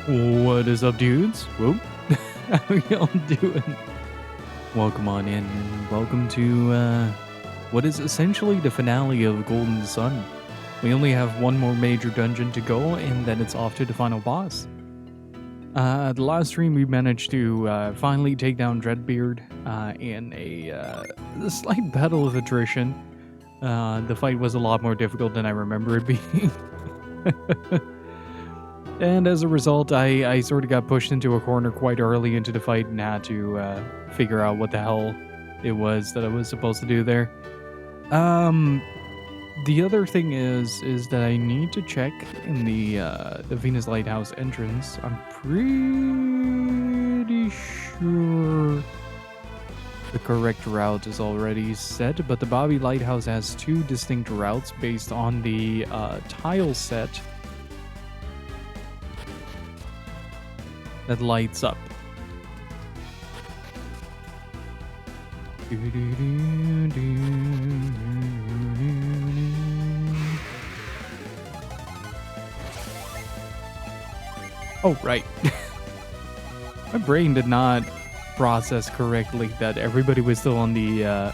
What is up, dudes? Whoop. How y'all doing? Welcome on in. Welcome to what is essentially the finale of Golden Sun. We only have one more major dungeon to go, and then it's off to the final boss. The last stream, we managed to finally take down Dreadbeard in a slight battle of attrition. The fight was a lot more difficult than I remember it being. And as a result, I sort of got pushed into a corner quite early into the fight and had to figure out what the hell it was that I was supposed to do there. The other thing is that I need to check in the Venus Lighthouse entrance. I'm pretty sure the correct route is already set, but the Bobby Lighthouse has two distinct routes based on the tile set that lights up. Oh, right. My brain did not process correctly that everybody was still on the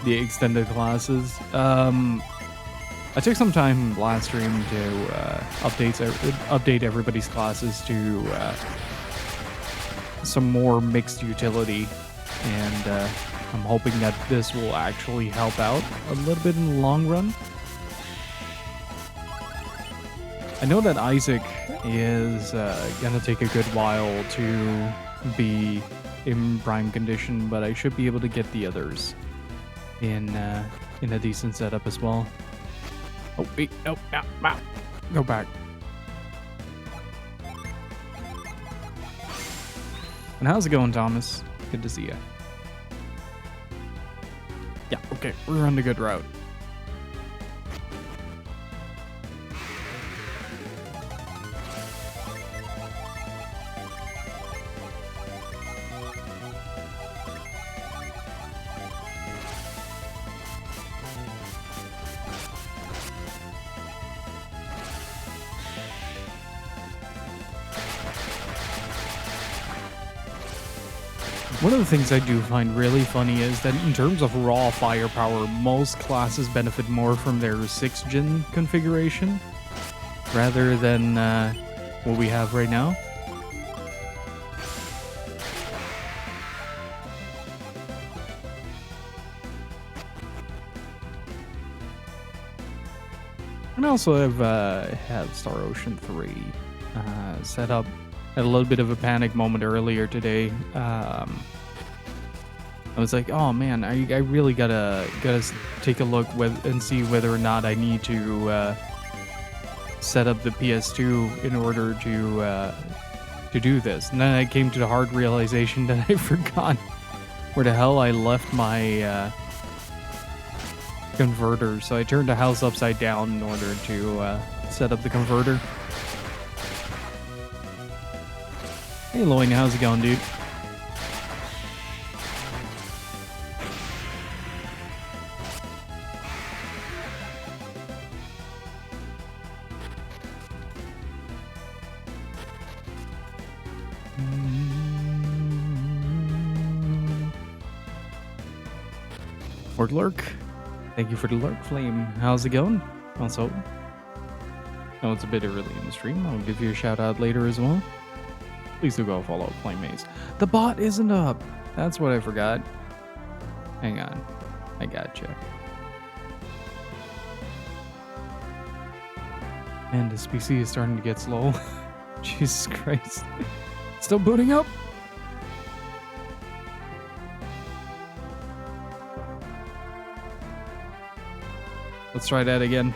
extended classes. I took some time last stream to update everybody's classes to some more mixed utility, and I'm hoping that this will actually help out a little bit in the long run. I know that Isaac is gonna take a good while to be in prime condition, but I should be able to get the others in a decent setup as well. Oh wait, no, go back. And how's it going, Thomas? Good to see you. Yeah, okay, we're on the good route. One of the things I do find really funny is that in terms of raw firepower, most classes benefit more from their 6th gen configuration rather than what we have right now. And I also have Star Ocean 3 set up. Had a little bit of a panic moment earlier today. I was like, oh man, I really gotta take a look and see whether or not I need to set up the PS2 in order to do this. And then I came to the hard realization that I forgot where the hell I left my converter. So I turned the house upside down in order to set up the converter. Hey Loin, how's it going, dude? Or lurk. Thank you for the lurk, Flame. How's it going? Also, oh, it's a bit early in the stream. I'll give you a shout out later as well. Please do go follow Flame Maze. The bot isn't up. That's what I forgot. Hang on. I gotcha. And this PC is starting to get slow. Jesus Christ. Still booting up? Let's try that again.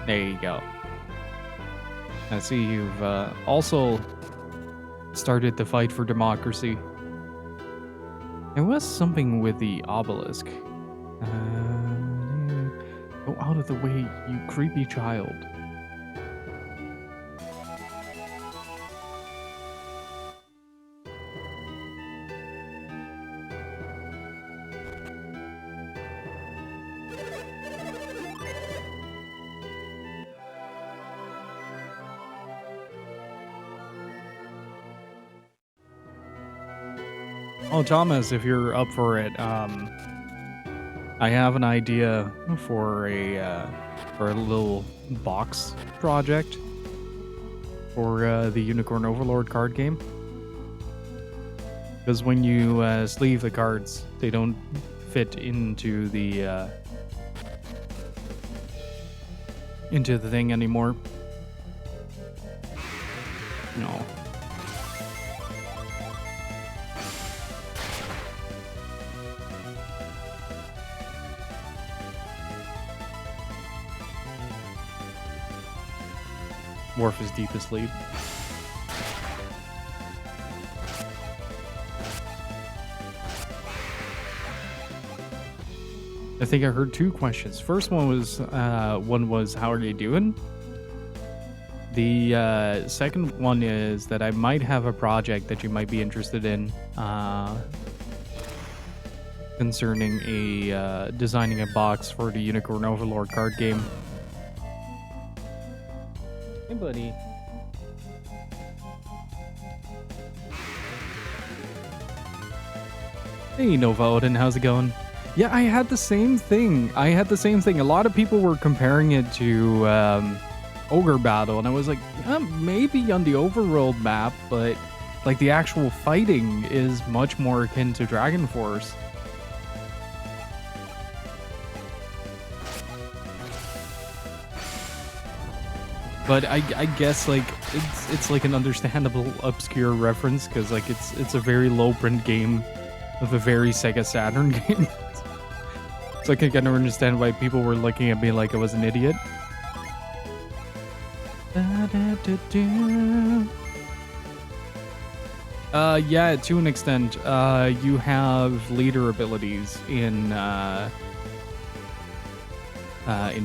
There you go. I see you've also started the fight for democracy. There was something with the obelisk. Go out of the way, you creepy child. Oh, Thomas, if you're up for it, I have an idea for a little box project for the Unicorn Overlord card game. Because when you sleeve the cards, they don't fit into the thing anymore. No. Worf is deep asleep. I think I heard two questions. First one was how are you doing? The second one is that I might have a project that you might be interested in concerning a designing a box for the Unicorn Overlord card game. Hey, buddy. Hey, Nova Odin, how's it going? Yeah, I had the same thing. A lot of people were comparing it to Ogre Battle, and I was like, yeah, maybe on the overworld map, but like the actual fighting is much more akin to Dragon Force. But I guess like it's like an understandable obscure reference because like it's a very low print game of a very Sega Saturn game. So I can kind of understand why people were looking at me like I was an idiot. Yeah, to an extent. You have leader abilities in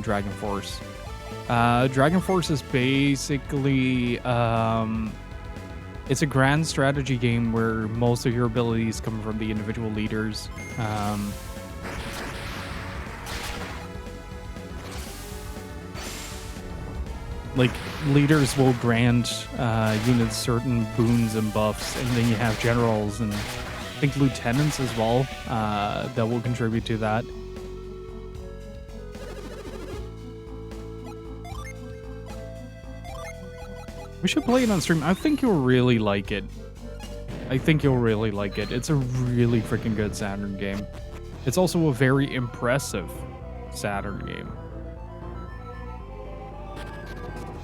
Dragon Force. Dragon Force is basically it's a grand strategy game where most of your abilities come from the individual leaders. Like, leaders will grant units certain boons and buffs, and then you have generals and I think lieutenants as well that will contribute to that. We should play it on stream. I think you'll really like it. It's a really freaking good Saturn game. It's also a very impressive Saturn game.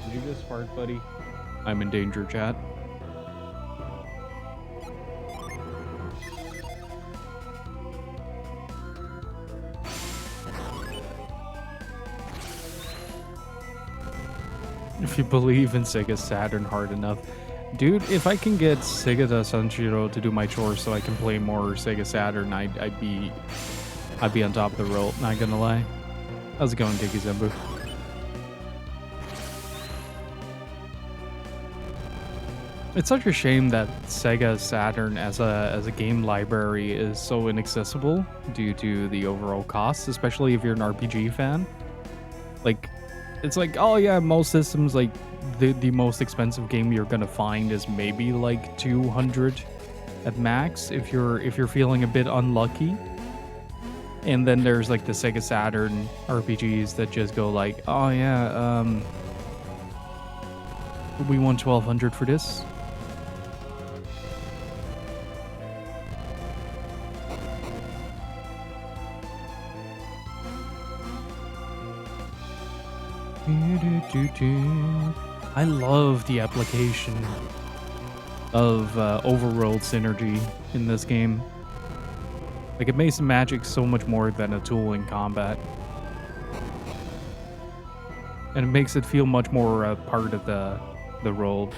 Did you just fart, buddy? I'm in danger, chat. If you believe in Sega Saturn hard enough. Dude, if I can get Sega Sanshiro to do my chores so I can play more Sega Saturn, I'd be on top of the world, not gonna lie. How's it going, Kiki Zembu? It's such a shame that Sega Saturn as a game library is so inaccessible due to the overall costs, especially if you're an RPG fan. Like, it's like, oh yeah, most systems, like the most expensive game you're gonna find is maybe like 200 at max if you're feeling a bit unlucky. And then there's like the Sega Saturn RPGs that just go like, oh yeah, we want 1200 for this. I love the application of overworld synergy in this game. Like, it makes magic so much more than a tool in combat. And it makes it feel much more a part of the world.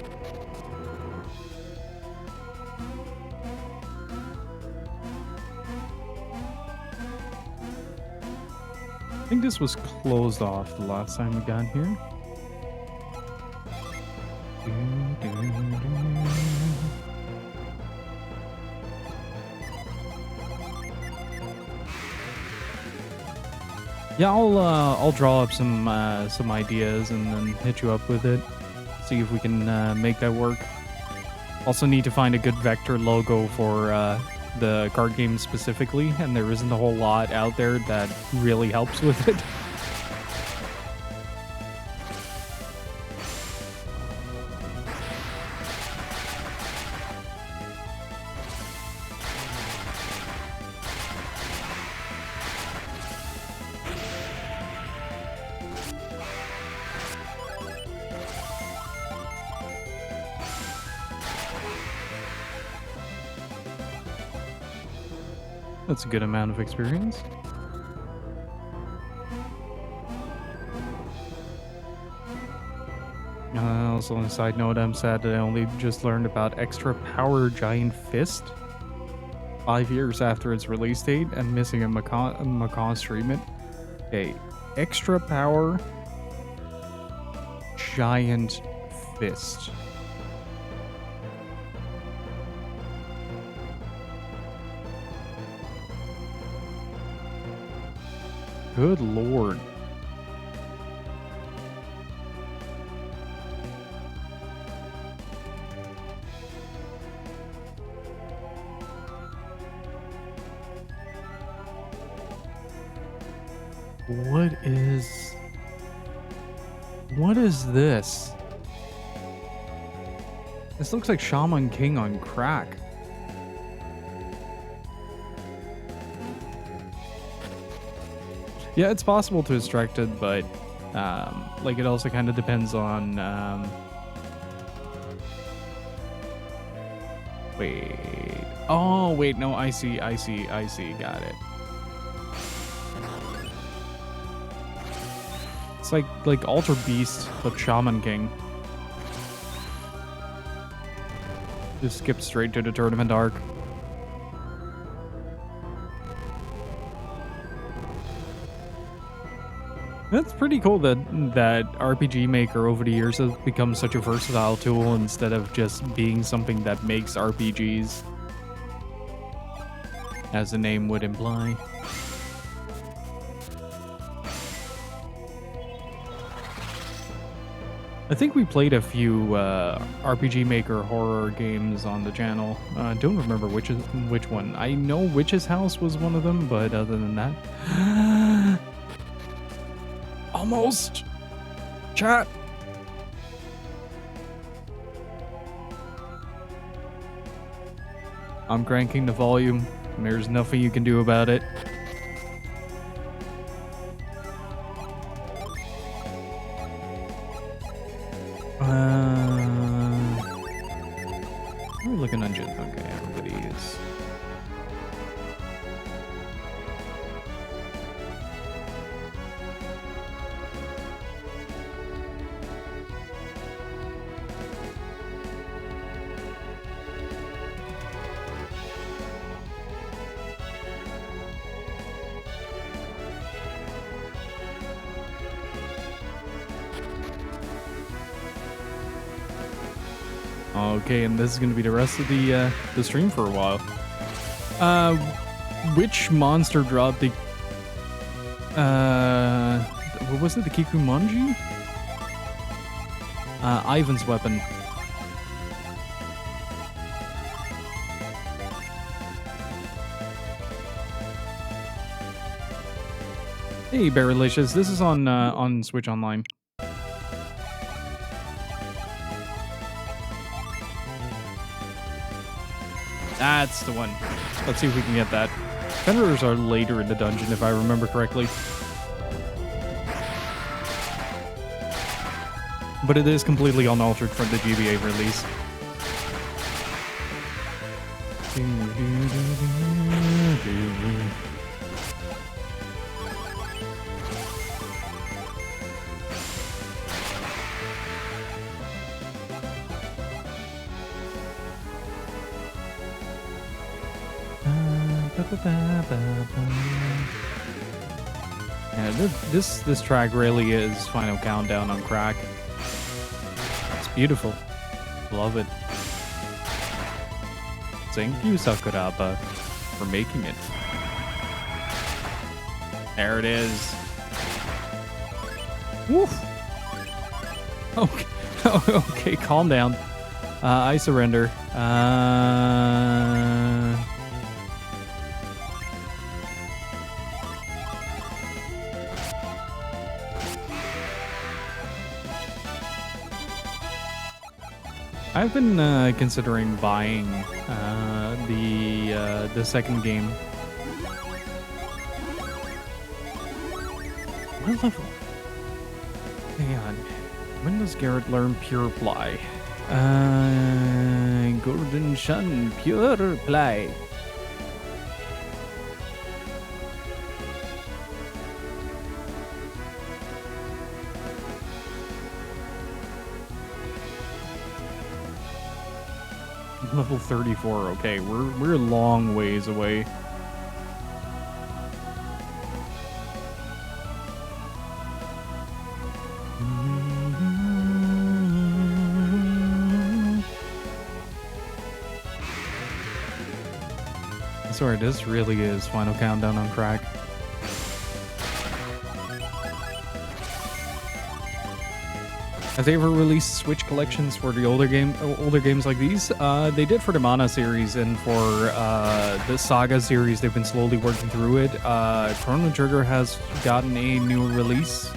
I think this was closed off the last time we got here. Yeah, I'll draw up some ideas and then hit you up with it. See if we can make that work. Also need to find a good vector logo for the card game specifically, and there isn't a whole lot out there that really helps with it. That's a good amount of experience. Also, on a side note, I'm sad that I only just learned about Extra Power Giant Fist 5 years after its release date and missing a Macaw's treatment. Okay, Extra Power Giant Fist. Good lord. What is this? This looks like Shaman King on crack. Yeah, it's possible to extract it, but like it also kind of depends on wait. Oh, wait, no, I see. Got it. It's like Alter Beast, but Shaman King. Just skip straight to the tournament arc. That's pretty cool that RPG Maker over the years has become such a versatile tool instead of just being something that makes RPGs, as the name would imply. I think we played a few RPG Maker horror games on the channel. Don't remember which one. I know Witch's House was one of them, but other than that... Almost! Chat! I'm cranking the volume, and there's nothing you can do about it. We're looking at dungeon. Okay, everybody is... Okay, and this is going to be the rest of the stream for a while. Which monster dropped the... what was it? The Kikumanji? Ivan's weapon. Hey, Barrelicious. This is on Switch Online. That's the one. Let's see if we can get that. Fenrir's are later in the dungeon, if I remember correctly. But it is completely unaltered from the GBA release. Yeah, this track really is Final Countdown on crack. It's beautiful. Love it. Thank you, Sakuraba, for making it. There it is. Woof. Okay, okay, calm down. I surrender. I've been considering buying the second game. What level? Hang on. When does Garrett learn Pure Ply? Golden Sun Pure Ply. Level 34. Okay, we're a long ways away. Sorry, this really is Final Countdown on crack. Have they ever released Switch collections for the older games like these? They did for the Mana series, and for the Saga series, they've been slowly working through it. Chrono Trigger has gotten a new release,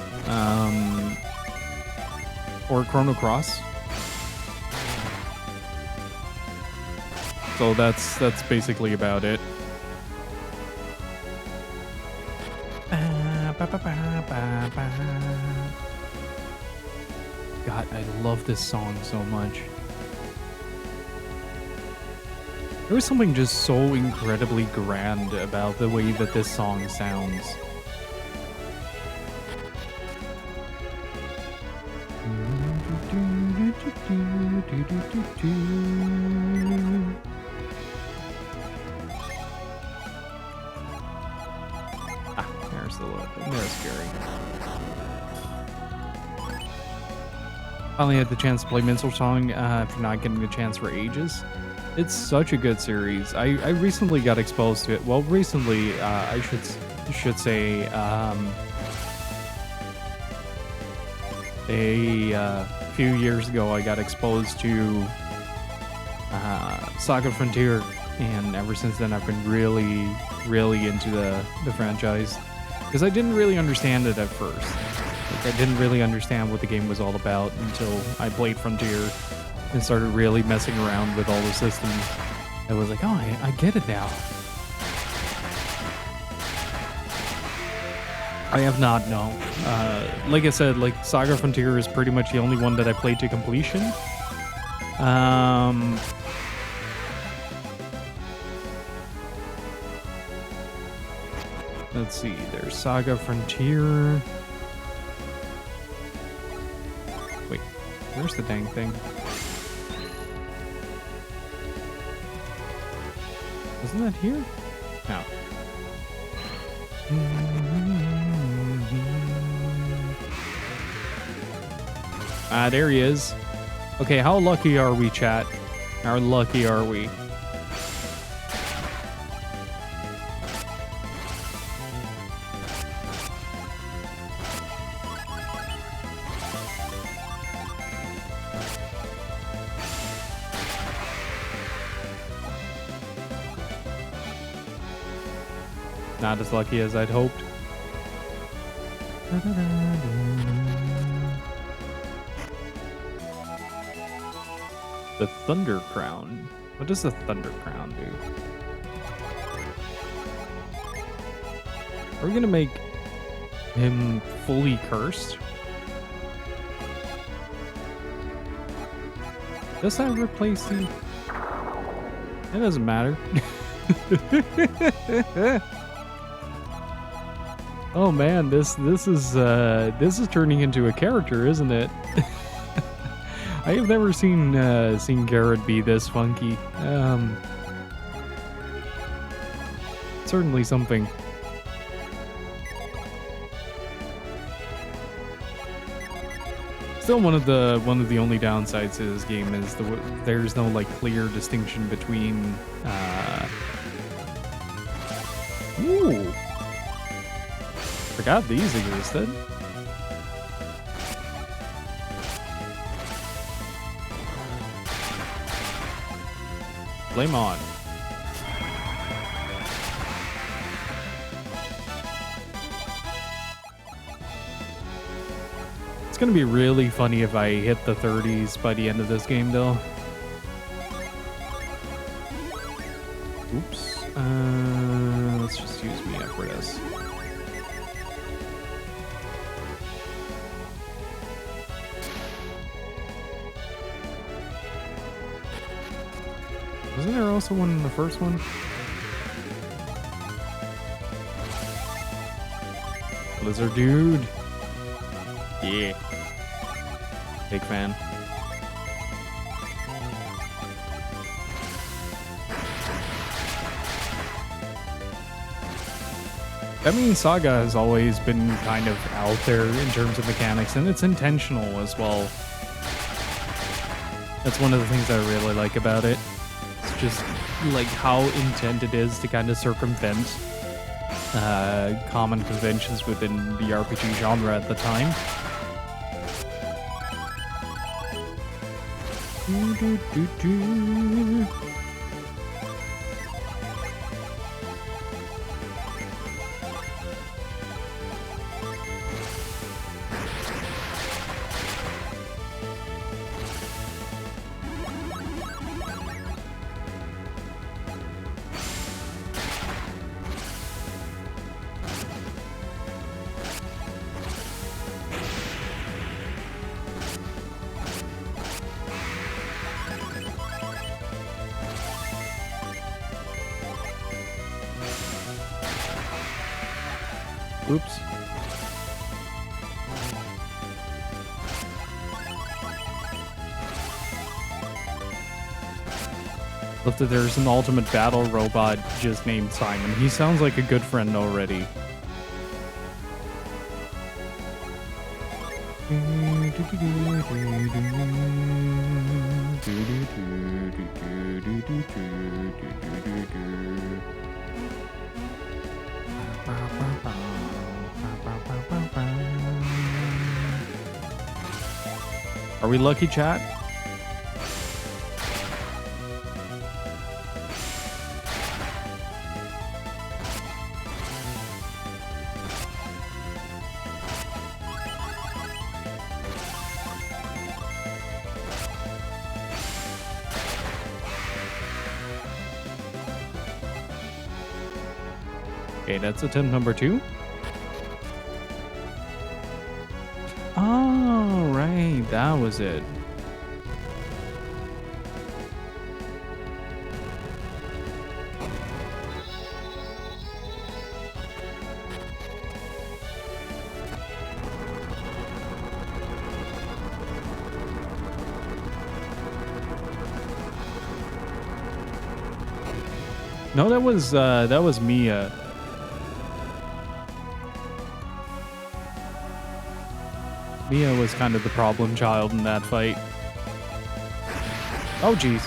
or Chrono Cross. So that's basically about it. God, I love this song so much. There was something just so incredibly grand about the way that this song sounds. There's Gary. Finally had the chance to play Minstrel Song after not getting the chance for ages. It's such a good series. I recently got exposed to it. Well, recently, I should say, a few years ago, I got exposed to Saga Frontier, and ever since then, I've been really, really into the franchise. Because I didn't really understand it at first. Like, I didn't really understand what the game was all about until I played Frontier and started really messing around with all the systems. I was like, oh, I get it now. I have not, no. Like I said, like, Saga Frontier is pretty much the only one that I played to completion. Let's see, there's Saga Frontier. Wait, where's the dang thing? Isn't that here? No. Ah, there he is. Okay, how lucky are we, chat? How lucky are we? Not as lucky as I'd hoped. The Thunder Crown. What does the Thunder Crown do? Are we gonna make him fully cursed? Does that replace the... It doesn't matter. Oh man, this is turning into a character, isn't it? I have never seen Garrett be this funky. Certainly something. Still, one of the only downsides to this game is there's no like clear distinction between. Ooh. Forgot these existed. Flame on. It's gonna be really funny if I hit the 30s by the end of this game, though. Oops. Let's just use Mia for this. Wasn't there also one in the first one? Blizzard dude. Yeah. Big fan. I mean, Saga has always been kind of out there in terms of mechanics, and it's intentional as well. That's one of the things I really like about it. It's just like how intent it is to kind of circumvent common conventions within the RPG genre at the time. Oops. Look, that there's an ultimate battle robot just named Simon. He sounds like a good friend already. Are we lucky, chat? Okay, that's attempt number 2. Oh, right. That was it. No, that was Mia. Mia was kind of the problem child in that fight. Oh, jeez.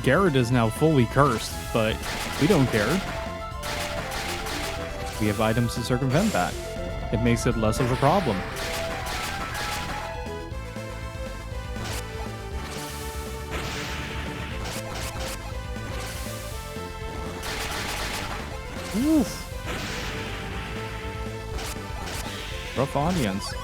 Garrett is now fully cursed, but we don't care. We have items to circumvent that. It makes it less of a problem. Oof. Rough audience.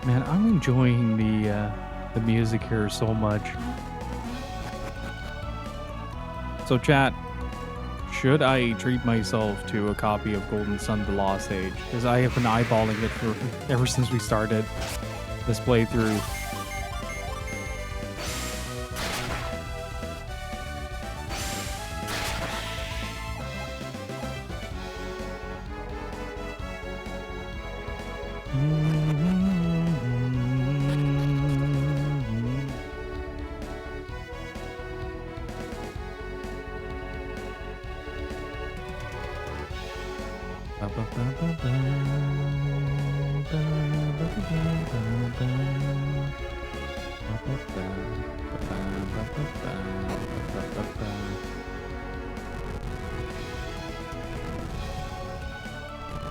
Man, I'm enjoying the music here so much. So chat, should I treat myself to a copy of Golden Sun: The Lost Age? Because I have been eyeballing it for ever since we started this playthrough.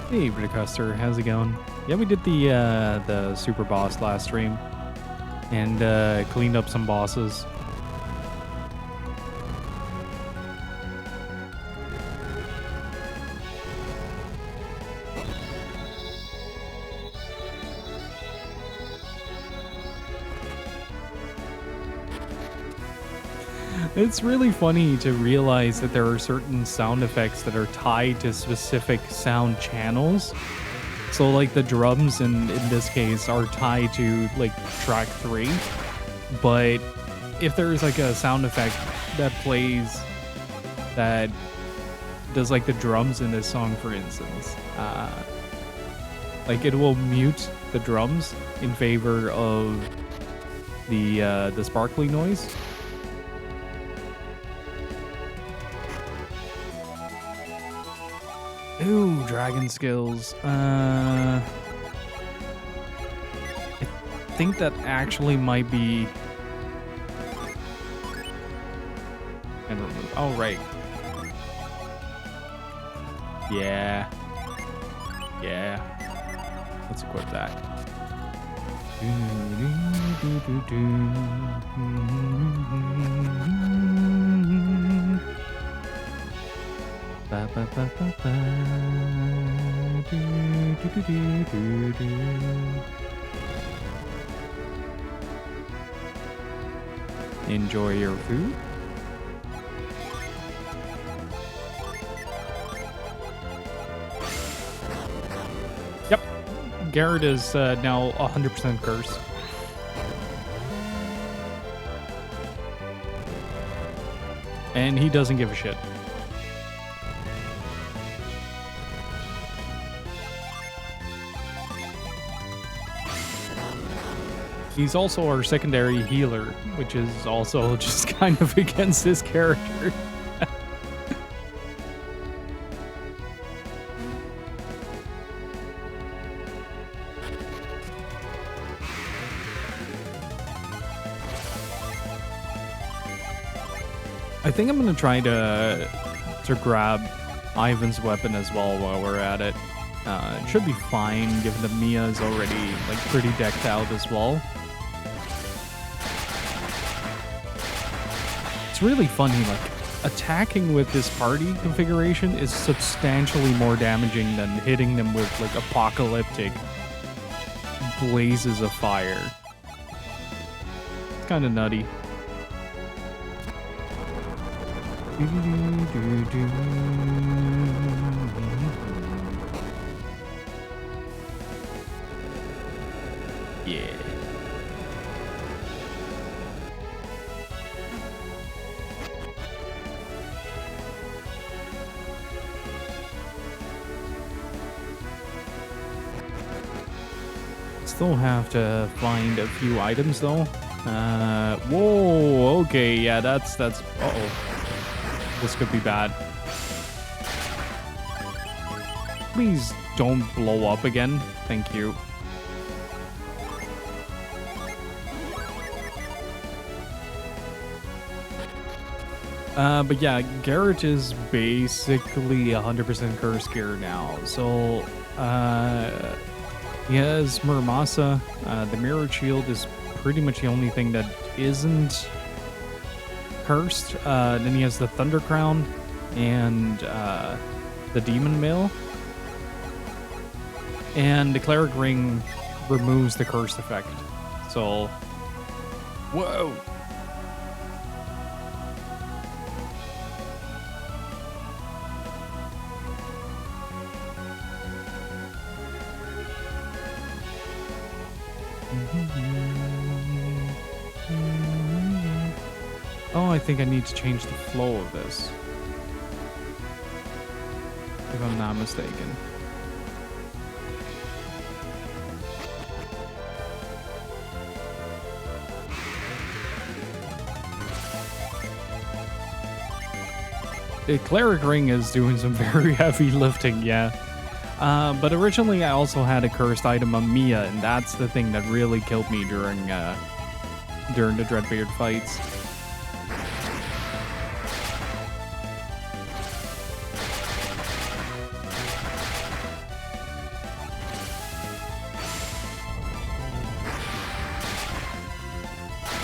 Hey, Brickhuster, how's it going? Yeah, we did the super boss last stream and cleaned up some bosses. It's really funny to realize that there are certain sound effects that are tied to specific sound channels. So like the drums in this case are tied to like track 3. But if there's like a sound effect that plays that does like the drums in this song, for instance, like it will mute the drums in favor of the sparkly noise. Ooh, dragon skills. I think that actually might be... And remove. Oh, right. Yeah. Yeah. Let's equip that. Ba, ba, ba, ba, ba. Do. Enjoy your food. Yep, Garrett is now 100% cursed. And he doesn't give a shit. He's also our secondary healer, which is also just kind of against his character. I think I'm gonna try to grab Ivan's weapon as well while we're at it. It should be fine, given that Mia is already like pretty decked out as well. It's really funny, like, attacking with this party configuration is substantially more damaging than hitting them with, like, apocalyptic blazes of fire. It's kind of nutty. Yeah. Still have to find a few items though. Whoa, okay, yeah, that's, uh-oh. This could be bad. Please don't blow up again. Thank you. But yeah, Garrett is basically 100% cursed here now. So, he has Muramasa. The Mirror Shield is pretty much the only thing that isn't cursed. Then he has the Thunder Crown and the Demon Mail. And the Cleric Ring removes the curse effect. So, whoa. Oh, I think I need to change the flow of this, if I'm not mistaken. The Cleric Ring is doing some very heavy lifting, yeah. But originally I also had a cursed item on Mia, and that's the thing that really killed me during the Dreadbeard fights.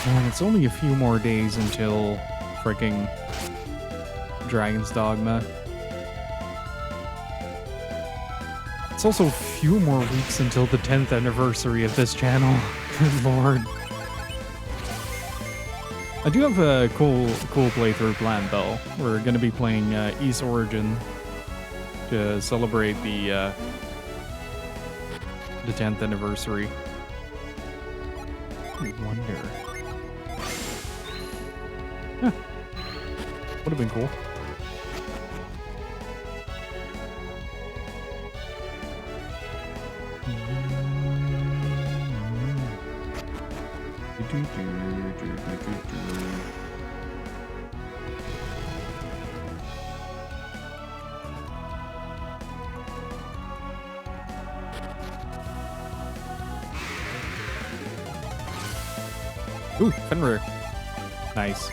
And it's only a few more days until freaking Dragon's Dogma. It's also a few more weeks until the 10th anniversary of this channel. Good lord. I do have a cool playthrough planned though. We're gonna be playing East Origin to celebrate the 10th anniversary. I wonder. Huh. Would have been cool. Ooh, Fenrir. Nice.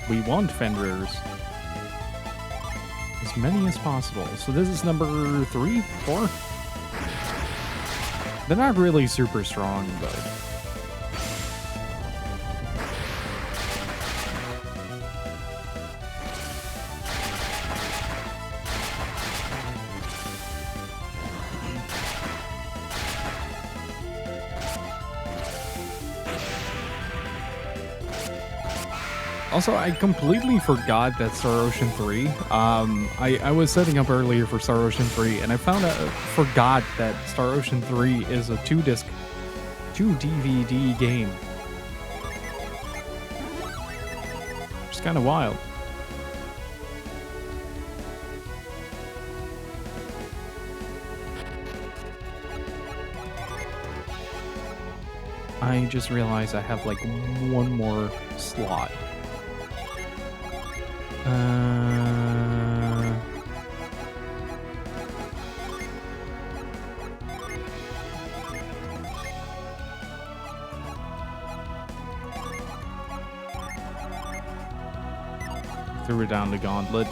We want Fenrirs. As many as possible. So this is number 3, 4? They're not really super strong, but... Also, I completely forgot that Star Ocean 3. I was setting up earlier for Star Ocean 3, and I forgot that Star Ocean 3 is a 2-disc, 2-DVD game. It's kind of wild. I just realized I have like one more slot. Threw it down the gauntlet.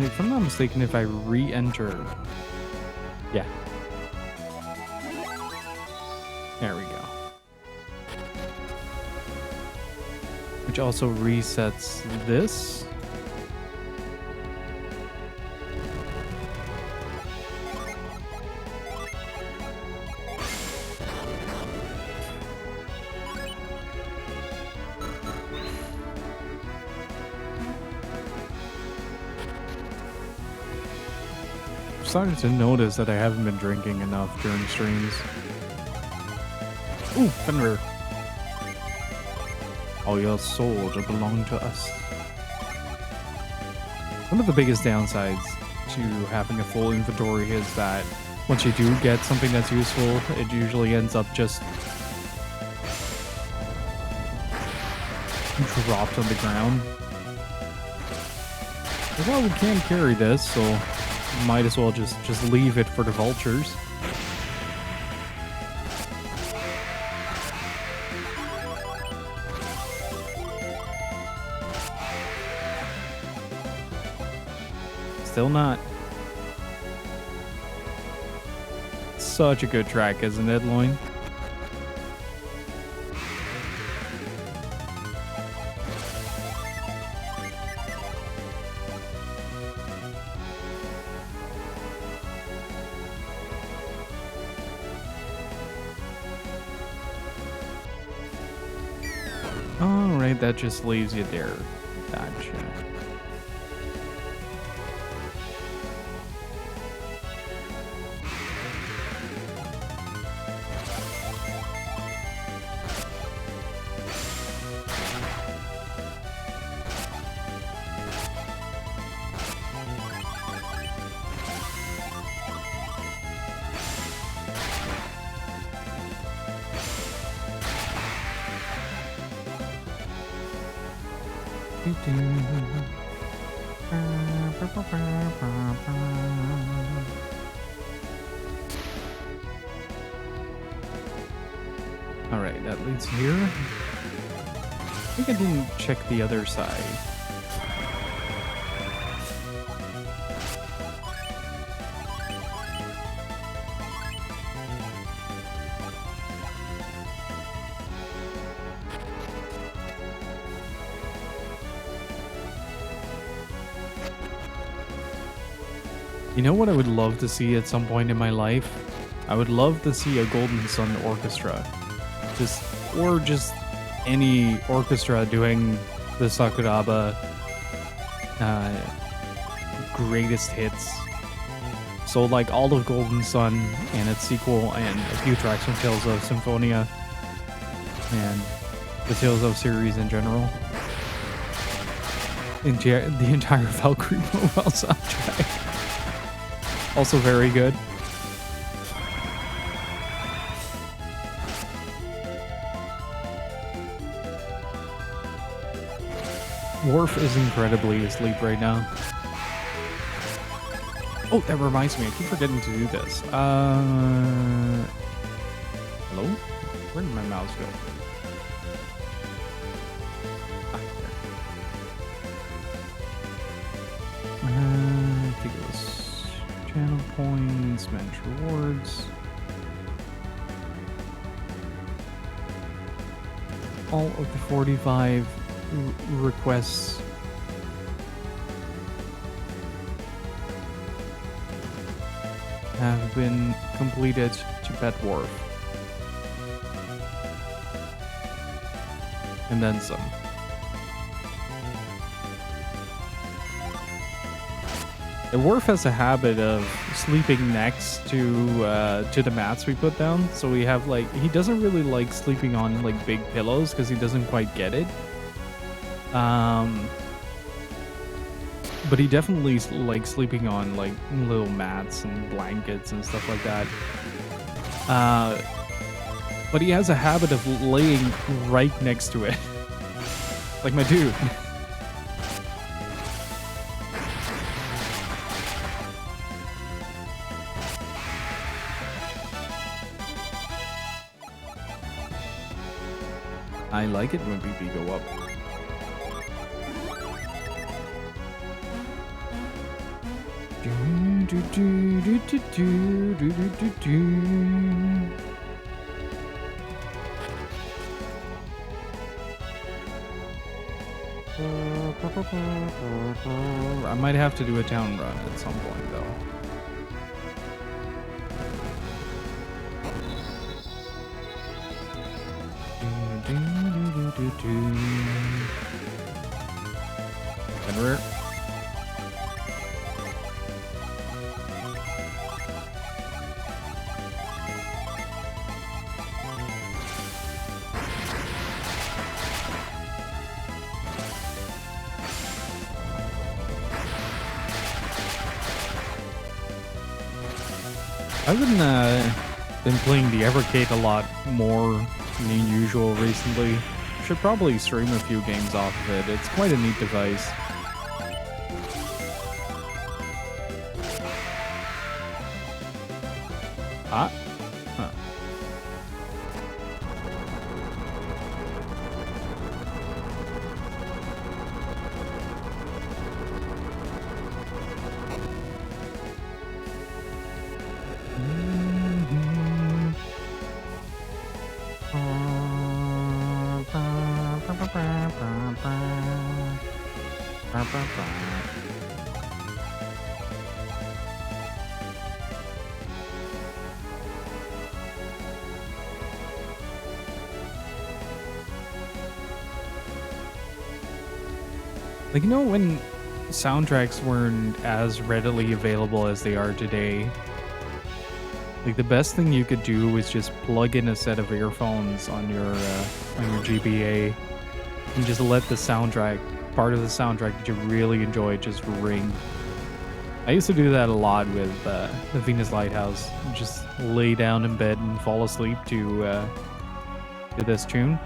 If I'm not mistaken, if I re-enter... Yeah. There we go. Which also resets this. started to notice that I haven't been drinking enough during streams. Ooh, Fenrir. All your souls belong to us. One of the biggest downsides to having a full inventory is that once you do get something that's useful, it usually ends up just dropped on the ground. Well, we can't carry this, so might as well just leave it for the vultures. Still not. Such a good track, isn't it, Loin? Alright, that just leaves you there. Gotcha. Alright, that leads here. I think I didn't check the other side. You know what I would love to see at some point in my life? I would love to see a Golden Sun orchestra. Or just any orchestra doing the Sakuraba greatest hits. So like all of Golden Sun and its sequel and a few tracks from Tales of Symphonia and the Tales of series in general. The entire Valkyrie Mobile soundtrack. Also very good. Worf is incredibly asleep right now. Oh, that reminds me. I keep forgetting to do this. Hello? Where did my mouse go? I think it was channel points, manage rewards. All of the 45 requests have been completed to Pet Wharf. And then some. The Wharf has a habit of sleeping next to the mats we put down. So we have like, he doesn't really like sleeping on like big pillows because he doesn't quite get it. But he definitely likes sleeping on like little mats and blankets and stuff like that. But he has a habit of laying right next to it. Like my dude. I like it when BP go up. I might have to do a town run at some point though. I've been playing the Evercade a lot more than usual recently. Should probably stream a few games off of it. It's quite a neat device. Ah? Huh. Like, you know, when soundtracks weren't as readily available as they are today, like the best thing you could do was just plug in a set of earphones on your GBA and just let the soundtrack, part of the soundtrack that you really enjoy, just ring. I used to do that a lot with the Venus Lighthouse. Just lay down in bed and fall asleep to this tune.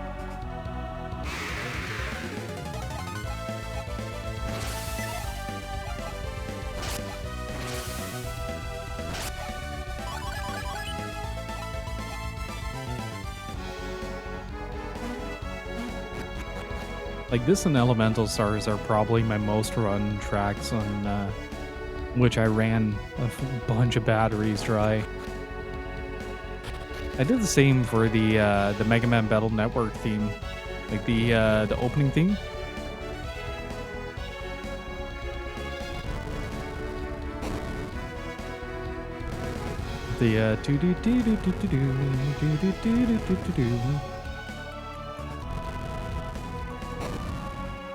Like this and Elemental Stars are probably my most run tracks on which I ran a bunch of batteries dry. I did the same for the Mega Man Battle Network theme, like the opening theme. The do do do do do do do do do do do do.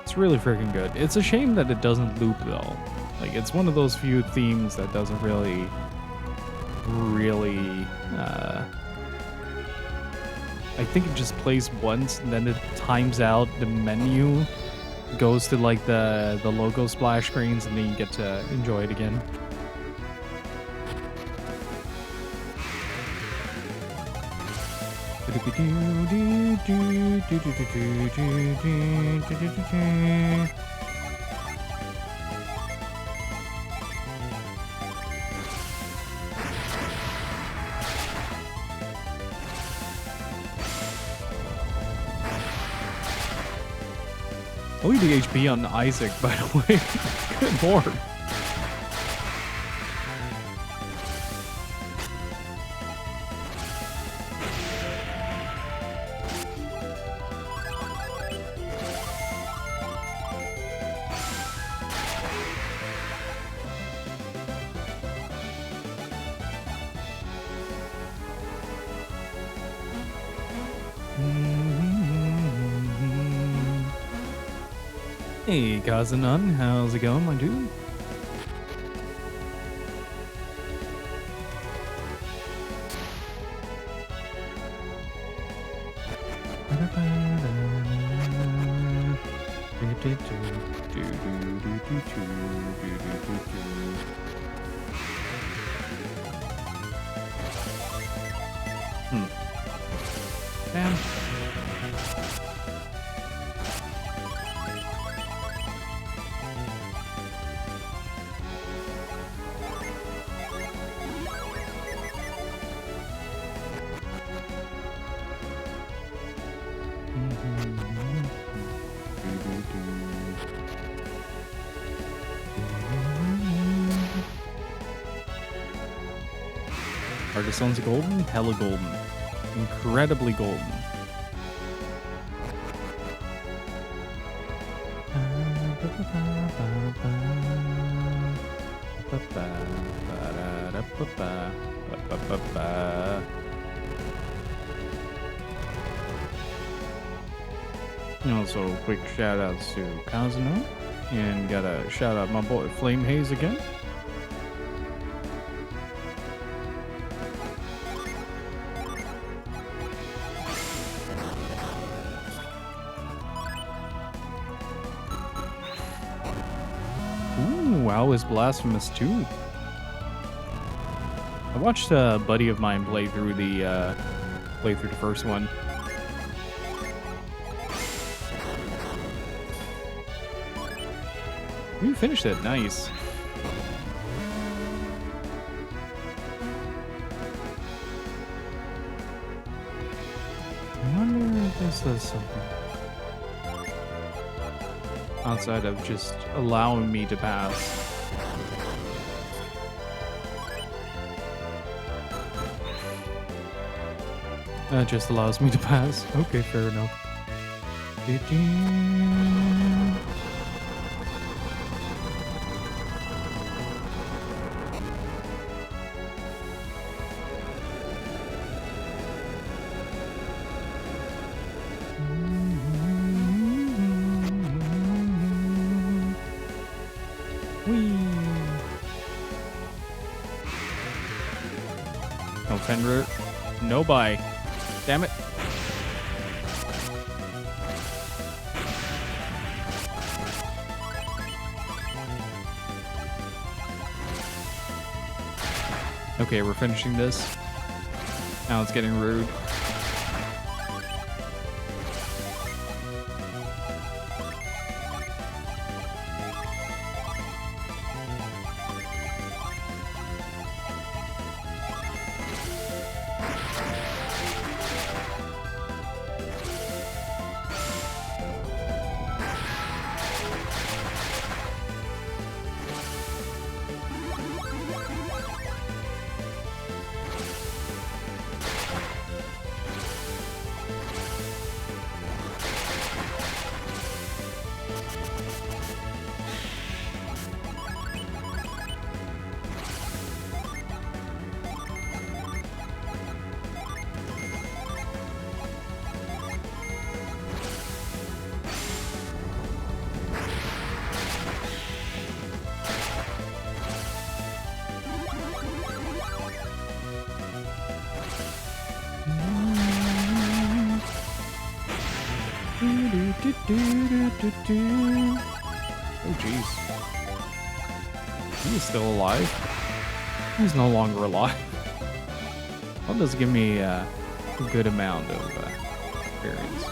It's really freaking good. It's a shame that it doesn't loop though. Like it's one of those few themes that doesn't really I think it just plays once and then it times out the menu, goes to like the logo splash screens, and then you get to enjoy it again. Oh, the HP on Isaac, by the way. Good lord. Hey, Kazanon, how's it going, my dude? Damn. Are the suns golden? Hella golden. Incredibly golden. Also, quick shout outs to Kazuno, and gotta shout out my boy Flame Haze again. Ooh, WoW is blasphemous too. How watched a buddy of mine play through the first one. You finished it, nice. I wonder if this does something outside of just allowing me to pass. That just allows me to pass. Okay, fair enough. No fender. No buy. Damn it. Okay, we're finishing this. Now it's getting rude. Oh, jeez. He is still alive. He's no longer alive. That does give me a good amount of experience.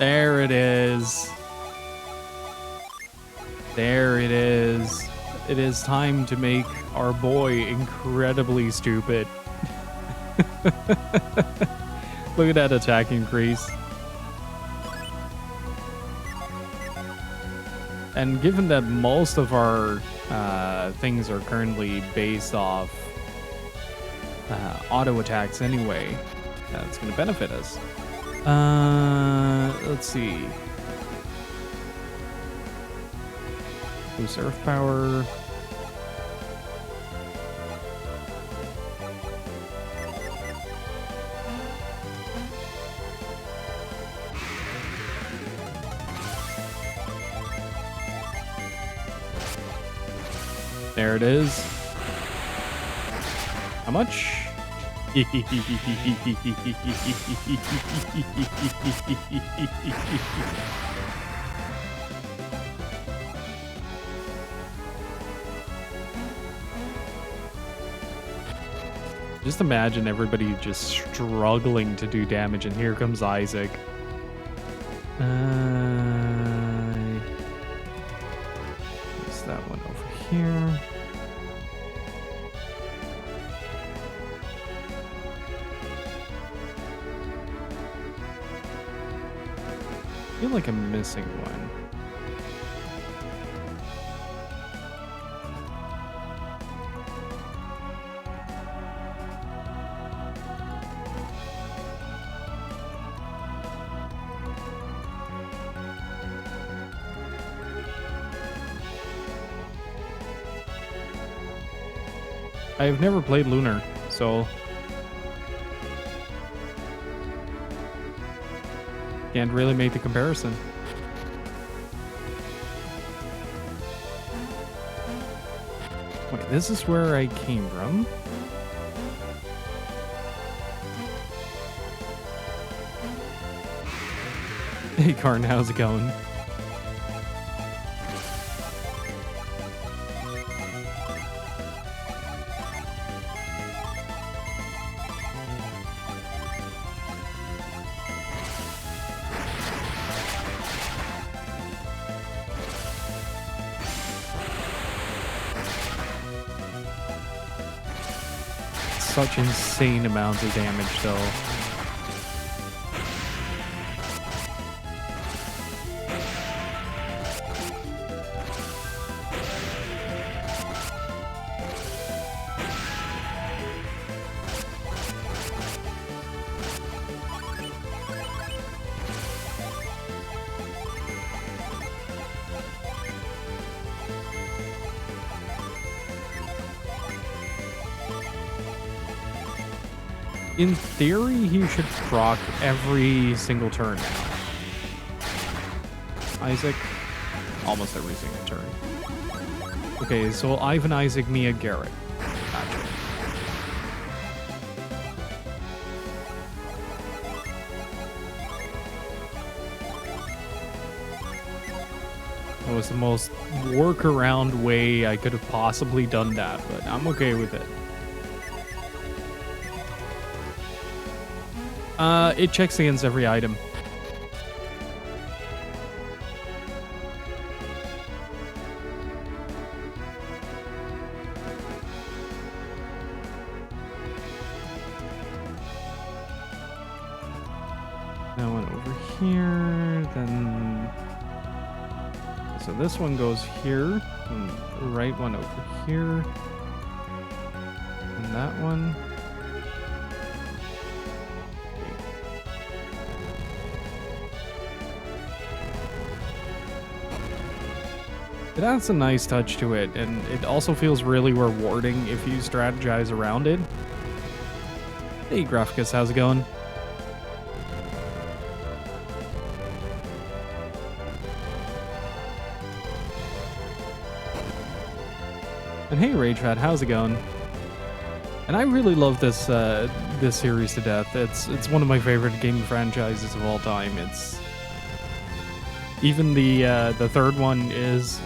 There it is. There it is. It is time to make our boy incredibly stupid. Look at that attack increase. And given that most of our things are currently based off auto attacks anyway, that's going to benefit us. Let's see. Boost earth power. There it is. How much? Just imagine everybody just struggling to do damage, and here comes Isaac. Place that one over here. I feel like I'm missing one. I've never played Lunar, so can't really make the comparison. Wait, this is where I came from? Hey, Karn, how's it going? Such insane amounts of damage, though. In theory, he should proc every single turn now. Isaac, almost every single turn. Okay, so Ivan, Isaac, Mia, Garrett. Gotcha. That was the most workaround way I could have possibly done that, but I'm okay with it. It checks against every item. That one over here, then... So this one goes here, and the right one over here, and that one... It adds a nice touch to it, and it also feels really rewarding if you strategize around it. Hey, Graphicus, how's it going? And hey, Ragefat, how's it going? And I really love this this series to death. It's one of my favorite gaming franchises of all time. It's even the third one is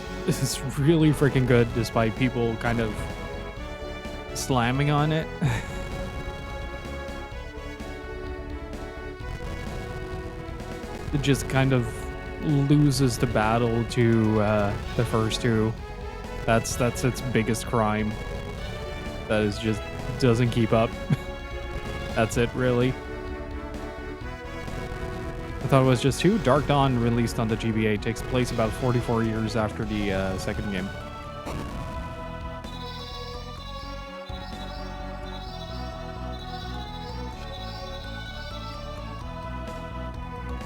really freaking good, despite people kind of slamming on it. It just kind of loses the battle to the first two. That's its biggest crime. That is just doesn't keep up. That's it, really. I thought it was just two. Dark Dawn, released on the GBA, takes place about 44 years after the second game.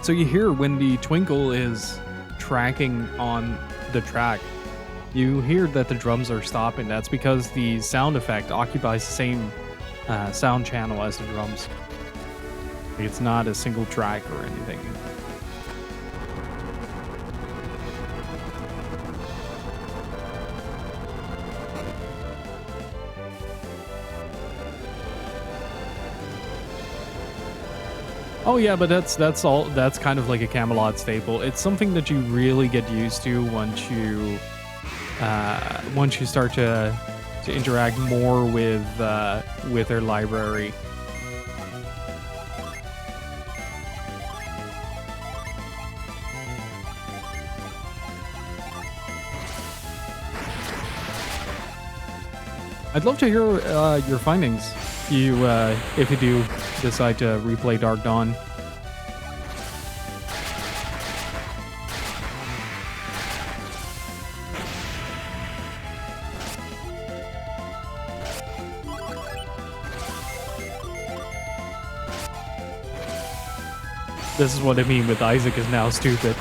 So you hear when the twinkle is tracking on the track, you hear that the drums are stopping. That's because the sound effect occupies the same sound channel as the drums. It's not a single track or anything. Oh yeah, but that's kind of like a Camelot staple. It's something that you really get used to once you start to interact more with their library. I'd love to hear your findings if you do decide to replay Dark Dawn. This is what I mean with Isaac is now stupid.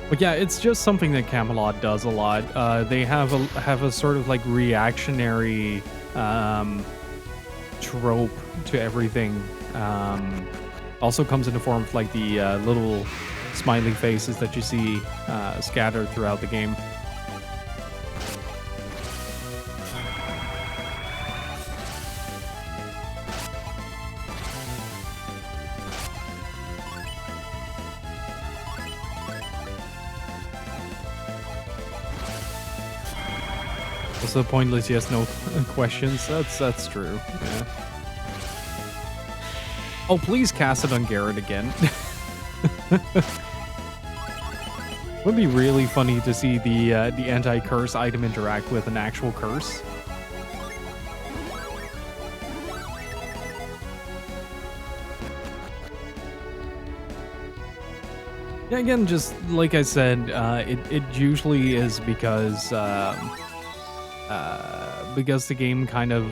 But yeah, it's just something that Camelot does a lot. They have a sort of like reactionary trope to everything. Also comes in the form of like the little smiley faces that you see scattered throughout the game. Also, pointless yes no questions. That's true. Yeah. Oh, please cast it on Garrett again. Would be really funny to see the anti-curse item interact with an actual curse. Yeah, again, just like I said, it usually is because the game kind of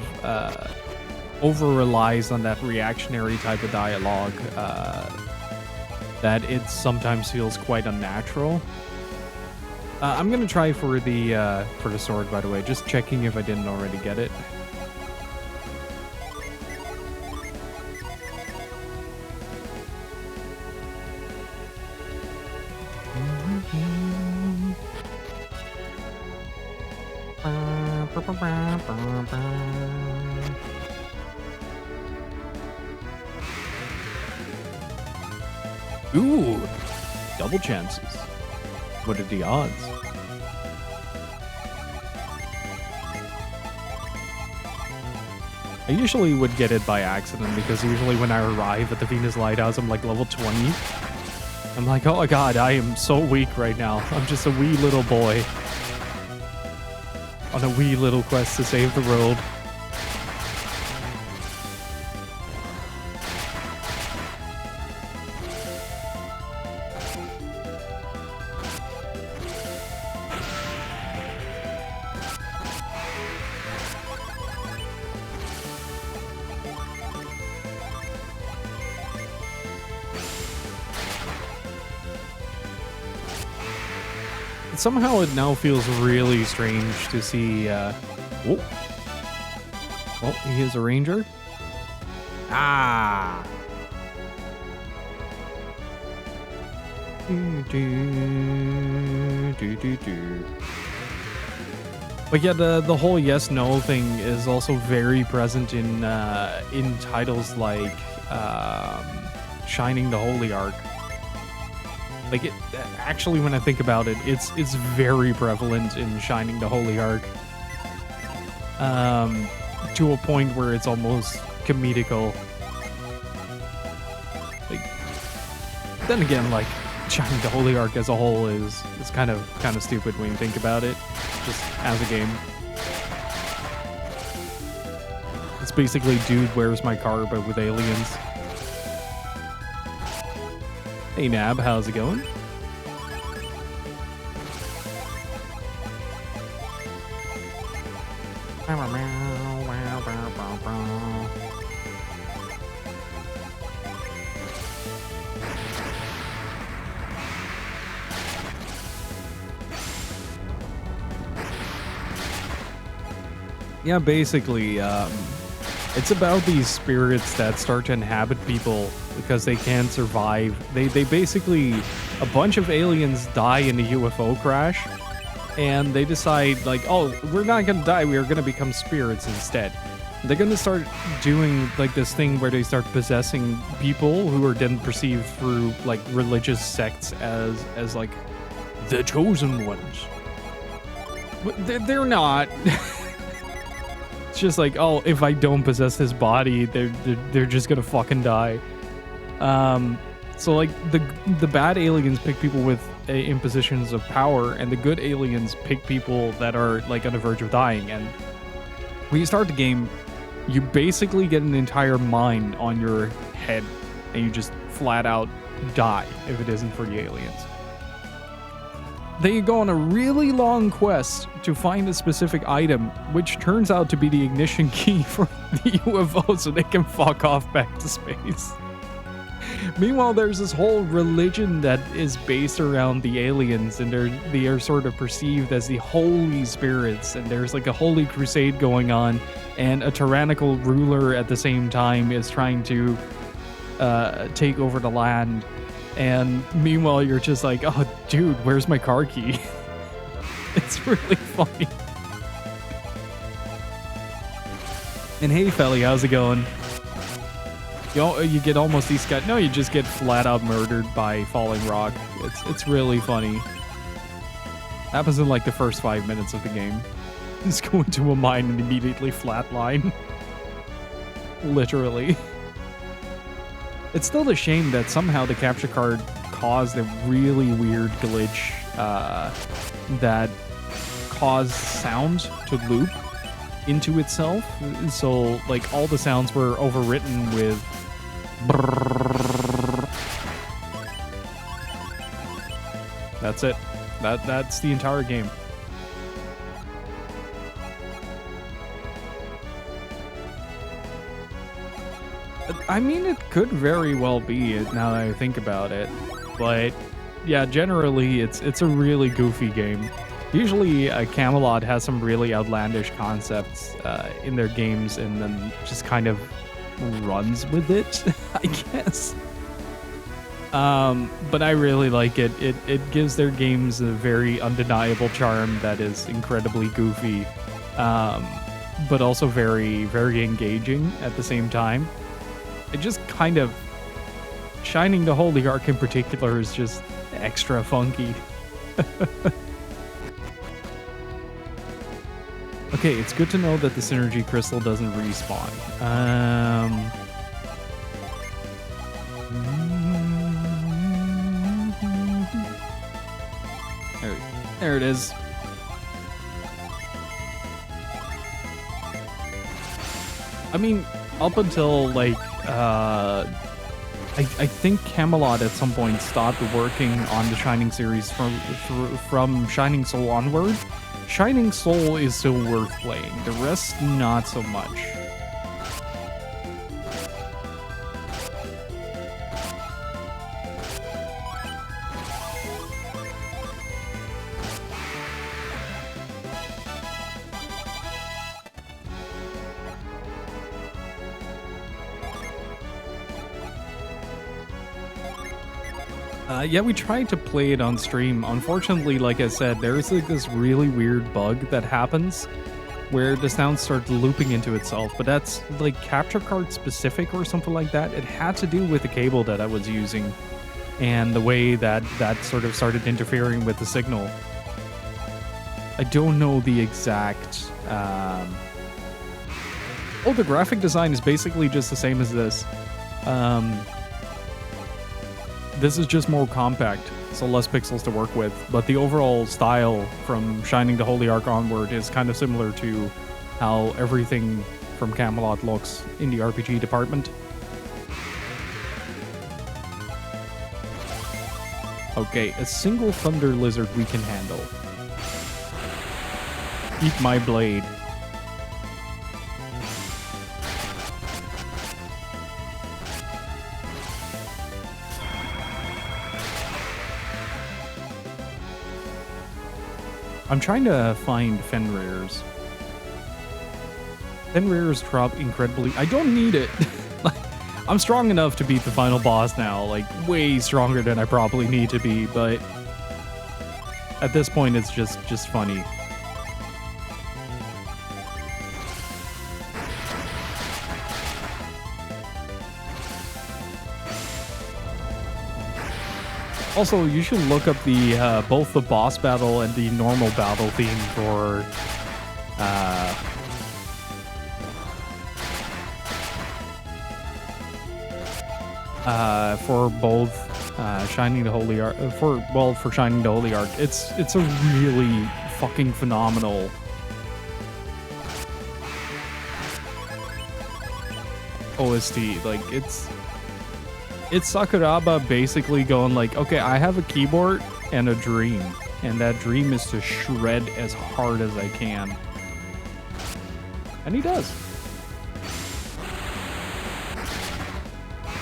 over relies on that reactionary type of dialogue that it sometimes feels quite unnatural. I'm gonna try for the sword, by the way, just checking if I didn't already get it. Ooh, double chances. What are the odds? I usually would get it by accident because usually when I arrive at the Venus Lighthouse, I'm like level 20. I'm like, oh my god, I am so weak right now. I'm just a wee little boy on a wee little quest to save the world. Somehow it now feels really strange to see, oh, he is a ranger? Ah! But yeah, the whole yes-no thing is also very present in titles like Shining the Holy Ark. Like, it actually, when I think about it, it's very prevalent in Shining the Holy Ark. To a point where it's almost comedical. Like, then again, like, Shining the Holy Ark as a whole is kind of stupid when you think about it, just as a game. It's basically Dude, Where's My Car, but with aliens. Hey Nab, how's it going? Yeah, basically, it's about these spirits that start to inhabit people because they can't survive. They basically, a bunch of aliens die in a UFO crash, and they decide, like, oh, we're not gonna die, we are gonna become spirits instead. They're gonna start doing, like, this thing where they start possessing people who are then perceived through, like, religious sects as like, the chosen ones. But they're not. It's just like, oh, if I don't possess this body, they're just gonna fucking die. So like the bad aliens pick people with in positions of power, and the good aliens pick people that are like on the verge of dying. And when you start the game, you basically get an entire mine on your head, and you just flat out die if it isn't for the aliens. Then you go on a really long quest to find a specific item, which turns out to be the ignition key for the UFO so they can fuck off back to space. Meanwhile, there's this whole religion that is based around the aliens, and they are sort of perceived as the holy spirits, and there's like a holy crusade going on, and a tyrannical ruler at the same time is trying to take over the land. And meanwhile, you're just like, oh, dude, where's my car key? It's really funny. And hey, Felly, how's it going? You get almost these guys. No, you just get flat out murdered by falling rock. It's really funny. Happens in like the first 5 minutes of the game. Just go into a mine and immediately flatline. Literally. It's still a shame that somehow the capture card caused a really weird glitch that caused sound to loop into itself. So like all the sounds were overwritten with brrrr. That's it. That's the entire game. I mean, it could very well be now that I think about it, but yeah, generally it's a really goofy game. Usually, Camelot has some really outlandish concepts in their games, and then just kind of runs with it, I guess. But I really like it. It gives their games a very undeniable charm that is incredibly goofy, but also very, very engaging at the same time. It just kind of... Shining the Holy Ark in particular is just extra funky. Okay, it's good to know that the Synergy Crystal doesn't respawn. There it is. I mean, up until like I think Camelot at some point stopped working on the Shining series from Shining Soul onward. Shining Soul is still worth playing. The rest, not so much. Yeah, we tried to play it on stream. Unfortunately, like I said, there's like this really weird bug that happens where the sound starts looping into itself, but that's like capture card specific or something like that. It had to do with the cable that I was using and the way that sort of started interfering with the signal. I don't know the exact... Oh, the graphic design is basically just the same as this. This is just more compact, so less pixels to work with, but the overall style from Shining the Holy Ark onward is kind of similar to how everything from Camelot looks in the RPG department. Okay, a single Thunder Lizard we can handle. Eat my blade. I'm trying to find Fenrir's. Fenrir's drop incredibly... I don't need it. I'm strong enough to beat the final boss now, like way stronger than I probably need to be, but at this point it's just funny. Also, you should look up the both the boss battle and the normal battle theme for both Shining the Holy Ark for Shining the Holy Ark. It's a really fucking phenomenal OST. Like it's Sakuraba basically going like, okay, I have a keyboard and a dream, and that dream is to shred as hard as I can. And he does.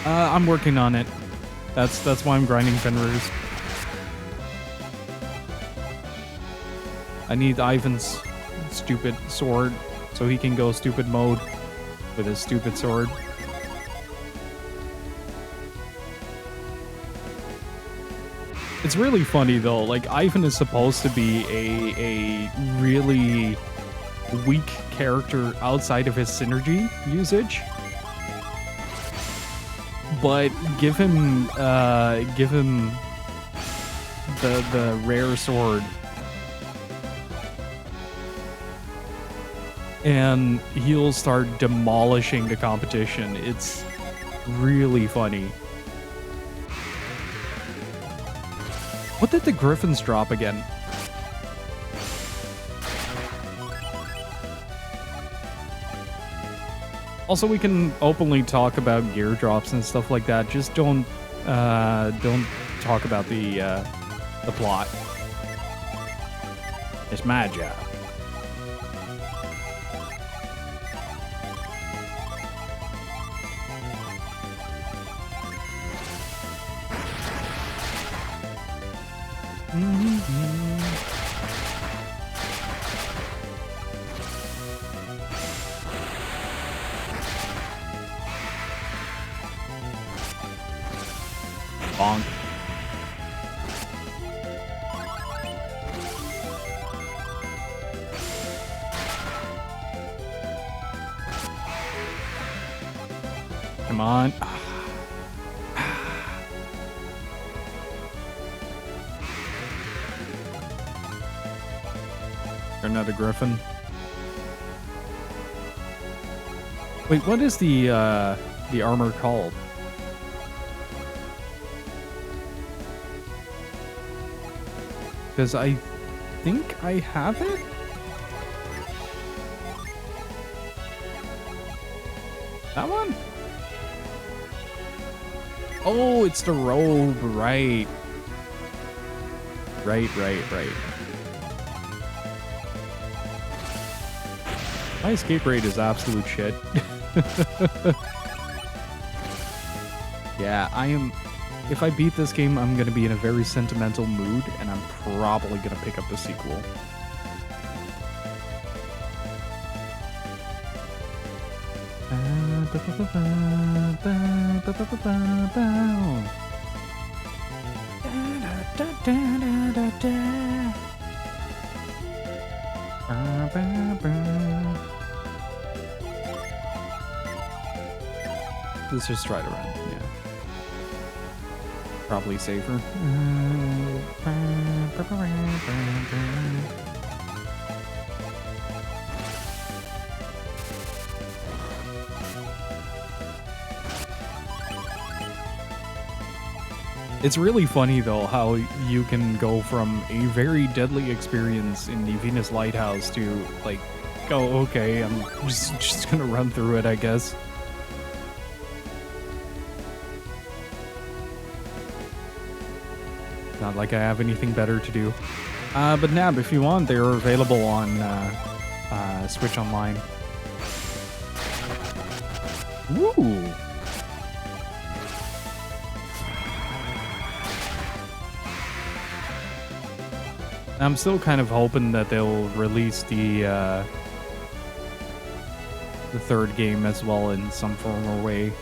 I'm working on it. That's why I'm grinding Fenrir's. I need Ivan's stupid sword so he can go stupid mode with his stupid sword. It's really funny though. Like Ivan is supposed to be a really weak character outside of his synergy usage, but give him the rare sword, and he'll start demolishing the competition. It's really funny. What did the Griffins drop again? Also, we can openly talk about gear drops and stuff like that. Just don't talk about the plot. It's my job. Bonk. Come on. Another Griffin. Wait, what is the armor called? Because I think I have it? That one? Oh, it's the robe, right. Right. My escape rate is absolute shit. Yeah, I am... If I beat this game, I'm going to be in a very sentimental mood, and I'm probably going to pick up the sequel. Let's just try to run, yeah. Probably safer. It's really funny though how you can go from a very deadly experience in the Venus Lighthouse to like, oh okay, I'm just gonna run through it, I guess. Not like I have anything better to do. But Nab, if you want, they're available on Switch Online. Woo! I'm still kind of hoping that they'll release the third game as well in some form or way.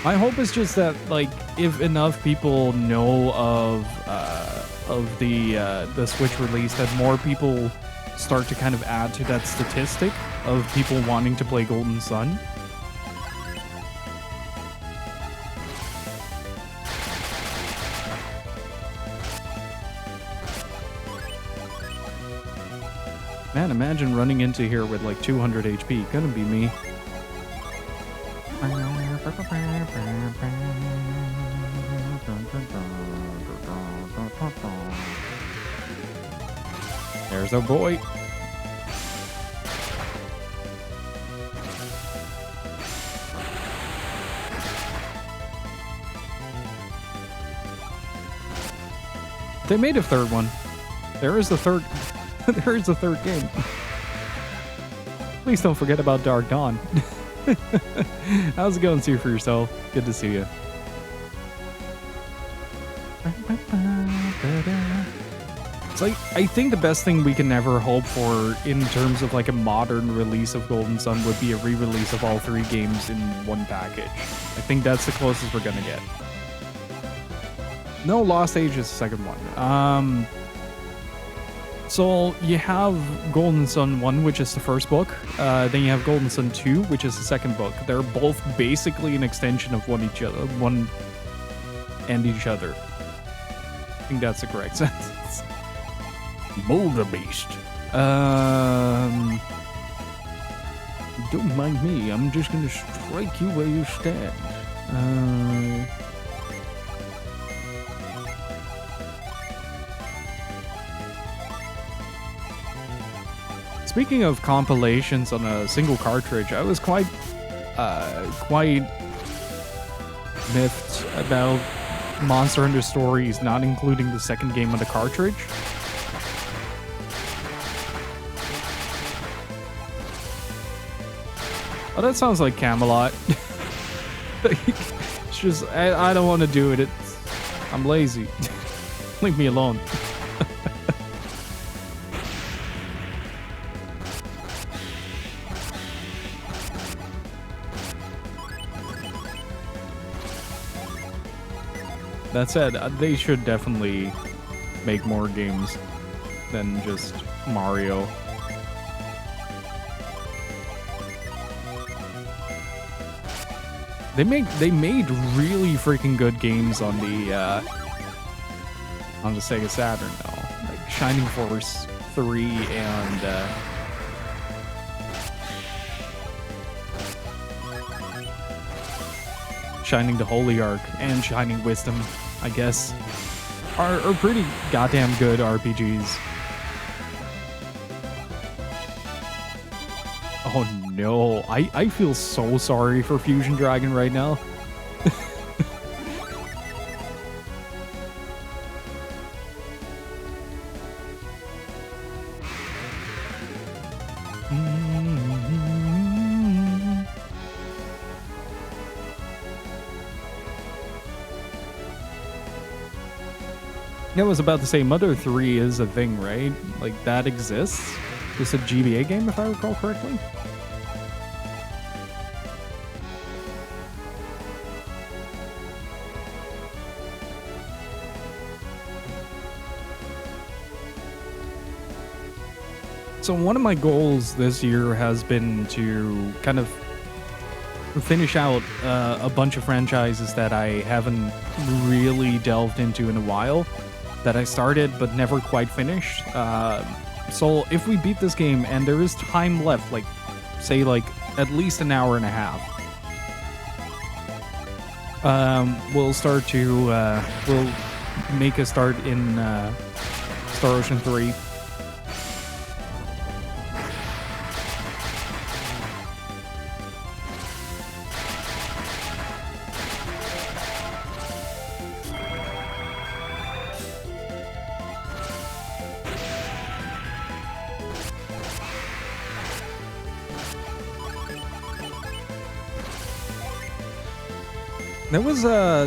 My hope is just that, like, if enough people know of the Switch release, that more people start to kind of add to that statistic of people wanting to play Golden Sun. Man, imagine running into here with like 200 HP. Gonna be me. There's our boy. They made a third one. There is a third. There is a third game. Please don't forget about Dark Dawn. How's it going? See you for yourself. Good to see you. It's like, I think the best thing we can ever hope for in terms of like a modern release of Golden Sun would be a re-release of all three games in one package. I think that's the closest we're gonna get. No, Lost Age is the second one. So you have Golden Sun 1, which is the first book. Then you have Golden Sun 2, which is the second book. They're both basically an extension of one and each other. I think that's the correct sentence. Boulder Beast. Don't mind me. I'm just gonna strike you where you stand. Speaking of compilations on a single cartridge, I was quite miffed about Monster Hunter Stories not including the second game on the cartridge. Oh, that sounds like Camelot. It's just, I don't want to do it. I'm lazy. Leave me alone. That said, they should definitely make more games than just Mario. They made really freaking good games on the Sega Saturn though, like Shining Force 3 and Shining the Holy Ark and Shining Wisdom, I guess, are pretty goddamn good RPGs. Oh no, I feel so sorry for Fusion Dragon right now. I was about to say Mother 3 is a thing, right? Like, that exists? It's a GBA game, if I recall correctly? So one of my goals this year has been to kind of finish out a bunch of franchises that I haven't really delved into in a while, that I started but never quite finished. So if we beat this game and there is time left, like say like at least an hour and a half, we'll start to we'll make a start in Star Ocean 3.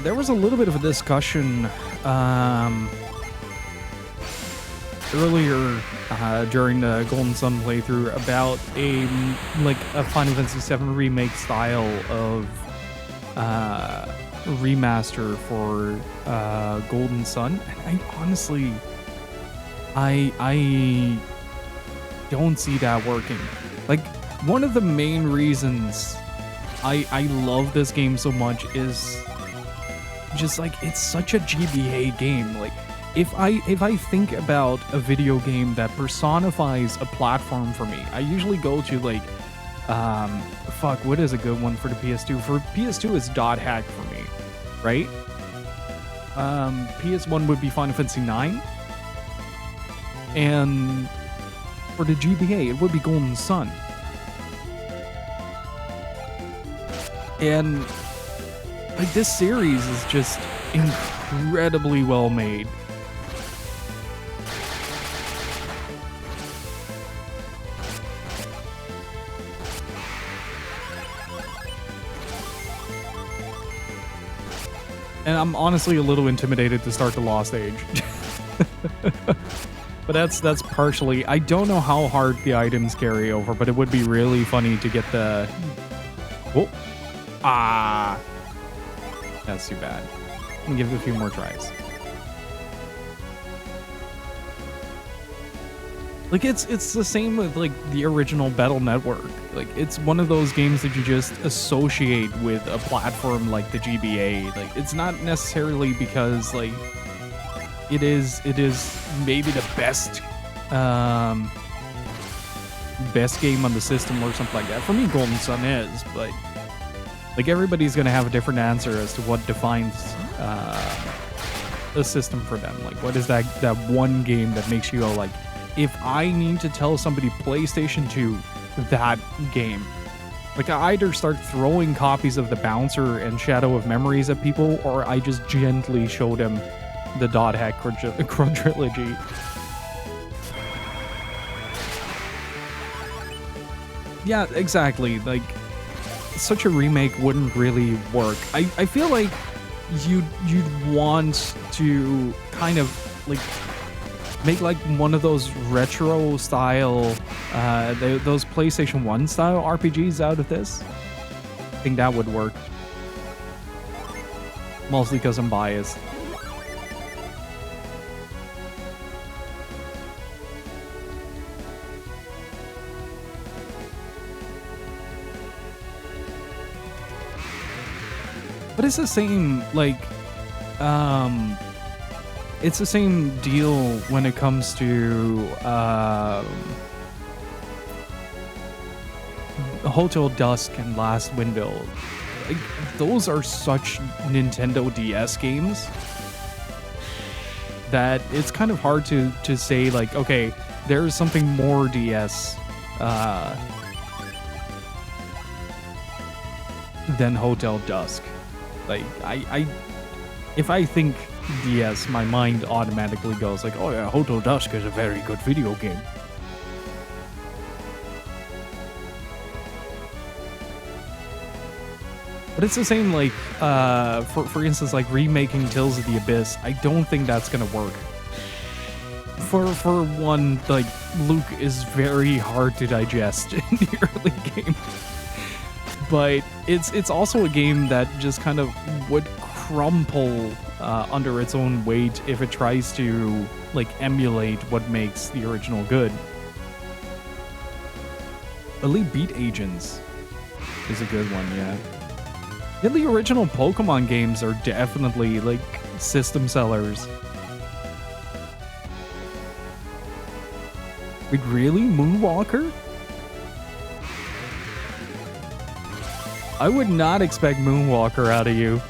There was a little bit of a discussion earlier during the Golden Sun playthrough about a Final Fantasy VII remake style of remaster for Golden Sun, and I honestly I don't see that working. Like, one of the main reasons I love this game so much is just like, it's such a GBA game. Like, if I think about a video game that personifies a platform for me, I usually go to like what is a good one for the PS2? For PS2 is Dot Hack for me, right? PS1 would be Final Fantasy IX, and for the GBA it would be Golden Sun. And like, this series is just incredibly well made. And I'm honestly a little intimidated to start the Lost Age. But that's partially, I don't know how hard the items carry over, but it would be really funny to get the... Oh. Ah. That's too bad. I'm gonna give it a few more tries. Like it's the same with like the original Battle Network. Like it's one of those games that you just associate with a platform like the GBA. Like it's not necessarily because like it is maybe the best game on the system or something like that. For me, Golden Sun is, but like everybody's gonna have a different answer as to what defines a system for them. Like what is that one game that makes you go like, if I need to tell somebody PlayStation 2, that game. Like I either start throwing copies of The Bouncer and Shadow of Memories at people, or I just gently show them the Dot Hack quadrilogy. Yeah, exactly. Like such a remake wouldn't really work. I feel like you'd want to kind of like make like one of those retro style those PlayStation 1 style RPGs out of this. I think that would work. Mostly because I'm biased. But it's the same, like, it's the same deal when it comes to Hotel Dusk and Last Window. Like, those are such Nintendo DS games that it's kind of hard to say, like, okay, there's something more DS than Hotel Dusk. Like, if I think DS, my mind automatically goes like, oh yeah, Hotel Dusk is a very good video game. But it's the same, like, for instance, like remaking Tales of the Abyss. I don't think that's gonna work. For one, like, Luke is very hard to digest in the early game. But it's also a game that just kind of would crumple under its own weight if it tries to like emulate what makes the original good. Elite Beat Agents is a good one, yeah. Yeah, the original Pokemon games are definitely like system sellers. Wait, really? Moonwalker? I would not expect Moonwalker out of you.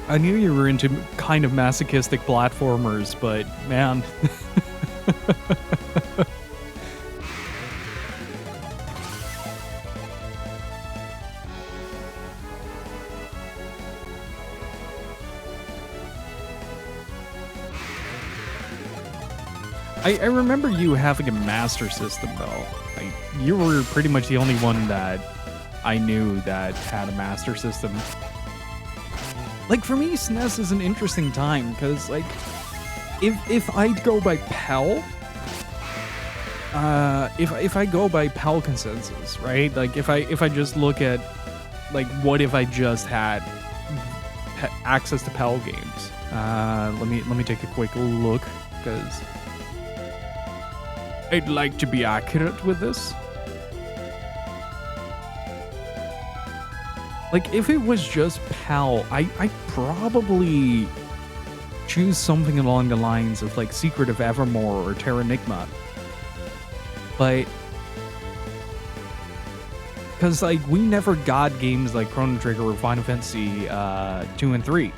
I knew you were into kind of masochistic platformers, but man. I remember you having a Master System, though. Like, you were pretty much the only one that I knew that had a Master System. Like, for me, SNES is an interesting time, because, like, if I go by PAL, if I go by PAL consensus, right? Like, if I just look at, like, what if I just had access to PAL games? Let me take a quick look, because I'd like to be accurate with this. Like, if it was just PAL, I'd probably choose something along the lines of, like, Secret of Evermore or Terranigma. But, because, like, we never got games like Chrono Trigger or Final Fantasy 2 and 3.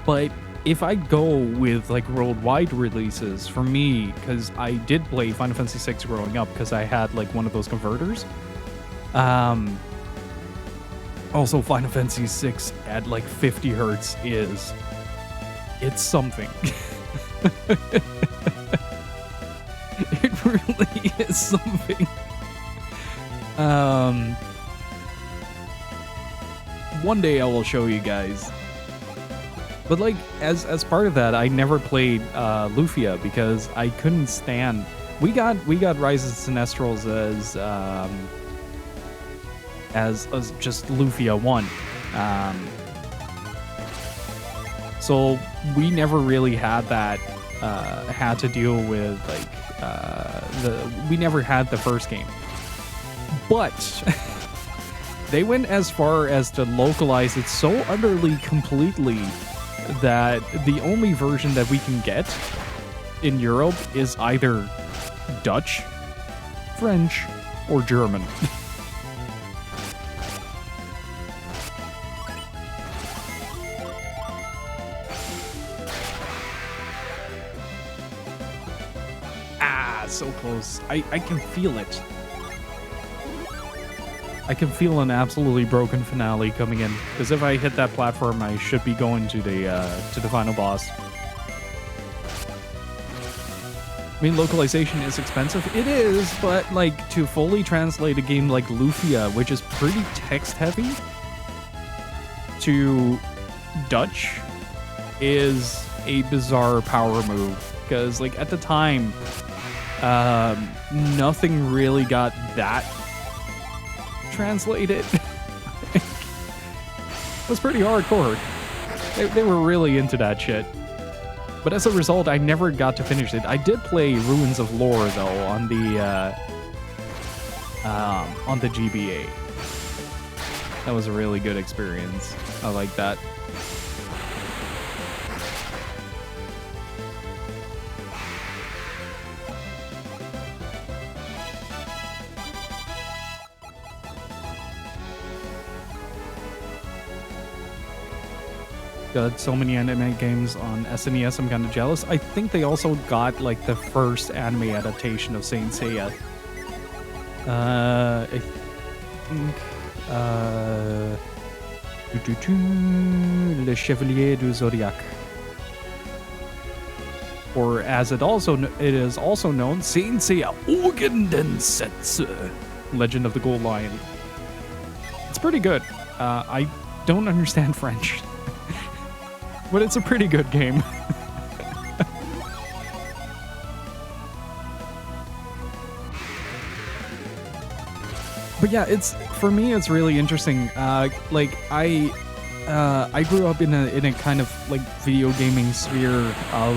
But if I go with, like, worldwide releases, for me, because I did play Final Fantasy 6 growing up, because I had, like, one of those converters. Also, Final Fantasy 6 at, like, 50 hertz it's something. It really is something. One day I will show you guys. But, like, as part of that, I never played Lufia because I couldn't stand. We got Rise of Sinestrals as just Lufia 1, So we never really had that, had to deal with like we never had the first game. But they went as far as to localize it so utterly completely that the only version that we can get in Europe is either Dutch, French, or German. So close. I can feel it. I can feel an absolutely broken finale coming in, because if I hit that platform, I should be going to the final boss. I mean, localization is expensive. It is, but like to fully translate a game like Lufia, which is pretty text heavy, to Dutch is a bizarre power move, because like at the time, nothing really got that translated. It was pretty hardcore. They were really into that shit. But as a result, I never got to finish it. I did play Ruins of Lore though on the GBA. That was a really good experience. I like that. Got so many anime games on SNES, I'm kind of jealous. I think they also got like the first anime adaptation of Saint Seiya. I think Le Chevalier du Zodiac, or as it is also known, Saint Seiya Ogen Densetsu, Legend of the Gold Lion. It's pretty good. I don't understand French. But it's a pretty good game. But yeah, for me it's really interesting. Like I grew up in a kind of like video gaming sphere of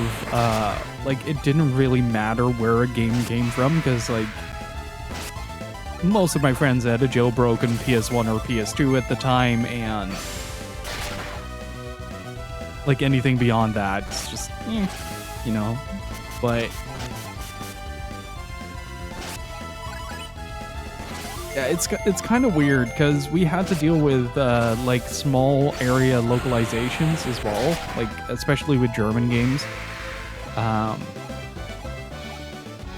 like it didn't really matter where a game came from, because like most of my friends had a jailbroken PS1 or PS2 at the time, and like anything beyond that, it's just, you know. But yeah, it's kind of weird because we had to deal with like small area localizations as well, like especially with German games,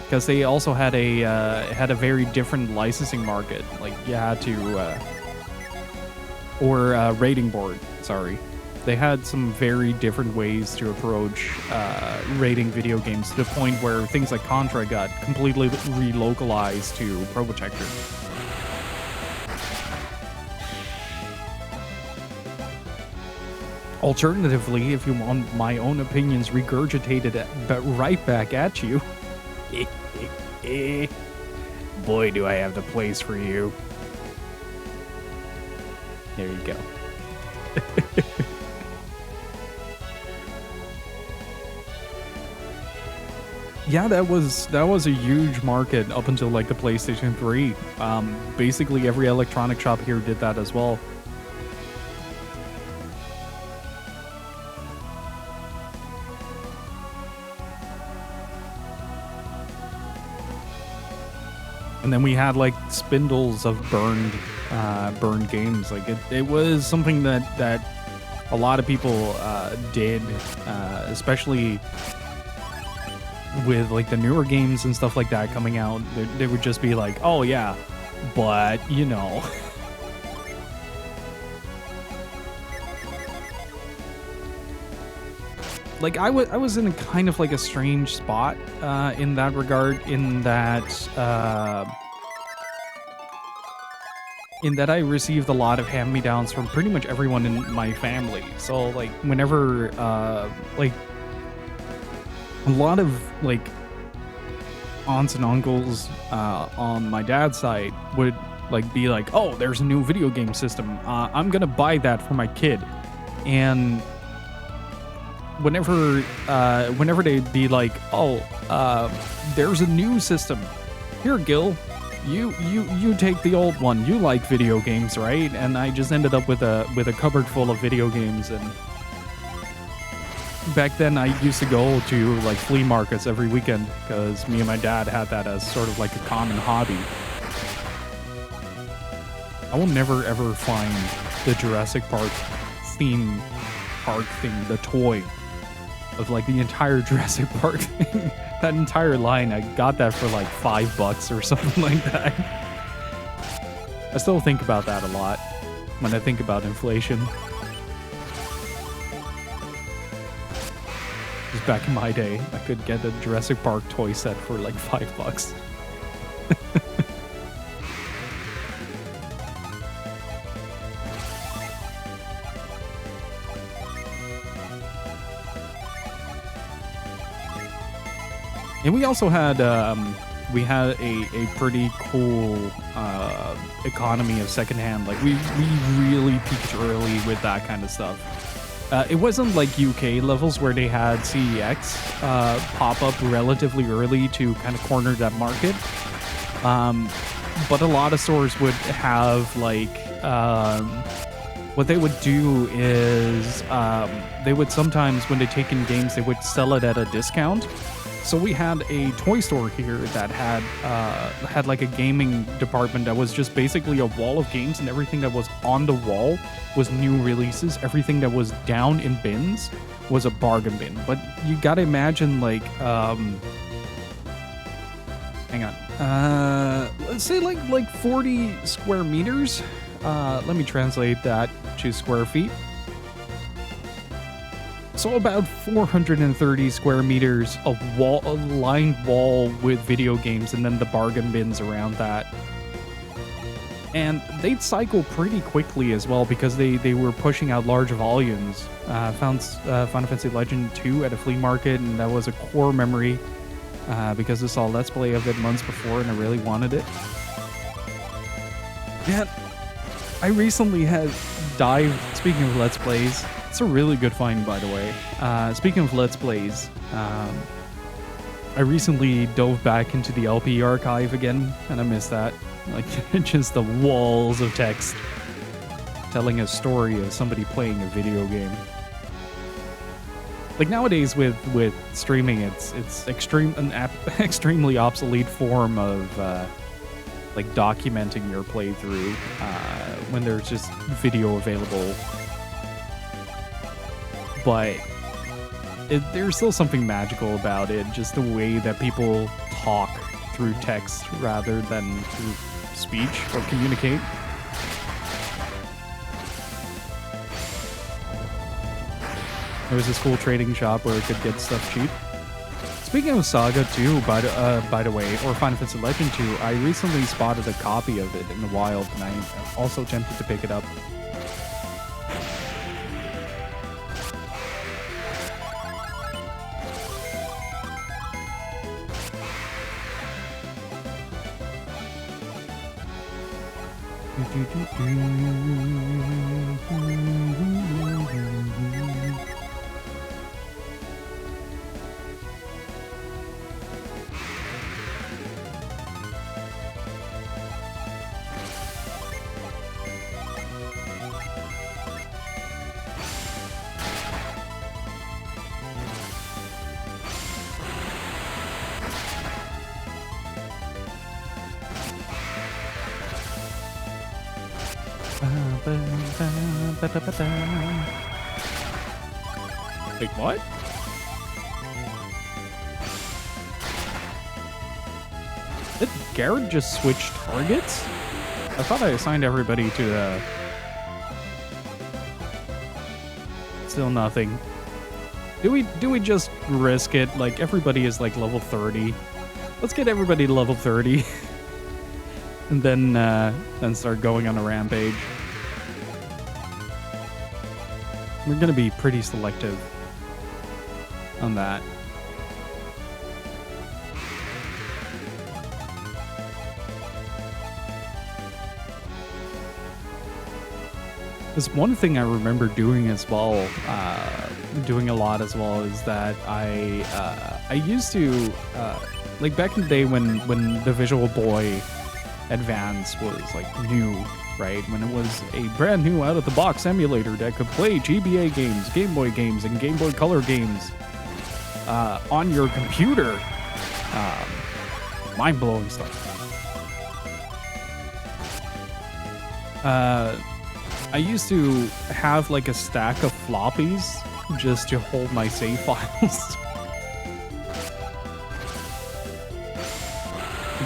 because they also had a very different licensing market. Like you had to rating board. Sorry. They had some very different ways to approach rating video games, to the point where things like Contra got completely relocalized to Probotector. Alternatively, if you want my own opinions regurgitated but right back at you, boy, do I have the place for you. There you go. Yeah, that was a huge market up until like the PlayStation 3. Basically every electronic shop here did that as well. And then we had like spindles of burned games. Like it was something that a lot of people did, especially with like the newer games and stuff like that coming out. They would just be like, oh yeah, but you know. Like I was in a kind of like a strange spot in that regard, in that I received a lot of hand-me-downs from pretty much everyone in my family. So like whenever like a lot of like aunts and uncles on my dad's side would Like, be like, oh, there's a new video game system. I'm gonna buy that for my kid. And whenever they'd be like, oh, there's a new system. Here, Gil, you take the old one. You like video games, right? And I just ended up with a cupboard full of video games. And back then, I used to go to like flea markets every weekend because me and my dad had that as sort of like a common hobby. I will never ever find the Jurassic Park theme park thing, the toy of like the entire Jurassic Park thing. That entire line, I got that for like $5 or something like that. I still think about that a lot when I think about inflation. Just back in my day, I could get a Jurassic Park toy set for like $5. And we also had a pretty cool economy of secondhand. Like we really peaked early with that kind of stuff. It wasn't like UK levels where they had CEX pop up relatively early to kind of corner that market. But a lot of stores would have like what they would do is they would sometimes, when they take in games, they would sell it at a discount. So we had a toy store here that had like a gaming department that was just basically a wall of games, and everything that was on the wall was new releases. Everything that was down in bins was a bargain bin. But you gotta imagine like, hang on, let's say like 40 square meters. Let me translate that to square feet. So about 430 square meters of wall, a lined wall with video games, and then the bargain bins around that. And they'd cycle pretty quickly as well because they were pushing out large volumes. Found Final Fantasy Legend 2 at a flea market, and that was a core memory because I saw a Let's Play of it months before, and I really wanted it. Man, I recently had dived, speaking of Let's Plays, it's a really good find, by the way. Speaking of Let's Plays, I recently dove back into the LP archive again, and I miss that. Like, just the walls of text telling a story of somebody playing a video game. Like, nowadays with streaming, it's an extremely obsolete form of like documenting your playthrough when there's just video available. But there's still something magical about it, just the way that people talk through text rather than through speech or communicate. There was this cool trading shop where it could get stuff cheap. Speaking of Saga 2, by the way, or Final Fantasy Legend 2, I recently spotted a copy of it in the wild, and I'm also tempted to pick it up. Wait, what? Did Garrett just switch targets? I thought I assigned everybody to the... Still nothing. Do we just risk it? Like, everybody is like level 30. Let's get everybody to level 30. And then start going on a rampage. We're gonna be pretty selective on that. There's one thing I remember doing as well, doing a lot as well, is that I used to like back in the day when the Visual Boy Advance was like new, right? When it was a brand new out of the box emulator that could play GBA games, Game Boy games, and Game Boy Color games on your computer. Mind blowing stuff. I used to have like a stack of floppies just to hold my save files.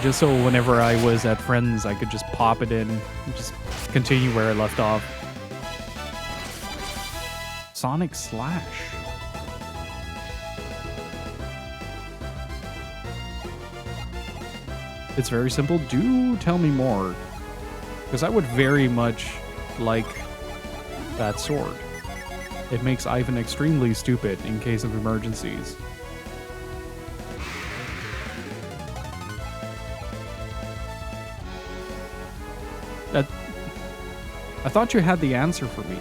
Just so whenever I was at friends, I could just pop it in and just continue where I left off. Sonic Slash. It's very simple. Do tell me more. Because I would very much like that sword. It makes Ivan extremely stupid in case of emergencies. I thought you had the answer for me.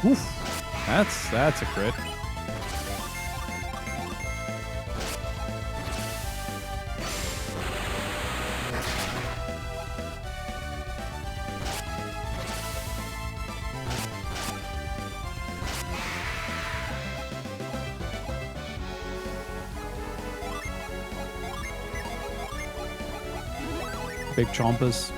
Oof, that's a crit. Big chompus.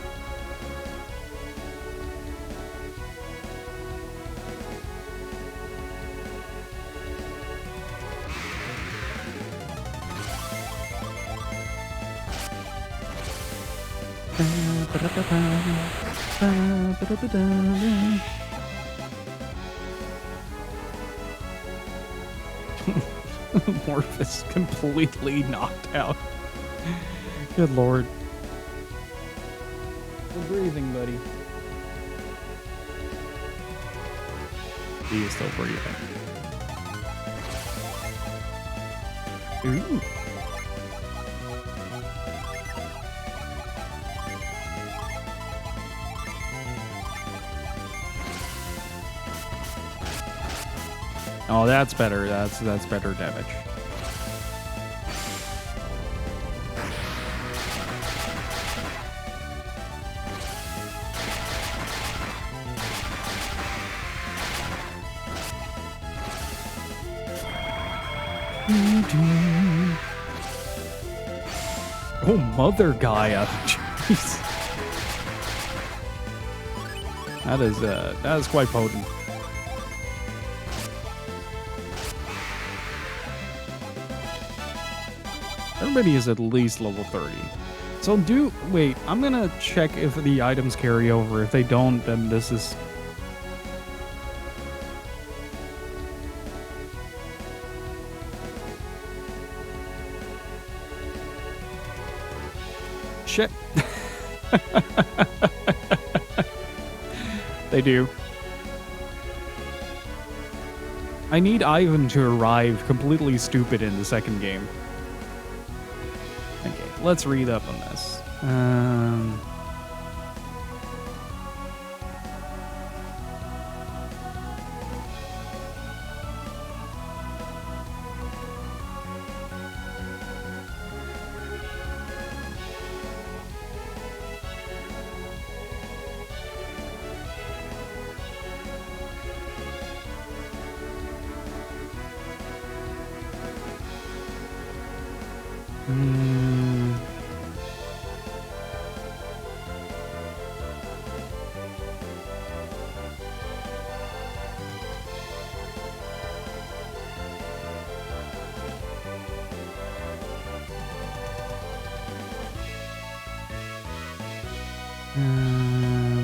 Morphus completely knocked out. Good lord. Still breathing, buddy. He is still breathing. Ooh. Oh, that's better. That's better damage. Oh, Mother Gaia. Jeez. That is quite potent. Everybody is at least level 30. So wait, I'm gonna check if the items carry over. If they don't, then this is... Shit. They do. I need Ivan to arrive completely stupid in the second game. Okay, let's read up on this.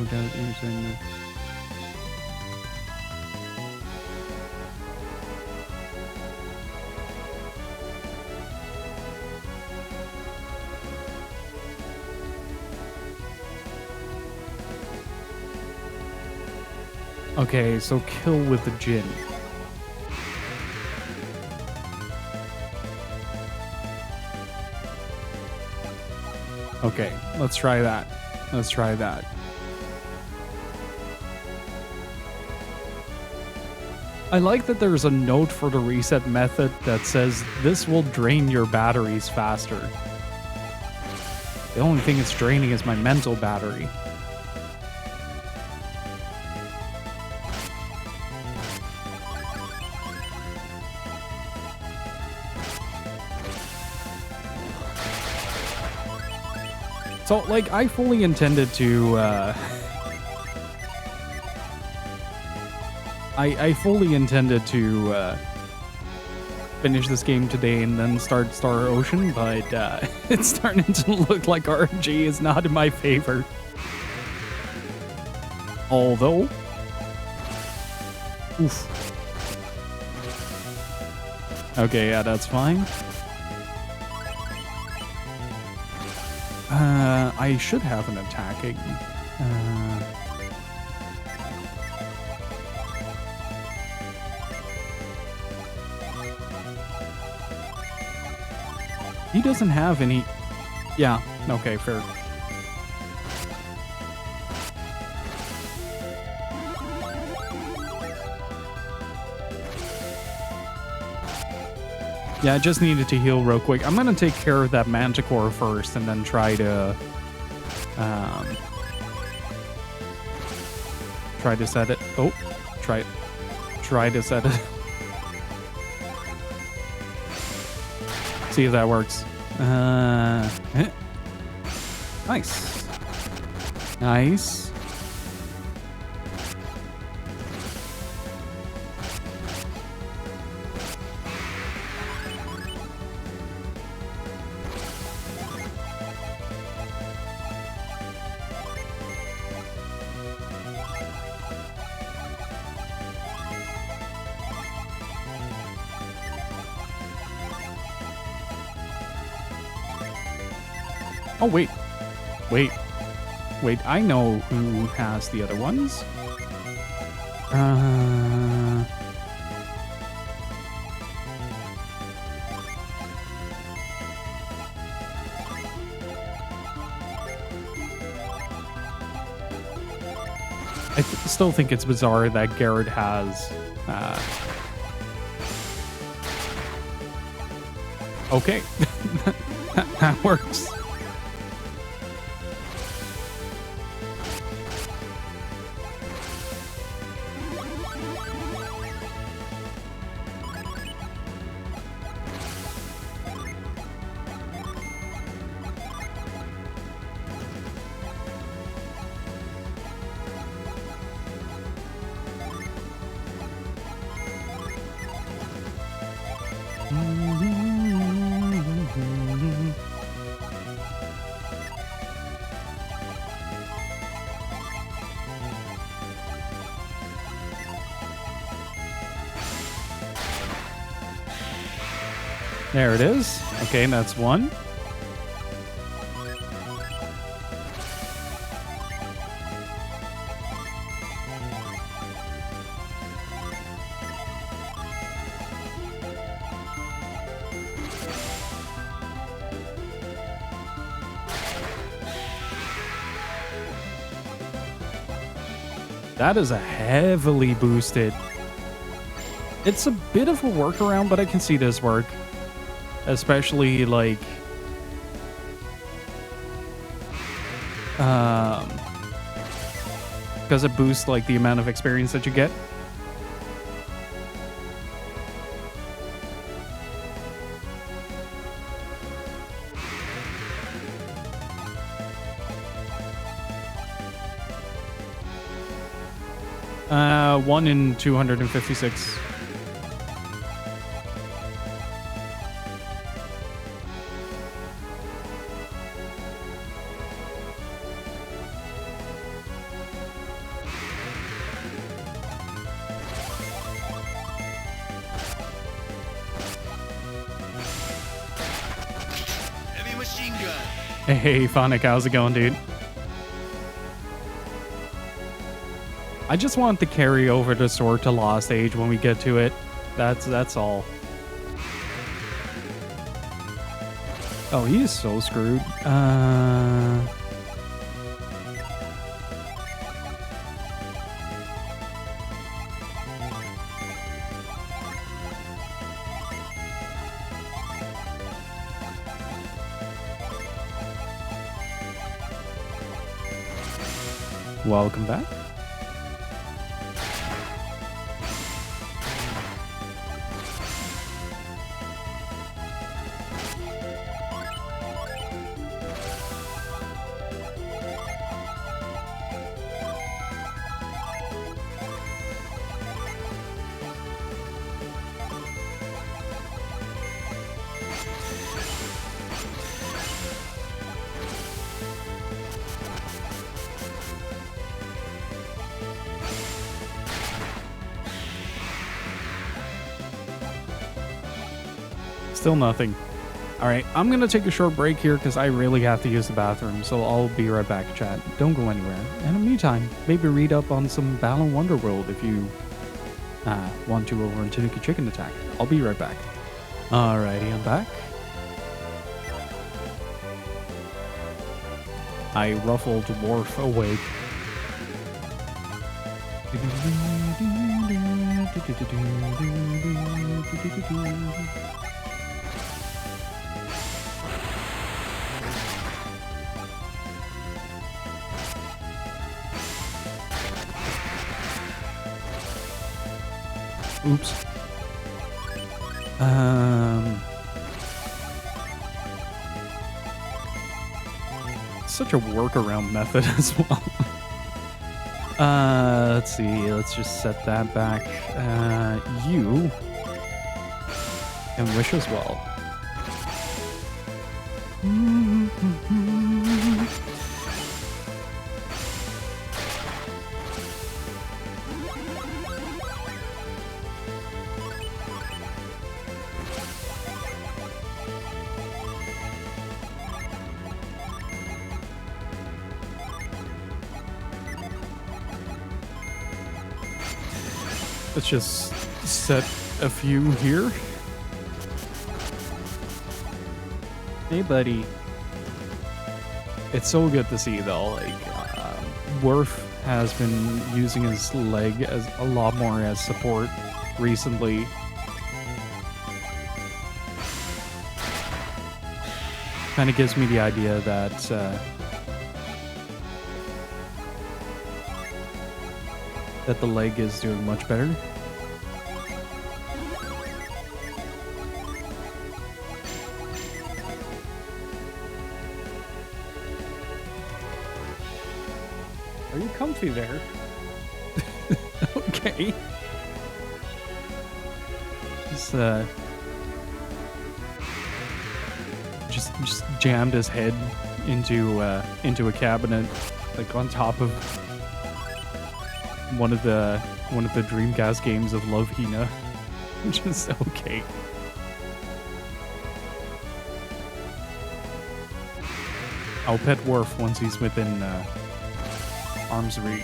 Without using Okay, so kill with the Jin. Okay, let's try that. Let's try that. I like that there's a note for the reset method that says this will drain your batteries faster. The only thing it's draining is my mental battery. So, like, I fully intended to, I fully intended to, finish this game today and then start Star Ocean, but, it's starting to look like RNG is not in my favor. Although... Oof. Okay, yeah, that's fine. I should have an attacking. He doesn't have any... Yeah, okay, fair. Yeah, I just needed to heal real quick. I'm gonna take care of that Manticore first and then try to... try to set it. Oh, try to set it. See if that works. Nice. Nice. Oh, wait. Wait. Wait, I know who has the other ones. I still think it's bizarre that Garrett has... Okay. That works. There it is. Okay, that's one. That is a heavily boosted. It's a bit of a workaround, but I can see this work. Especially, like... because it boosts, like, the amount of experience that you get. One in 256. Heavy machine gun. Hey, Phonic, how's it going, dude? I just want the carry over to Sword to Lost Age when we get to it. That's all. Oh, he is so screwed. Welcome back. Still nothing. All right, I'm going to take a short break here because I really have to use the bathroom, so I'll be right back, chat. Don't go anywhere. And in the meantime, maybe read up on some Battle Wonderworld if you want to over on Tanuki Chicken Attack. I'll be right back. Alrighty, I'm back. I ruffled Worf awake. Oops. Such a workaround method as well. Let's see. Let's just set that back. You can wish as well. Let's just set a few here. Hey, buddy. It's so good to see, though. Like, Worf has been using his leg as a lot more as support recently. Kind of gives me the idea that that the leg is doing much better. Are you comfy there? Okay. Just jammed his head into a cabinet, like on top of one of the Dreamcast games of Love Hina. Just okay. I'll pet Worf once he's within arm's reach.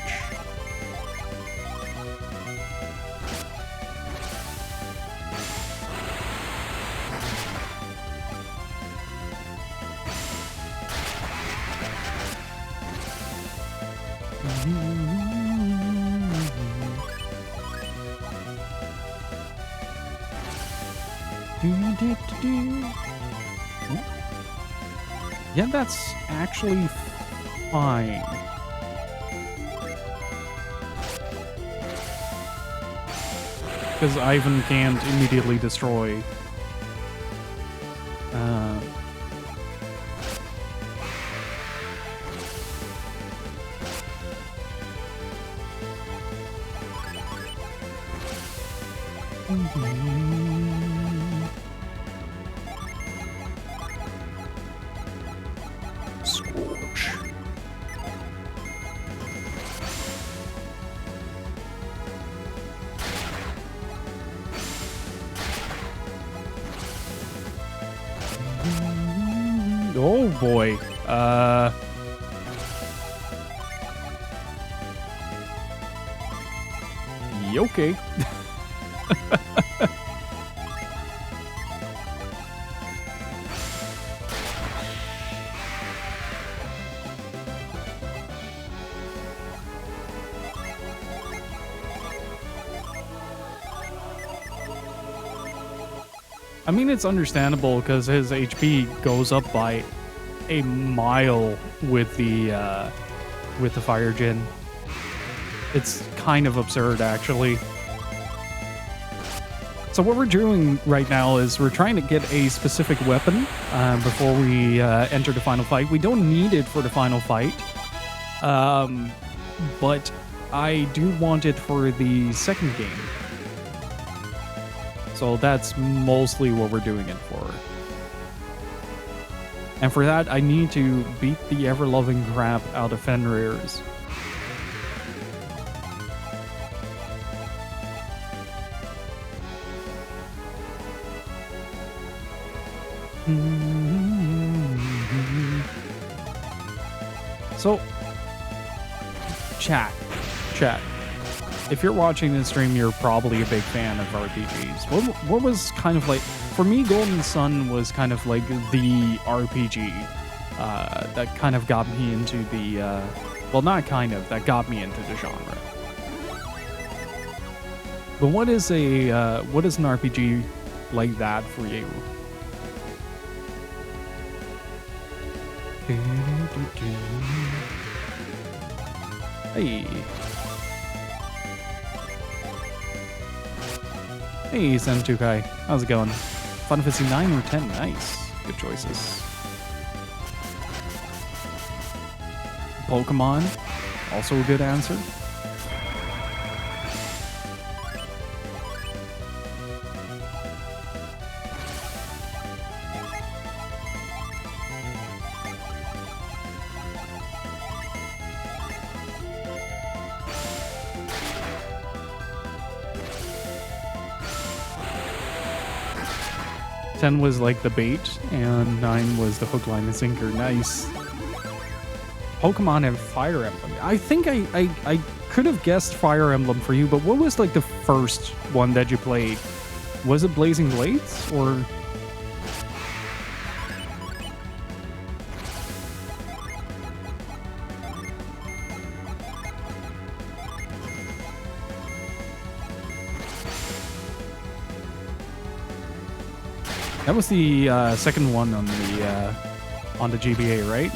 Yeah, that's actually fine. Because Ivan can't immediately destroy. Oh boy. Okay. I mean, it's understandable because his HP goes up by a mile with the fire gin. It's kind of absurd, actually. So what we're doing right now is we're trying to get a specific weapon before we enter the final fight. We don't need it for the final fight, but I do want it for the second game. So that's mostly what we're doing it for. And for that, I need to beat the ever-loving crap out of Fenrir's. So, chat. If you're watching this stream, you're probably a big fan of RPGs. What was kind of like, for me, Golden Sun was kind of like the RPG that kind of got me into the, well, not kind of, that got me into the genre. But what is an RPG like that for you? Hey. Hey, Sen2Kai. How's it going? Final Fantasy 9 or 10? Nice. Good choices. Pokemon. Also a good answer. Ten was like the bait, and 9 was the hook, line, and sinker. Nice. Pokemon and Fire Emblem. I think I could have guessed Fire Emblem for you, but what was like the first one that you played? Was it Blazing Blades, or? That was the second one on the GBA, right?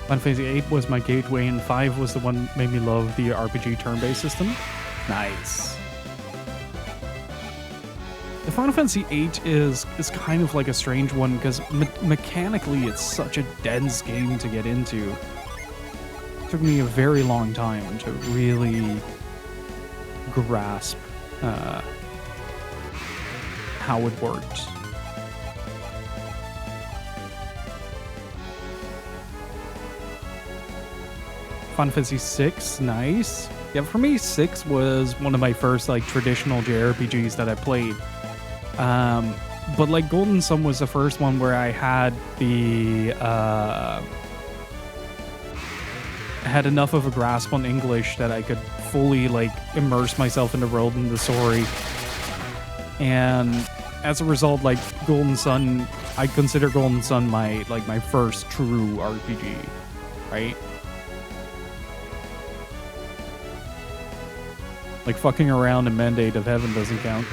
Final Fantasy 8 was my gateway, and 5 was the one that made me love the RPG turn-based system. Nice. The Final Fantasy 8 is kind of like a strange one because mechanically it's such a dense game to get into. It took me a very long time to really grasp how it worked. Final Fantasy 6, nice. Yeah, for me, 6 was one of my first like traditional JRPGs that I played. But like Golden Sun was the first one where I had had enough of a grasp on English that I could fully like immerse myself in the world and the story. And as a result, like Golden Sun, I consider Golden Sun my first true RPG, right? Like fucking around in Mandate of Heaven doesn't count.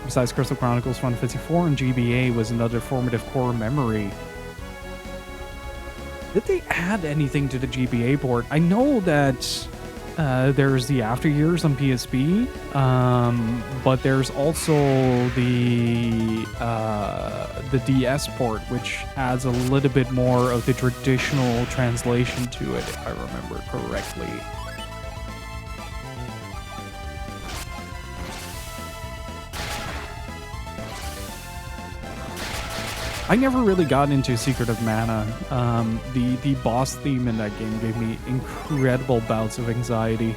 Besides Crystal Chronicles, Final Fantasy 4 and GBA was another formative core memory. Did they add anything to the GBA port? I know that there's the After Years on PSP, but there's also the DS port, which adds a little bit more of the traditional translation to it, if I remember correctly. I never really got into Secret of Mana. The boss theme in that game gave me incredible bouts of anxiety.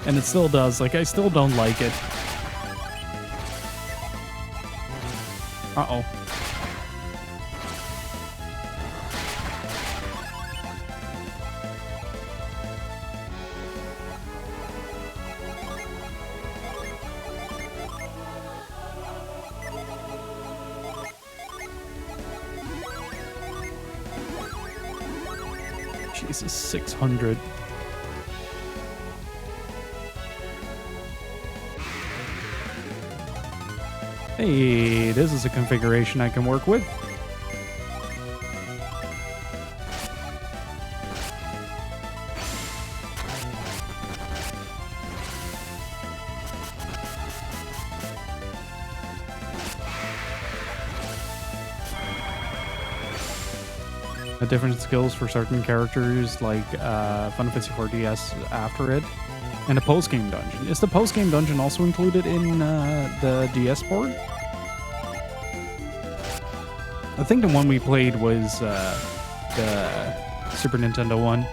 And it still does. Like, I still don't like it. Uh-oh. Jesus, 600. Hey, this is a configuration I can work with. Different skills for certain characters, like Final Fantasy IV DS after it, and a post-game dungeon. Is the post-game dungeon also included in the DS board? I think the one we played was the Super Nintendo one.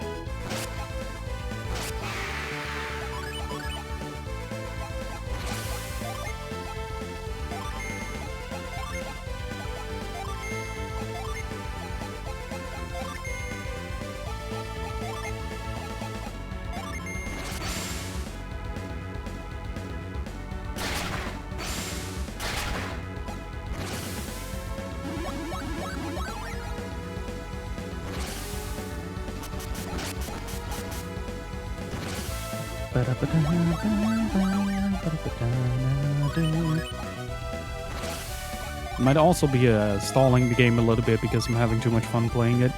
Might also be stalling the game a little bit because I'm having too much fun playing it.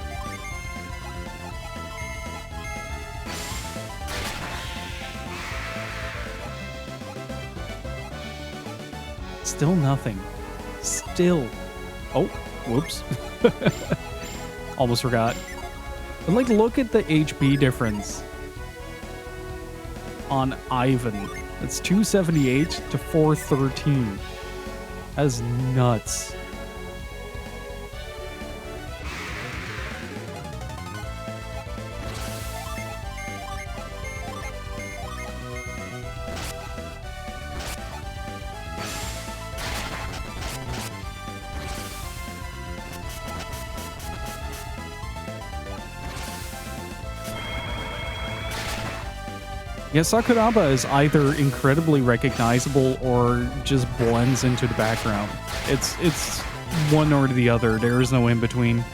Still nothing. Still. Oh, whoops. Almost forgot. But like, look at the HP difference on Ivan. It's 278 to 413. That is nuts. Yeah, Sakuraba is either incredibly recognizable or just blends into the background. It's one or the other. There is no in between.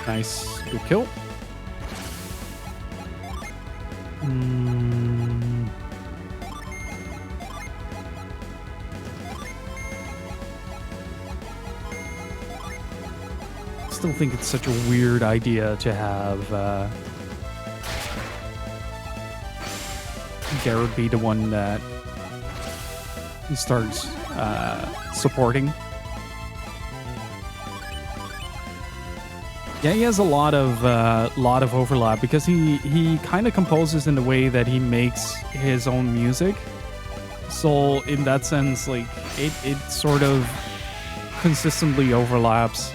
Nice. Good kill. Still think it's such a weird idea to have Garrett be the one that starts supporting. Yeah, he has a lot of overlap because he kind of composes in the way that he makes his own music. So in that sense, like it sort of consistently overlaps.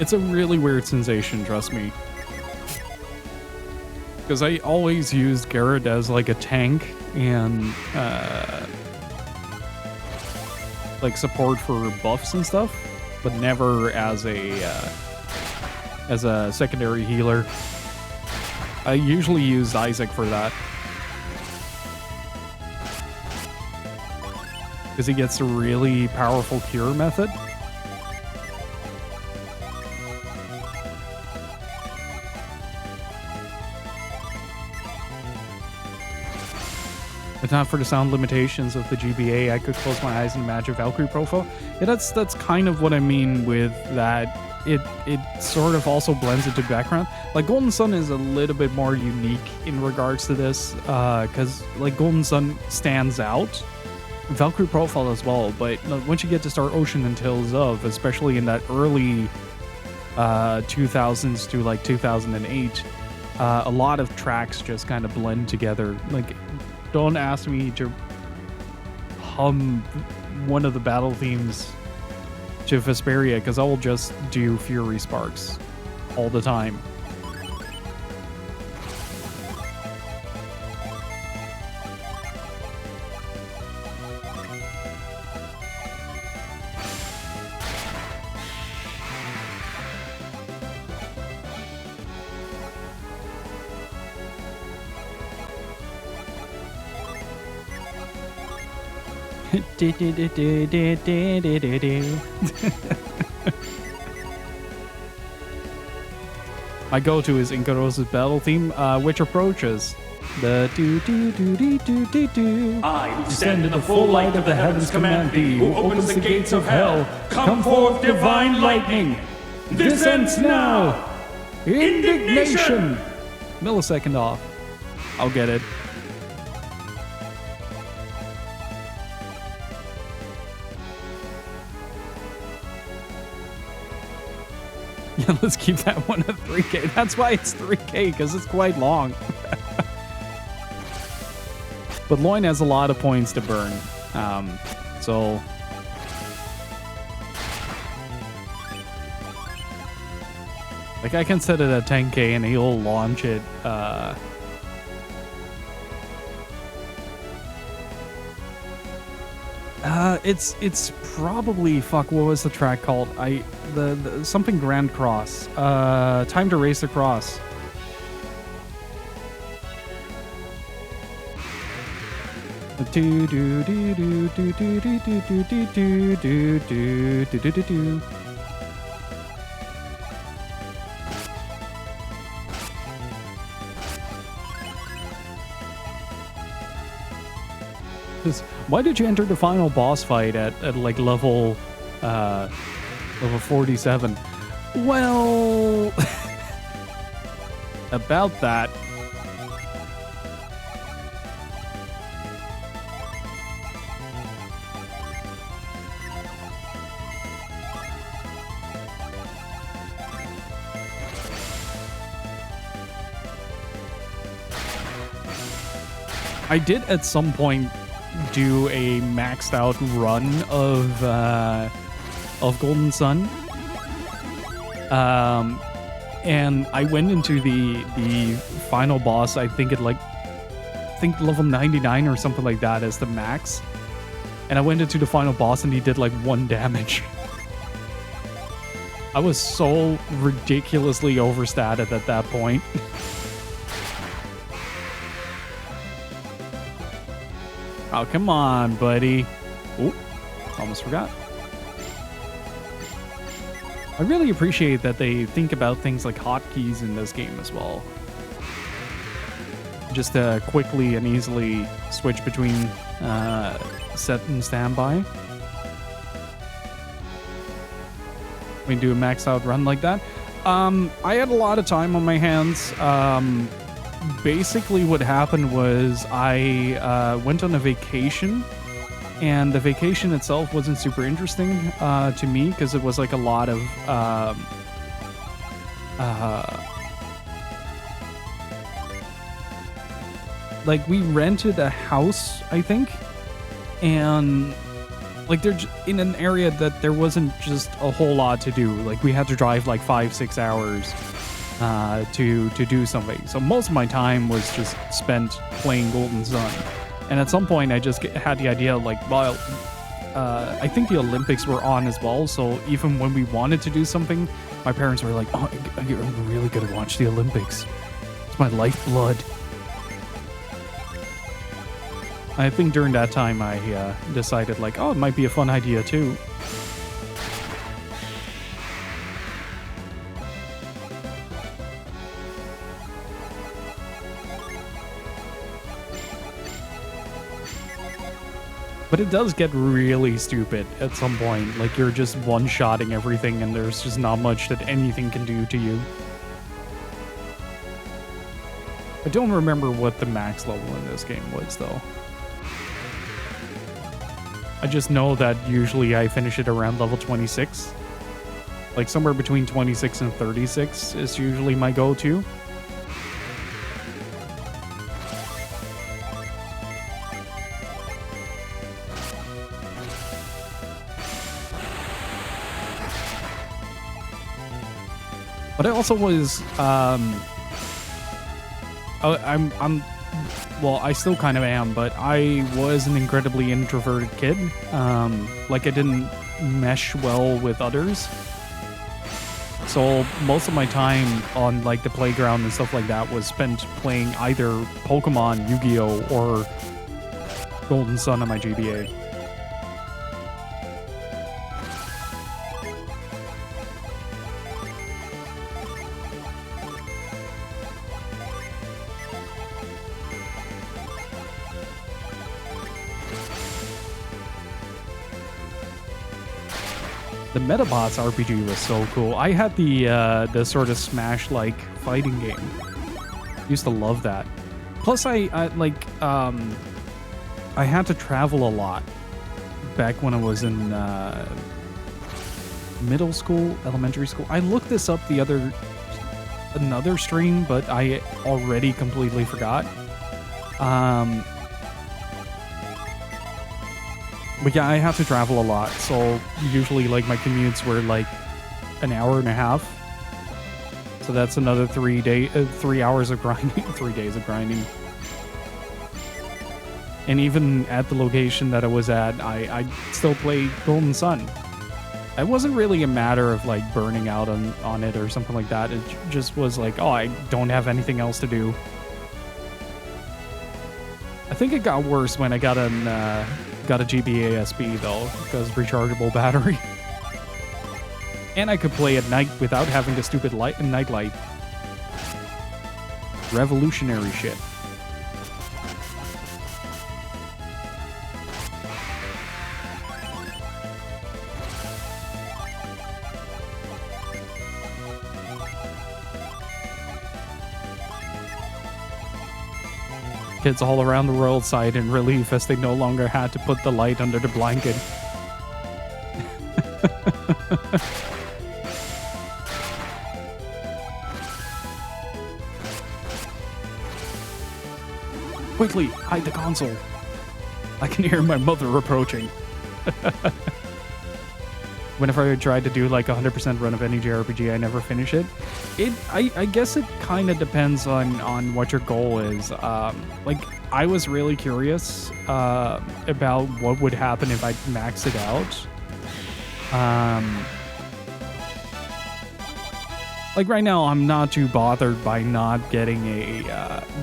It's a really weird sensation, trust me. Because I always used Garrett as like a tank and like support for buffs and stuff, but never as a secondary healer. I usually use Isaac for that because he gets a really powerful cure method. If not for the sound limitations of the GBA, I could close my eyes and imagine Valkyrie profile. Yeah, that's kind of what I mean with that. It sort of also blends into background. Like Golden Sun is a little bit more unique in regards to this, because like Golden Sun stands out. Valkyrie profile as well, but once you get to Star Ocean and Tales of, especially in that early 2000s to like 2008, a lot of tracks just kind of blend together. Like, don't ask me to hum one of the battle themes to Vesperia, because I will just do Fury Sparks all the time. My go-to is Inkarosa's battle theme, which approaches the do. I descend in the full light of the heavens, command thee, who opens the gates of hell. Come forth, divine lightning. This ends now. Indignation. Millisecond off. I'll get it. Yeah, let's keep that one at 3K. That's why it's 3K, because it's quite long. But Loin has a lot of points to burn. So... like, I can set it at 10K and he'll launch it. It's probably, fuck, what was the track called? The something Grand Cross. Time to Race Across. Do do do do do do do do do do do do do do do. Why did you enter the final boss fight at like level 47? Well, about that. I did at some point do a maxed out run of Golden Sun, and I went into the final boss. I think level 99 or something like that as the max, and I went into the final boss and he did like 1 damage. I was so ridiculously overstated at that point. Oh, come on, buddy. Oh, almost forgot. I really appreciate that they think about things like hotkeys in this game as well. Just to quickly and easily switch between set and standby. We can do a max out run like that. I had a lot of time on my hands. Basically what happened was I went on a vacation, and the vacation itself wasn't super interesting to me because it was like a lot of like we rented a house, I think, and like they're in an area that there wasn't just a whole lot to do. Like we had to drive like 5-6 hours to do something. So most of my time was just spent playing Golden Sun. And at some point I just had the idea like, well, I think the Olympics were on as well. So even when we wanted to do something, my parents were like, oh, I'm really gonna watch the Olympics. It's my lifeblood. I think during that time I decided like, oh, it might be a fun idea too. But it does get really stupid at some point. Like, you're just one-shotting everything, and there's just not much that anything can do to you. I don't remember what the max level in this game was, though. I just know that usually I finish it around level 26. Like, somewhere between 26 and 36 is usually my go-to. But I also was, well, I still kind of am, but I was an incredibly introverted kid. Like, I didn't mesh well with others. So most of my time on, like, the playground and stuff like that was spent playing either Pokemon, Yu-Gi-Oh, or Golden Sun on my GBA. The Metabots RPG was so cool. I had the sort of Smash-like fighting game. Used to love that. Plus, I had to travel a lot back when I was in middle school, elementary school. I looked this up another stream, but I already completely forgot. But yeah, I have to travel a lot, so usually, like, my commutes were like an hour and a half. So that's another 3 hours of grinding, 3 days of grinding. And even at the location that I was at, I still played Golden Sun. It wasn't really a matter of, like, burning out on it or something like that. It just was like, oh, I don't have anything else to do. I think it got worse when I got a GBA SB, though, because rechargeable battery. And I could play at night without having the stupid nightlight. Revolutionary shit. Kids all around the world sighed in relief as they no longer had to put the light under the blanket. Quickly, hide the console. I can hear my mother approaching. Whenever I tried to do like 100% run of any JRPG, I never finish it. I guess it kind of depends on what your goal is. Like, I was really curious about what would happen if I maxed it out. Like right now, I'm not too bothered by not getting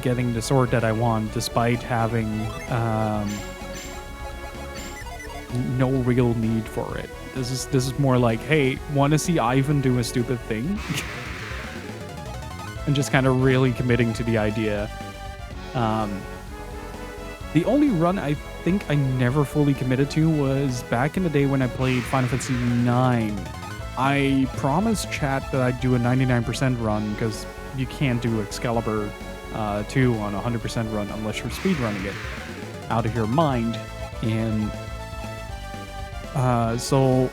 getting the sword that I want, despite having no real need for it. This is more like, hey, want to see Ivan do a stupid thing? And just kind of really committing to the idea. The only run I think I never fully committed to was back in the day when I played Final Fantasy IX. I promised chat that I'd do a 99% run, because you can't do Excalibur 2 on a 100% run unless you're speedrunning it out of your mind. And so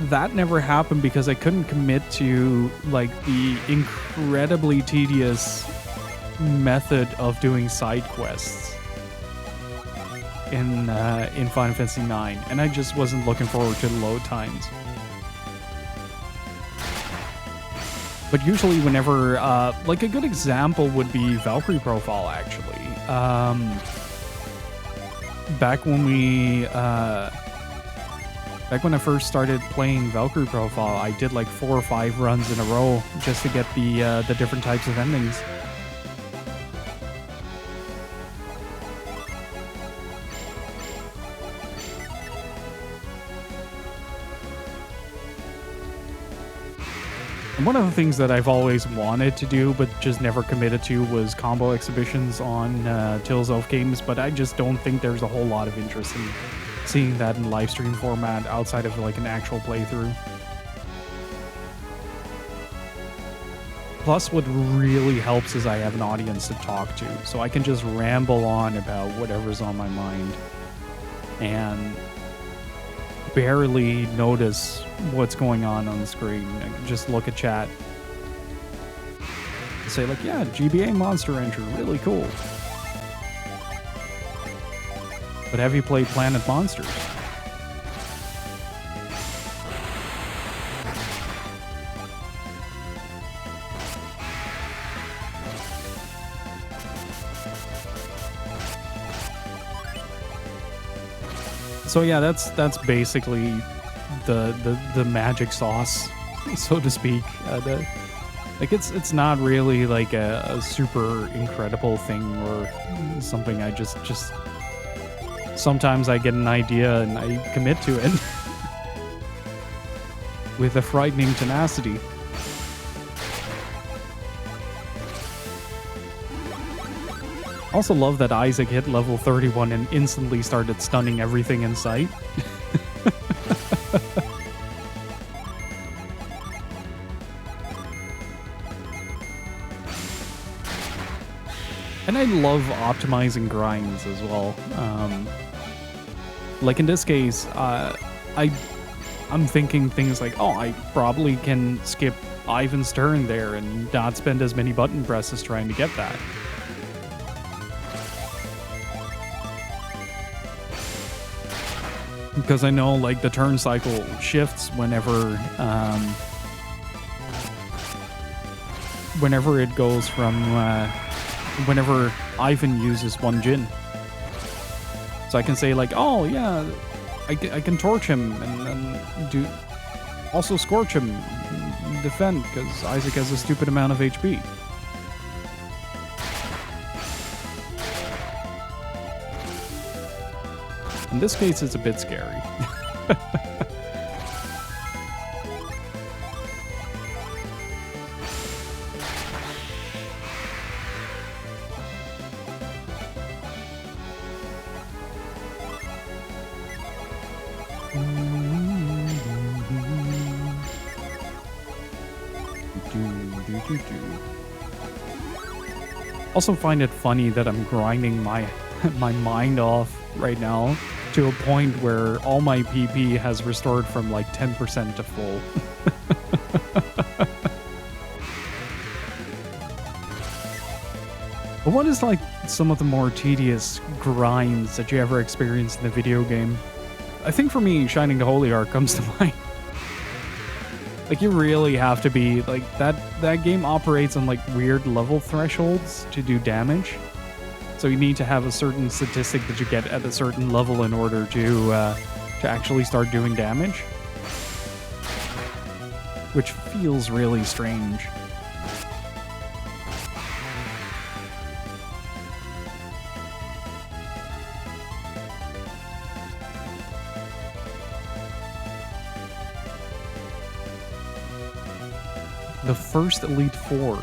that never happened because I couldn't commit to like the incredibly tedious method of doing side quests in Final Fantasy IX, and I just wasn't looking forward to the load times. But usually whenever, like a good example would be Valkyrie Profile, actually. Back when I first started playing Valkyrie Profile, I did like 4 or 5 runs in a row just to get the different types of endings. And one of the things that I've always wanted to do, but just never committed to, was combo exhibitions on Tales of games, but I just don't think there's a whole lot of interest in seeing that in live stream format outside of like an actual playthrough. Plus, what really helps is I have an audience to talk to, so I can just ramble on about whatever's on my mind and barely notice what's going on the screen. I can just look at chat and say like, yeah, GBA monster entry, really cool. But have you played Planet Monsters? So yeah, that's basically the magic sauce, so to speak. Like it's not really like a super incredible thing or something. I just sometimes I get an idea and I commit to it with a frightening tenacity. Also love that Isaac hit level 31 and instantly started stunning everything in sight. And I love optimizing grinds as well. Like in this case, I'm thinking things like, oh, I probably can skip Ivan's turn there and not spend as many button presses trying to get that. Because I know like the turn cycle shifts whenever it goes from whenever Ivan uses one Jin. So I can say like, oh yeah, I can torch him and then do also scorch him, defend, because Isaac has a stupid amount of HP. In this case, it's a bit scary. Also find it funny that I'm grinding my mind off right now to a point where all my PP has restored from like 10% to full. But what is like some of the more tedious grinds that you ever experienced in a video game? I think for me, Shining the Holy Ark comes to mind. Like you really have to be like that game operates on like weird level thresholds to do damage. So you need to have a certain statistic that you get at a certain level in order to actually start doing damage. Which feels really strange. The first Elite Four.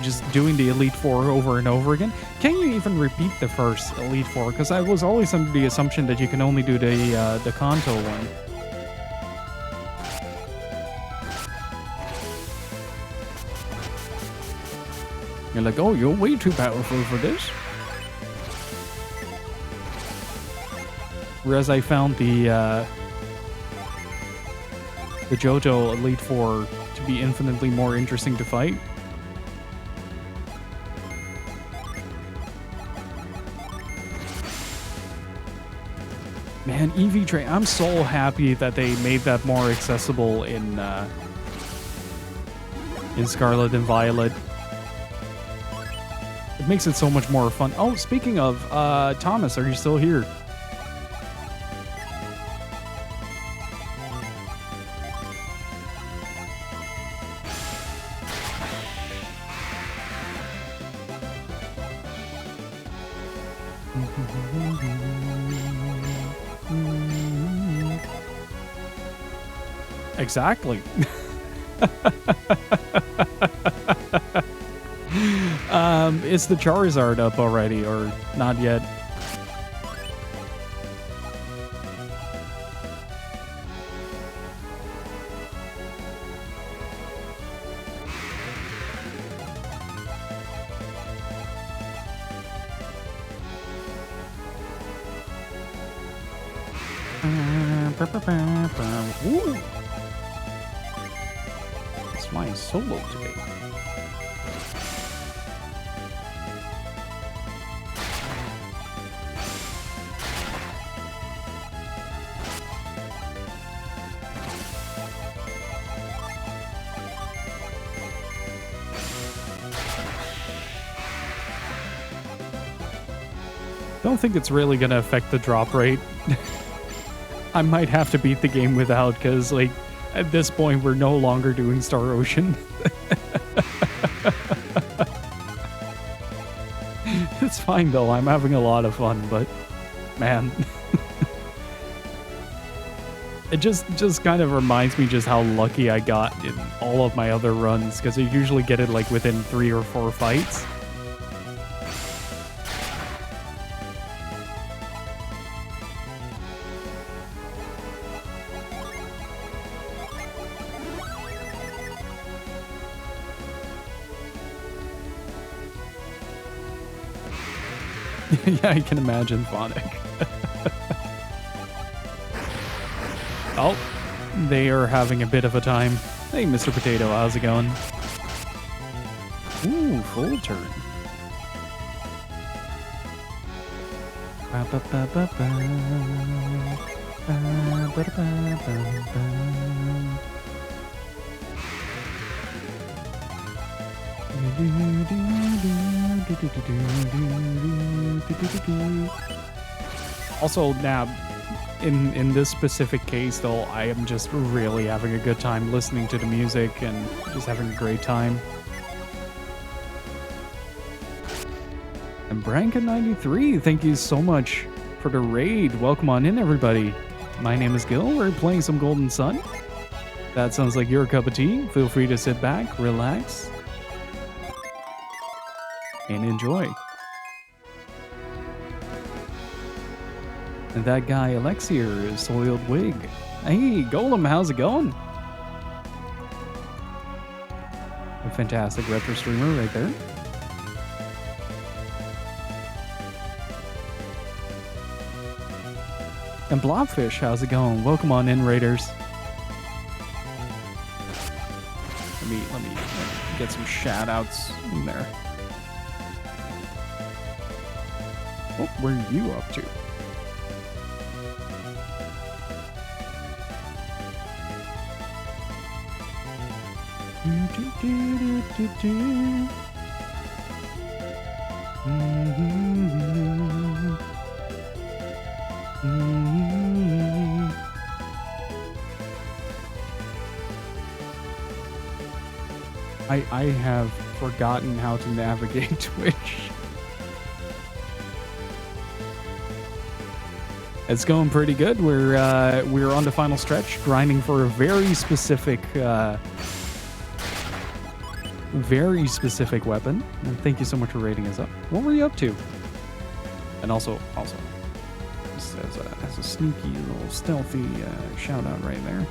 Just doing the Elite Four over and over again. Can you even repeat the first Elite Four? Because I was always under the assumption that you can only do the Kanto one. You're like, oh, you're way too powerful for this. Whereas I found the Johto Elite Four to be infinitely more interesting to fight. Man, EV Train, I'm so happy that they made that more accessible in Scarlet and Violet. It makes it so much more fun. Oh, speaking of, Thomas, are you still here? I Exactly. Is the Charizard up already or not yet? Ooh. It's flying solo today. Don't think it's really gonna affect the drop rate. I might have to beat the game without, because, like, at this point, we're no longer doing Star Ocean. It's fine, though. I'm having a lot of fun, but, man. It just kind of reminds me just how lucky I got in all of my other runs, because I usually get it, like, within 3 or 4 fights. Yeah, I can imagine, Phonic. Oh, they are having a bit of a time. Hey, Mr. Potato, how's it going? Ooh, full turn. Also, now, in this specific case, though, I am just really having a good time listening to the music and just having a great time. And Branka93, thank you so much for the raid. Welcome on in, everybody. My name is Gil. We're playing some Golden Sun. That sounds like your cup of tea. Feel free to sit back, relax, and enjoy. And that guy Elixir is Soiled Wig. Hey, Golem, how's it going? A fantastic retro streamer right there. And Blobfish, how's it going? Welcome on in, Raiders. Let me get some shout outs in there. Oh, where are you up to? I have forgotten how to navigate Twitch. It's going pretty good. We're on the final stretch, grinding for a very specific weapon. And thank you so much for rating us up. What were you up to? And also, just as a sneaky little stealthy shout out right there.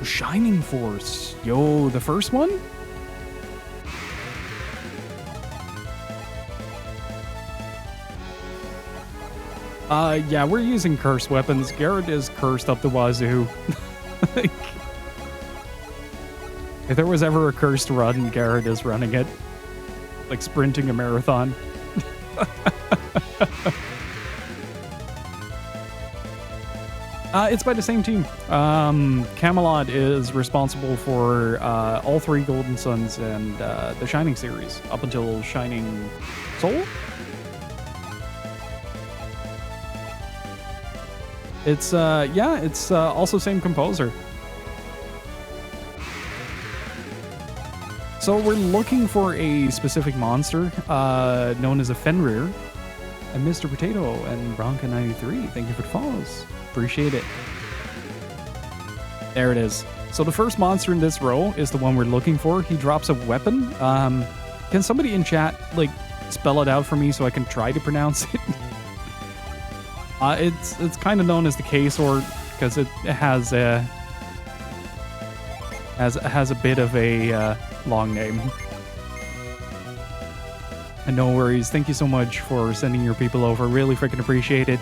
Shining Force. Yo, the first one? Yeah, we're using cursed weapons. Garrett is cursed up the wazoo. Like, if there was ever a cursed run, Garrett is running it. Like sprinting a marathon. It's by the same team. Camelot is responsible for all 3 Golden Suns and the Shining series up until Shining Soul. It's it's also same composer. So we're looking for a specific monster known as a Fenrir. And Mr. Potato and Bronca93, thank you for the follows. Appreciate it. There it is. So the first monster in this row is the one we're looking for. He drops a weapon. Can somebody in chat, like, spell it out for me so I can try to pronounce it? It's kind of known as the K-sword because it has a bit of a long name. And no worries. Thank you so much for sending your people over. Really freaking appreciate it.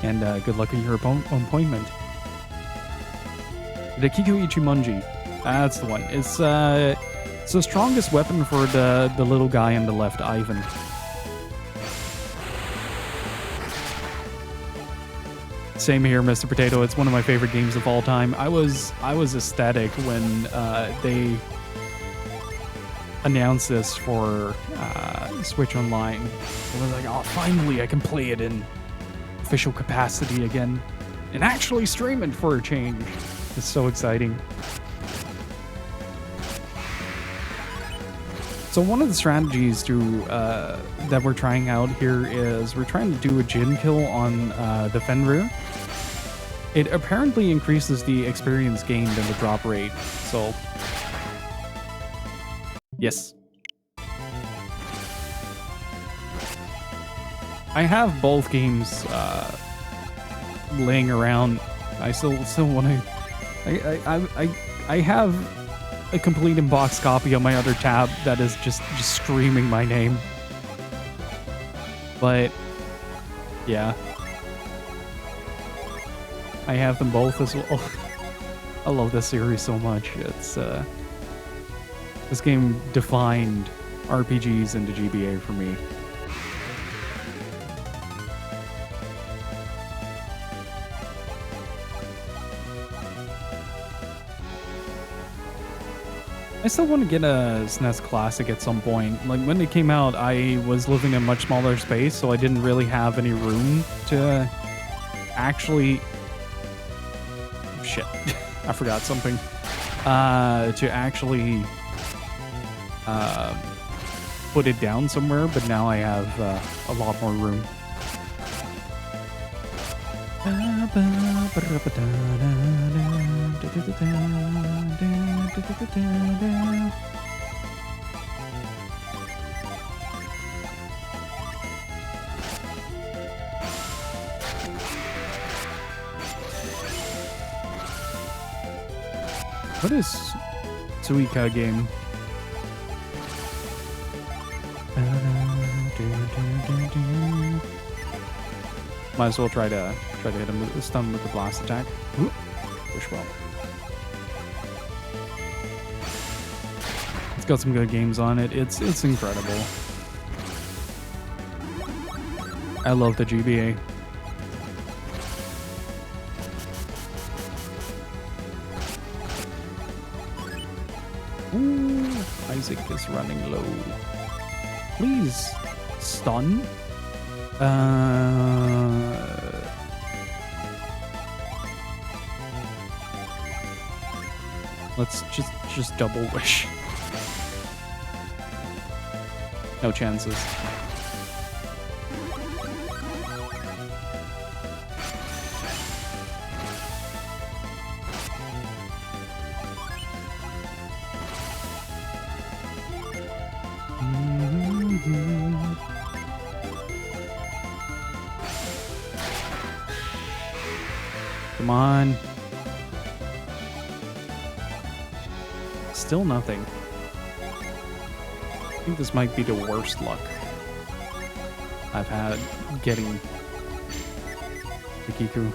And good luck in your appointment. The Kiku Ichimonji. That's the one. It's the strongest weapon for the little guy on the left, Ivan. Same here, Mr. Potato. It's one of my favorite games of all time. I was ecstatic when they announced this for Switch Online. I was like, oh, finally I can play it in official capacity again and actually stream it for a change. It's so exciting. So one of the strategies that we're trying out here is we're trying to do a Jin kill on the Fenrir. It apparently increases the experience gained and the drop rate. So, yes. I have both games laying around. I still want to. I have a complete in-box copy on my other tab that is just screaming my name. But yeah, I have them both as well. I love this series so much. It's this game defined RPGs into GBA for me. I still want to get a SNES Classic at some point. Like, when they came out, I was living in a much smaller space, so I didn't really have any room to actually... Shit. I forgot something. To actually put it down somewhere, but now I have a lot more room. What is Suika game? Might as well try to hit him with the stun with the blast attack. Ooh, wish well. It's got some good games on it. It's incredible. I love the GBA. Ooh, Isaac is running low. Please stun. Let's just double wish. No chances. Come on. Still nothing. I think this might be the worst luck I've had getting the Kiku.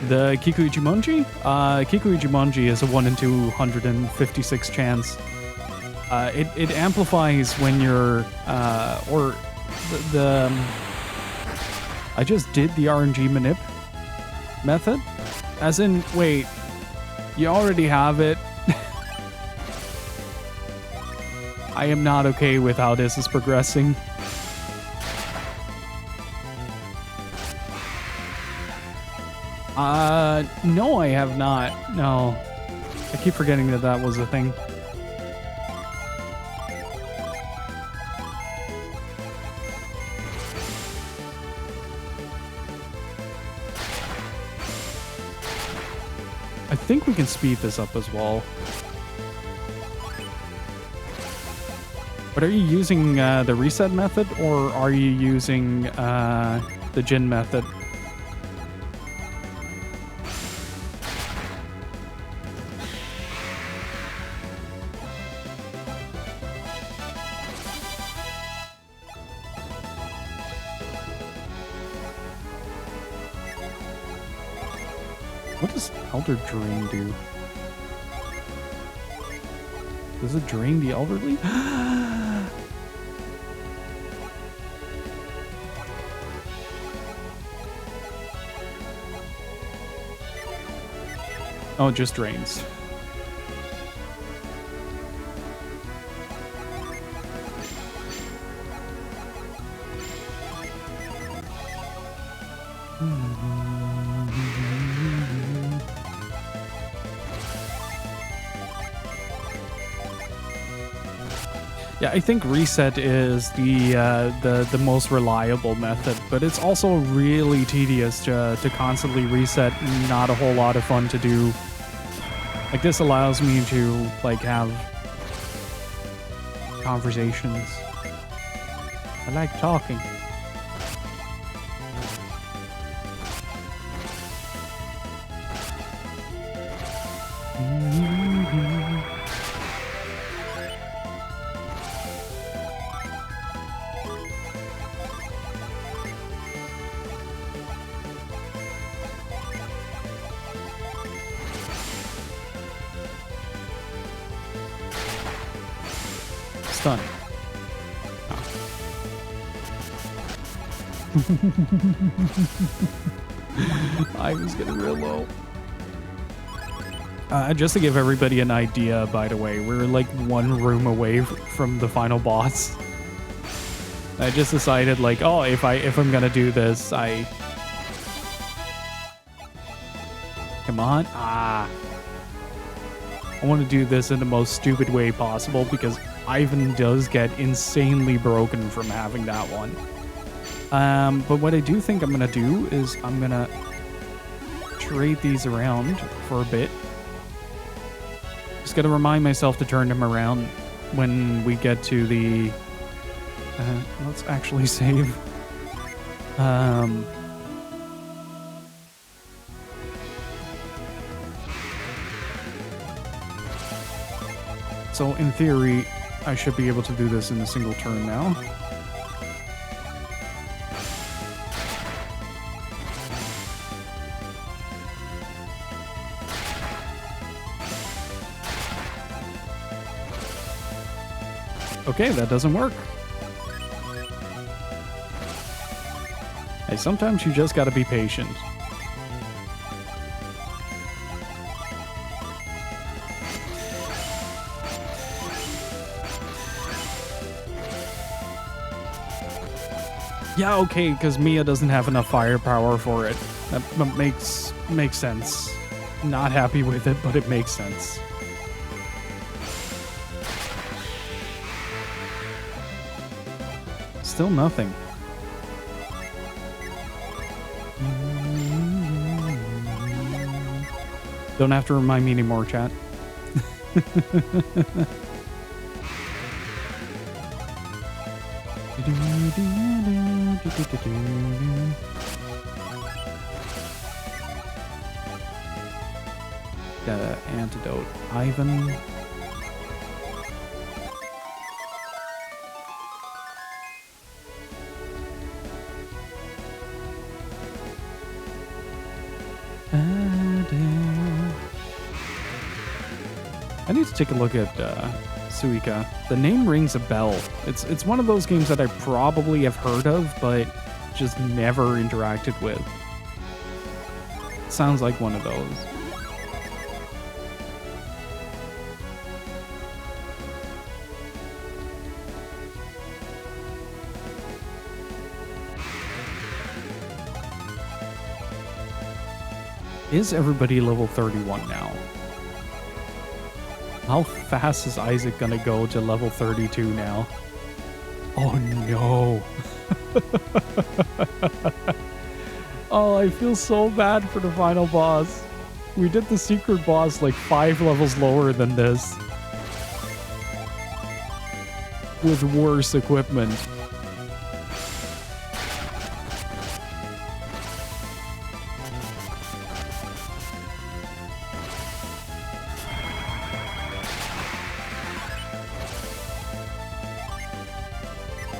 The Kiku Ichimonji? Kiku Ichimonji is a 1 in 256 chance. It amplifies when you're, I just did the RNG manip method. As in, wait, you already have it. I am not okay with how this is progressing. No, I have not. No. I keep forgetting that that was a thing. I think we can speed this up as well. But are you using the reset method, or are you using the Jin method? What does Elder Drain do? Does it drain the elderly? Oh, it just drains. Yeah, I think reset is the most reliable method, but it's also really tedious to constantly reset. Not a whole lot of fun to do. Like, this allows me to like have conversations. I like talking. Stun. I was getting real low. Just to give everybody an idea, by the way, we're like one room away from the final boss. I just decided, like, oh, if I'm gonna do this, come on. I want to do this in the most stupid way possible because Ivan does get insanely broken from having that one. But what I do think I'm gonna do is I'm gonna trade these around for a bit. Just gotta remind myself to turn them around when we get to the... let's actually save. So in theory, I should be able to do this in a single turn now. Okay, that doesn't work. Hey, sometimes you just gotta be patient. Yeah, okay, because Mia doesn't have enough firepower for it. That makes sense. Not happy with it, but it makes sense. Still nothing. Don't have to remind me anymore, chat. The antidote. Ivan. I need to take a look at Suika. The name rings a bell. It's one of those games that I probably have heard of, but just never interacted with. Sounds like one of those. is everybody level 31 now? How fast is Isaac gonna go to level 32 now? Oh no. Oh, I feel so bad for the final boss. We did the secret boss like 5 levels lower than this. With worse equipment.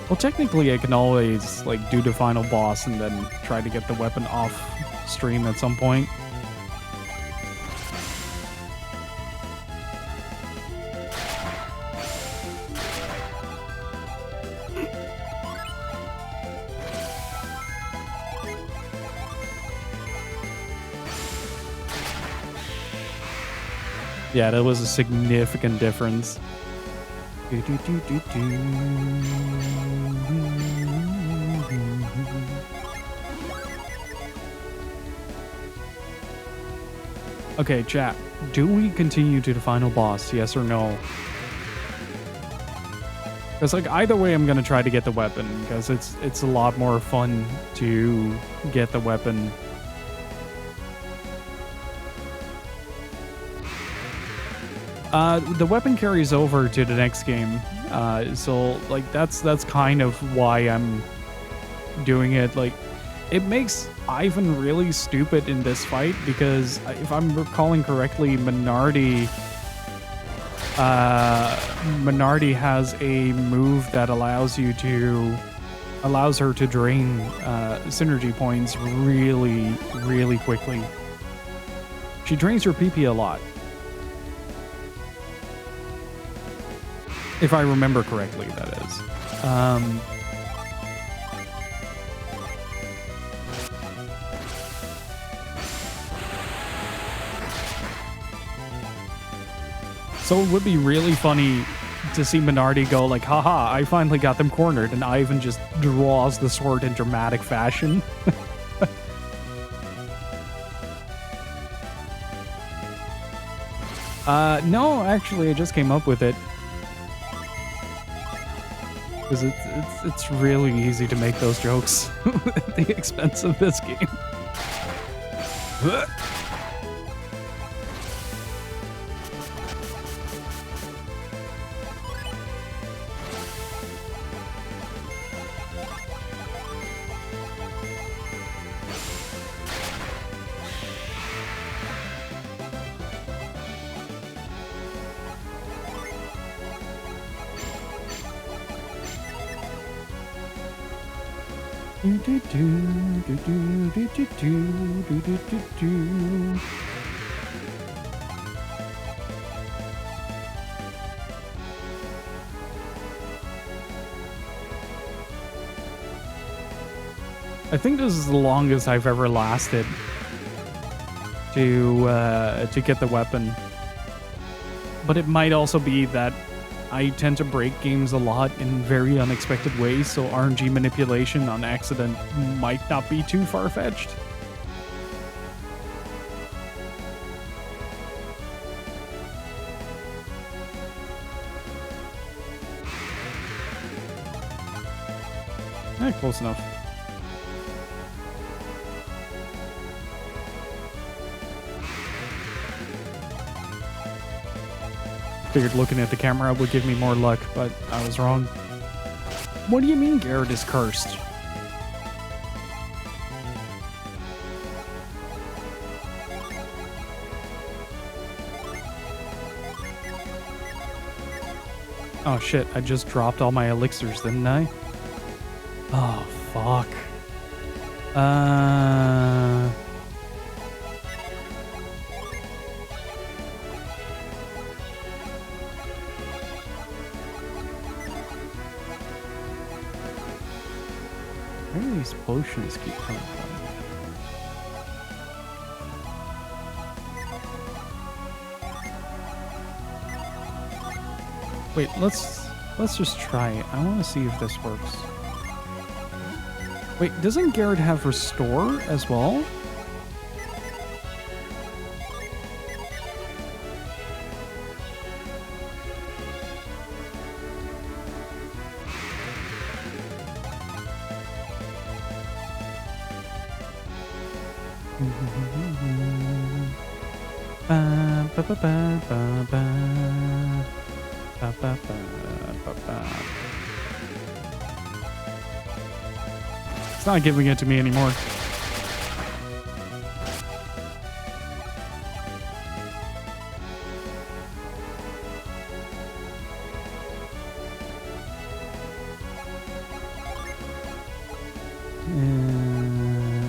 Well, technically I can always like do the final boss and then try to get the weapon off stream at some point. Yeah, that was a significant difference. Okay, chat. Do we continue to the final boss? Yes or no? Because like either way, I'm gonna try to get the weapon because it's a lot more fun to get the weapon. The weapon carries over to the next game, so like that's kind of why I'm doing it. Like, it makes Ivan really stupid in this fight because if I'm recalling correctly, Minardi has a move that allows her to drain synergy points really quickly. She drains her PP a lot. If I remember correctly, that is. So it would be really funny to see Minardi go like, haha, I finally got them cornered, and Ivan just draws the sword in dramatic fashion. No, actually, I just came up with it. Because it's really easy to make those jokes at the expense of this game. I think this is the longest I've ever lasted to get the weapon. But it might also be that I tend to break games a lot in very unexpected ways, so RNG manipulation on accident might not be too far-fetched. Close enough. Figured looking at the camera would give me more luck, but I was wrong. What do you mean Garrett is cursed? Oh shit, I just dropped all my elixirs, didn't I? Oh, fuck. Where do these potions keep coming from? Wait, let's just try it. I want to see if this works. Wait, doesn't Garrett have restore as well? Ba, ba, ba, ba, ba, ba. Ba, ba, ba, ba, ba. It's not giving it to me anymore.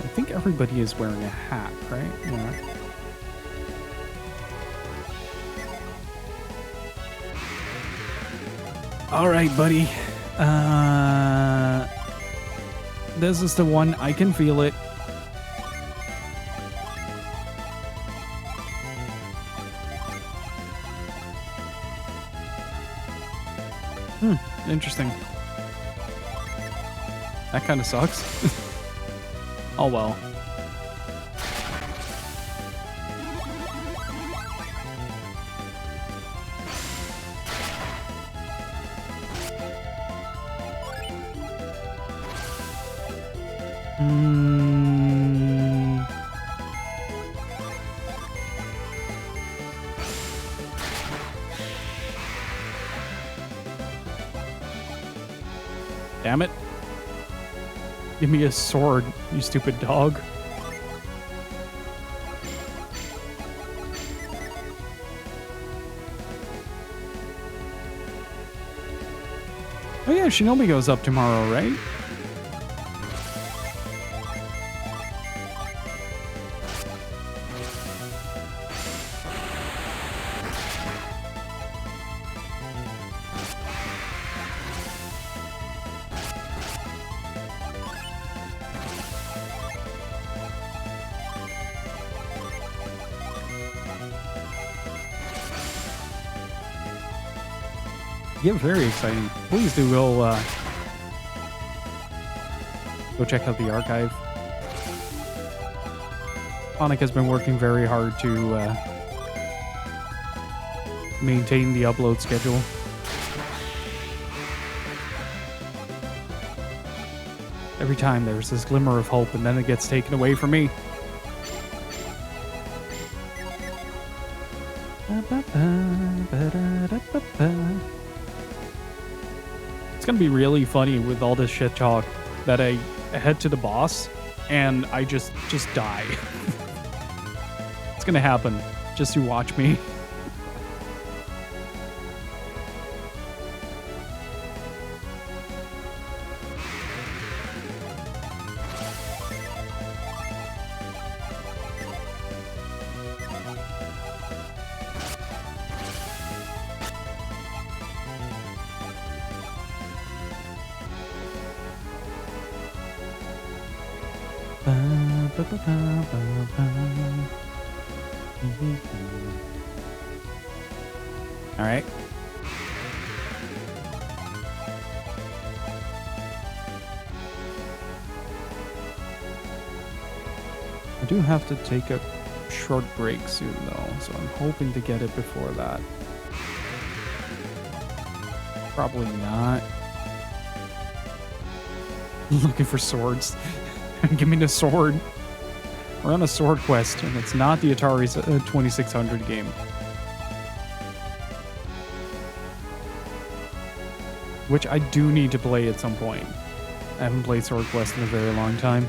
I think everybody is wearing a hat, right? Yeah. All right, buddy. This is the one. I can feel it. Interesting. That kind of sucks. Oh well. Damn it. Give me a sword, you stupid dog. Oh yeah, Shinobi goes up tomorrow, right? Yeah, very exciting. Please do go check out the archive. Sonic has been working very hard to maintain the upload schedule. Every time there's this glimmer of hope, and then it gets taken away from me. It's gonna be really funny with all this shit talk that I head to the boss and I just die. It's gonna happen. Just to watch me. All right. I do have to take a short break soon, though, so I'm hoping to get it before that. Probably not. Looking for swords. Give me the sword. We're on a sword quest, and it's not the Atari's 2600 game. Which I do need to play at some point. I haven't played Sword Quest in a very long time.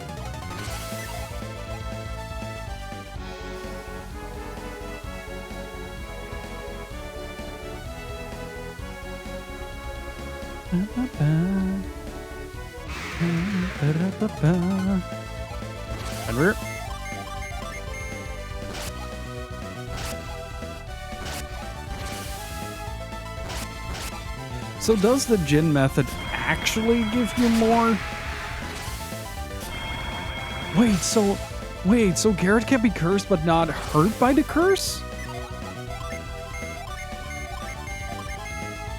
Fenrir. So does the Jin method actually give you more? Wait, so Garrett can be cursed but not hurt by the curse?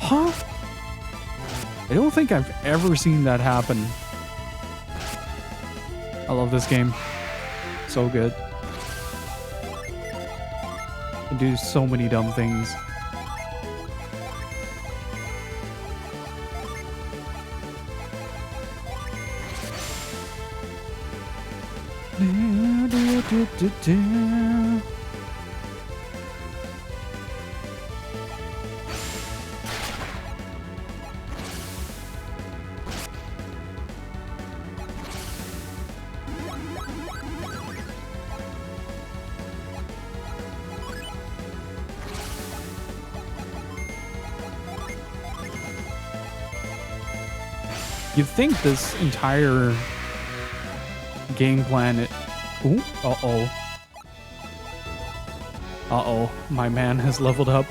Huh? I don't think I've ever seen that happen. I love this game. So good. Can do so many dumb things. You'd think this entire game plan... Ooh, uh-oh. Uh-oh, my man has leveled up.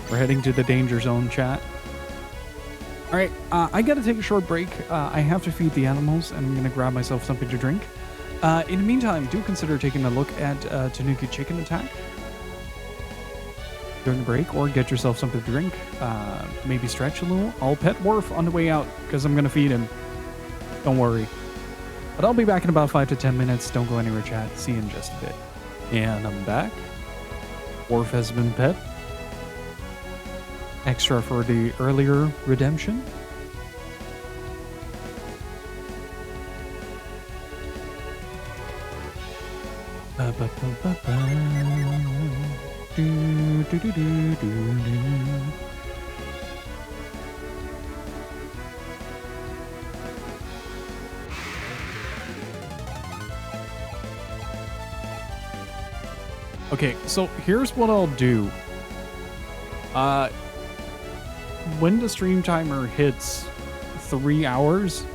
We're heading to the danger zone, chat. Alright, I gotta take a short break. I have to feed the animals, and I'm gonna grab myself something to drink. In the meantime, do consider taking a look at Tanuki Chicken Attack during the break, or get yourself something to drink. Maybe stretch a little. I'll pet Worf on the way out, because I'm gonna feed him. Don't worry. But I'll be back in about 5 to 10 minutes. Don't go anywhere, chat. See you in just a bit. And I'm back. Worf has been pet. Extra for the earlier redemption. Okay, so here's what I'll do. When the stream timer hits 3 hours,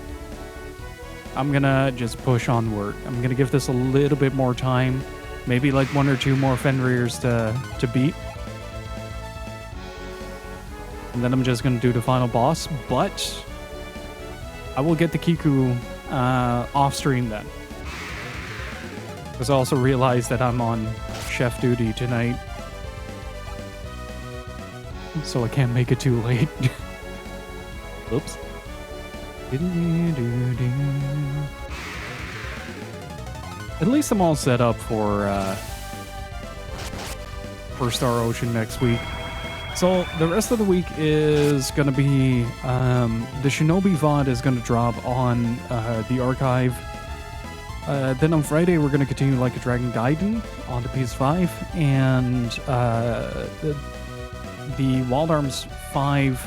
I'm gonna just push onward. I'm gonna give this a little bit more time. Maybe like 1 or 2 more Fenrir's to beat. And then I'm just gonna do the final boss, but I will get the Kiku off stream then. Because I also realized that I'm on chef duty tonight. So I can't make it too late. Oops. At least I'm all set up for Star Ocean next week. So the rest of the week is going to be... the Shinobi VOD is going to drop on the archive. Then on Friday, we're going to continue Like a Dragon Gaiden on the PS5. And the Wild Arms 5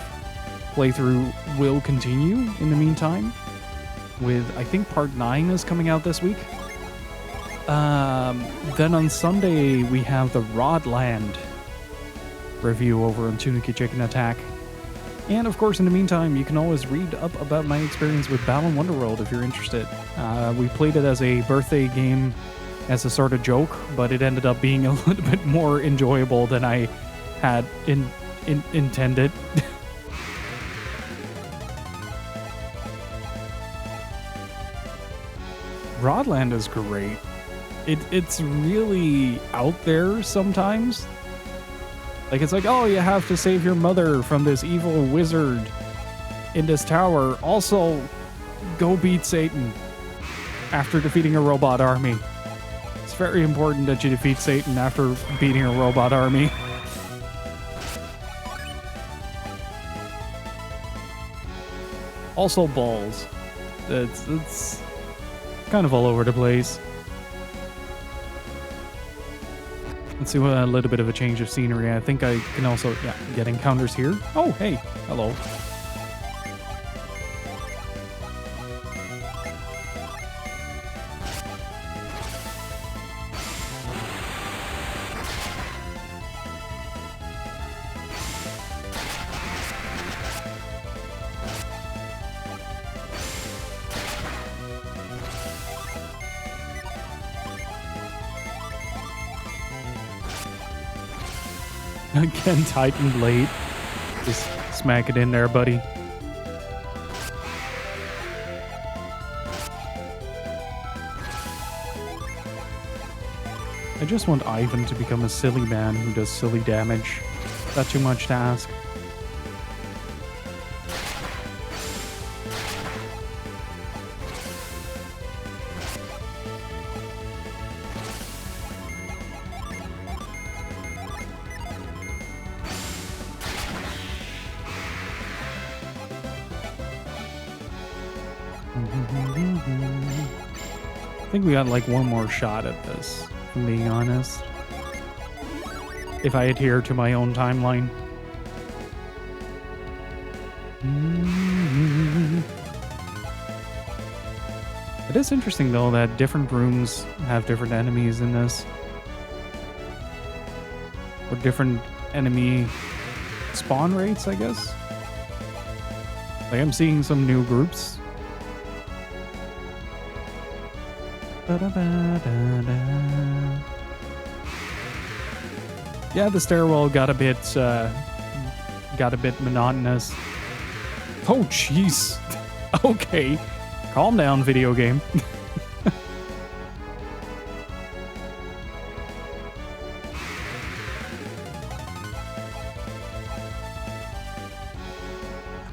playthrough will continue in the meantime. With, I think, Part 9 is coming out this week. Then on Sunday, we have the Rodland review over on Tanuki Chicken Attack. And of course, in the meantime, you can always read up about my experience with Battle Wonderworld if you're interested. We played it as a birthday game as a sort of joke, but it ended up being a little bit more enjoyable than I had intended. Rodland is great. It's really out there sometimes. Like, it's like, oh, you have to save your mother from this evil wizard in this tower. Also, go beat Satan after defeating a robot army. It's very important that you defeat Satan after beating a robot army. Also balls. It's kind of all over the place. Let's do a little bit of a change of scenery. I think I can also, get encounters here. Oh, hey, hello. Again, Titan Blade. Just smack it in there, buddy. I just want Ivan to become a silly man who does silly damage. Is that too much to ask? think we got like one more shot at this, if I'm being honest. If I adhere to my own timeline. It is interesting though that different rooms have different enemies in this. Or different enemy spawn rates, I guess. Like I'm seeing some new groups. Yeah, the stairwell got a bit monotonous. Oh, jeez. Okay. Calm down, video game.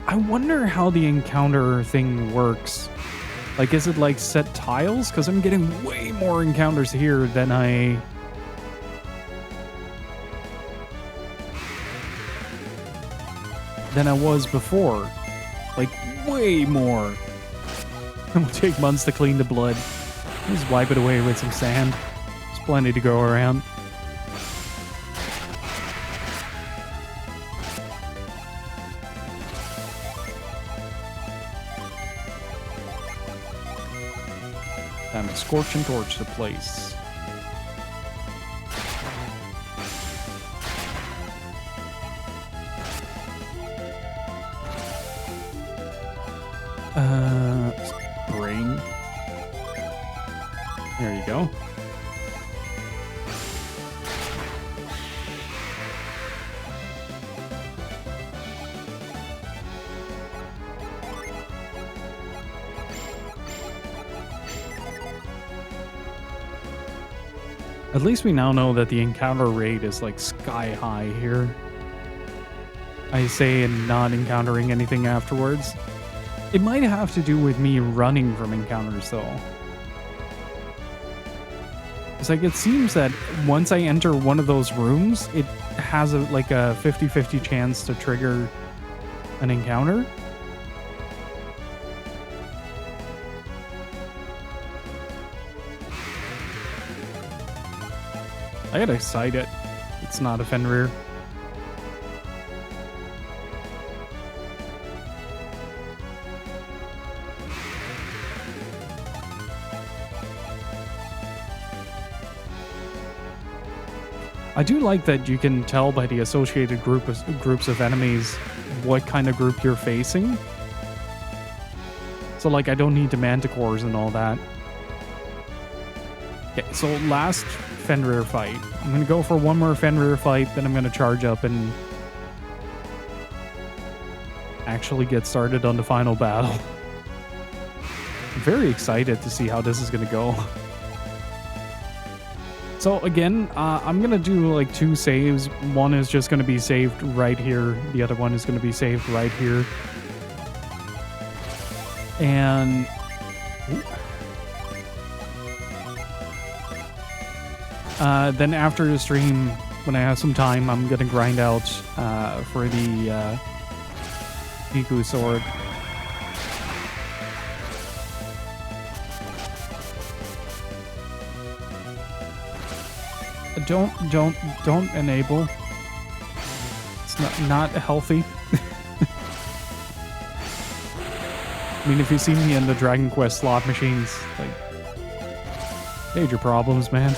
I wonder how the encounter thing works. Like, is it like set tiles? Because I'm getting way more encounters here than I was before. Like, way more. It will take months to clean the blood. Just wipe it away with some sand. There's plenty to go around. Time to scorch and torch the place. Spring. There you go. At least we now know that the encounter rate is like sky high here. I say and not encountering anything afterwards. It might have to do with me running from encounters though. It's like it seems that once I enter one of those rooms, it has like a 50-50 chance to trigger an encounter. I gotta cite it. It's not a Fenrir. I do like that you can tell by the associated groups of enemies what kind of group you're facing. So like I don't need the manticores and all that. Okay, so last Fenrir fight. I'm gonna go for one more Fenrir fight, then I'm gonna charge up and actually get started on the final battle. I'm very excited to see how this is gonna go. So again, I'm gonna do like 2 saves. One is just gonna be saved right here. The other one is gonna be saved right here. And then after the stream, when I have some time, I'm gonna grind out for the Piku sword. Don't enable. It's not healthy. I mean, if you see me in the Dragon Quest slot machines, like, major problems, man.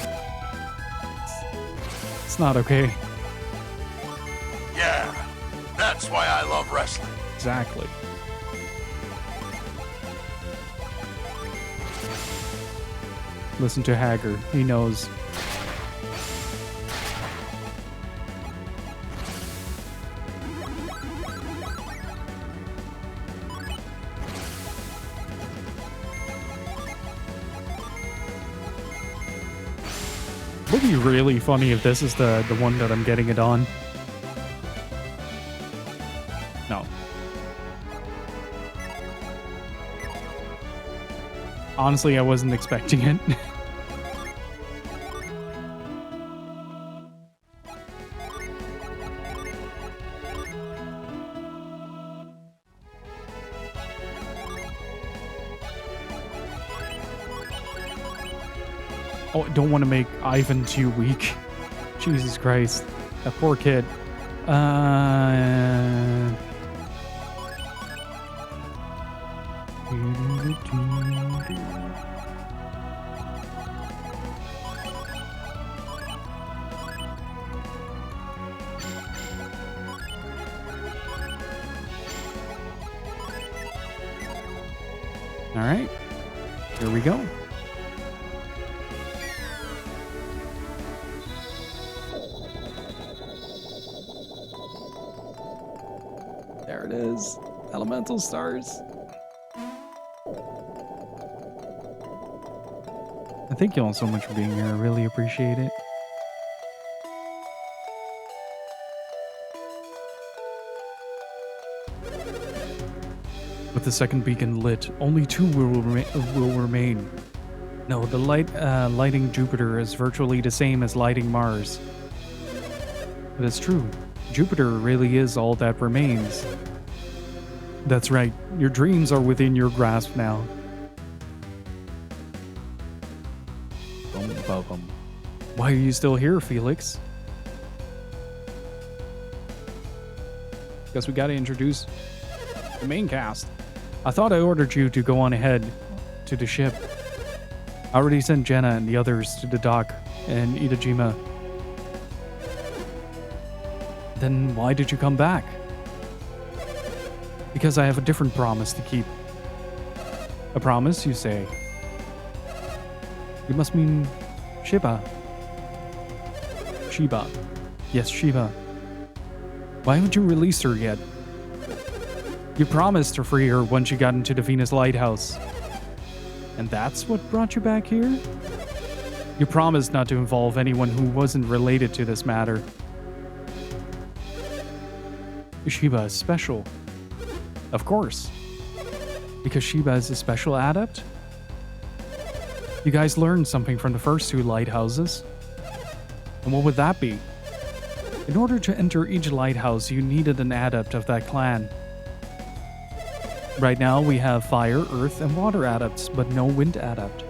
It's not okay. Yeah, that's why I love wrestling. Exactly. Listen to Hager. He knows. Would be really funny if this is the one that I'm getting it on. No. Honestly, I wasn't expecting it. Oh, I don't want to make Ivan too weak. Jesus Christ. That poor kid. All right, here we go. There it is. Elemental stars. Thank you all so much for being here. I really appreciate it. With the second beacon lit, only 2 will remain. No, the lighting Jupiter is virtually the same as lighting Mars. But it's true. Jupiter really is all that remains. That's right. Your dreams are within your grasp now. Why are you still here, Felix? Guess we gotta introduce the main cast. I thought I ordered you to go on ahead to the ship. I already sent Jenna and the others to the dock and Itajima. Then why did you come back? Because I have a different promise to keep. A promise, you say? You must mean Shiba. Shiba. Yes, Shiba. Why haven't you released her yet? You promised to free her once you got into the Venus Lighthouse. And that's what brought you back here? You promised not to involve anyone who wasn't related to this matter. Shiba is special. Of course. Because Shiba is a special adept? You guys learned something from the first 2 lighthouses. And what would that be? In order to enter each lighthouse, you needed an adept of that clan. Right now, we have fire, earth, and water adepts, but no wind adept.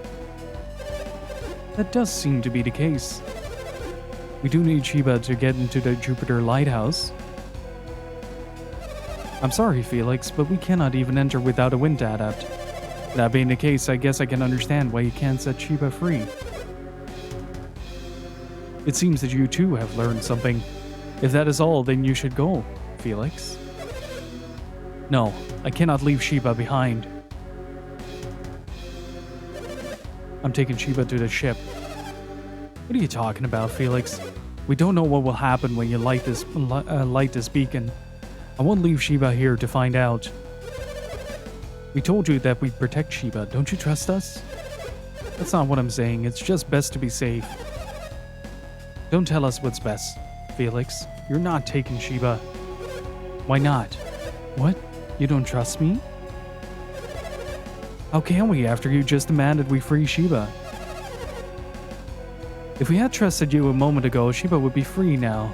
That does seem to be the case. We do need Shiba to get into the Jupiter Lighthouse. I'm sorry, Felix, but we cannot even enter without a wind adept. That being the case, I guess I can understand why you can't set Shiba free. It seems that you too have learned something. If that is all, then you should go, Felix. No, I cannot leave Shiba behind. I'm taking Shiba to the ship. What are you talking about, Felix? We don't know what will happen when you light this beacon. I won't leave Shiba here to find out. We told you that we'd protect Shiba. Don't you trust us? That's not what I'm saying. It's just best to be safe. Don't tell us what's best, Felix. You're not taking Shiba. Why not? What? You don't trust me? How can we after you just demanded we free Shiba? If we had trusted you a moment ago, Shiba would be free now.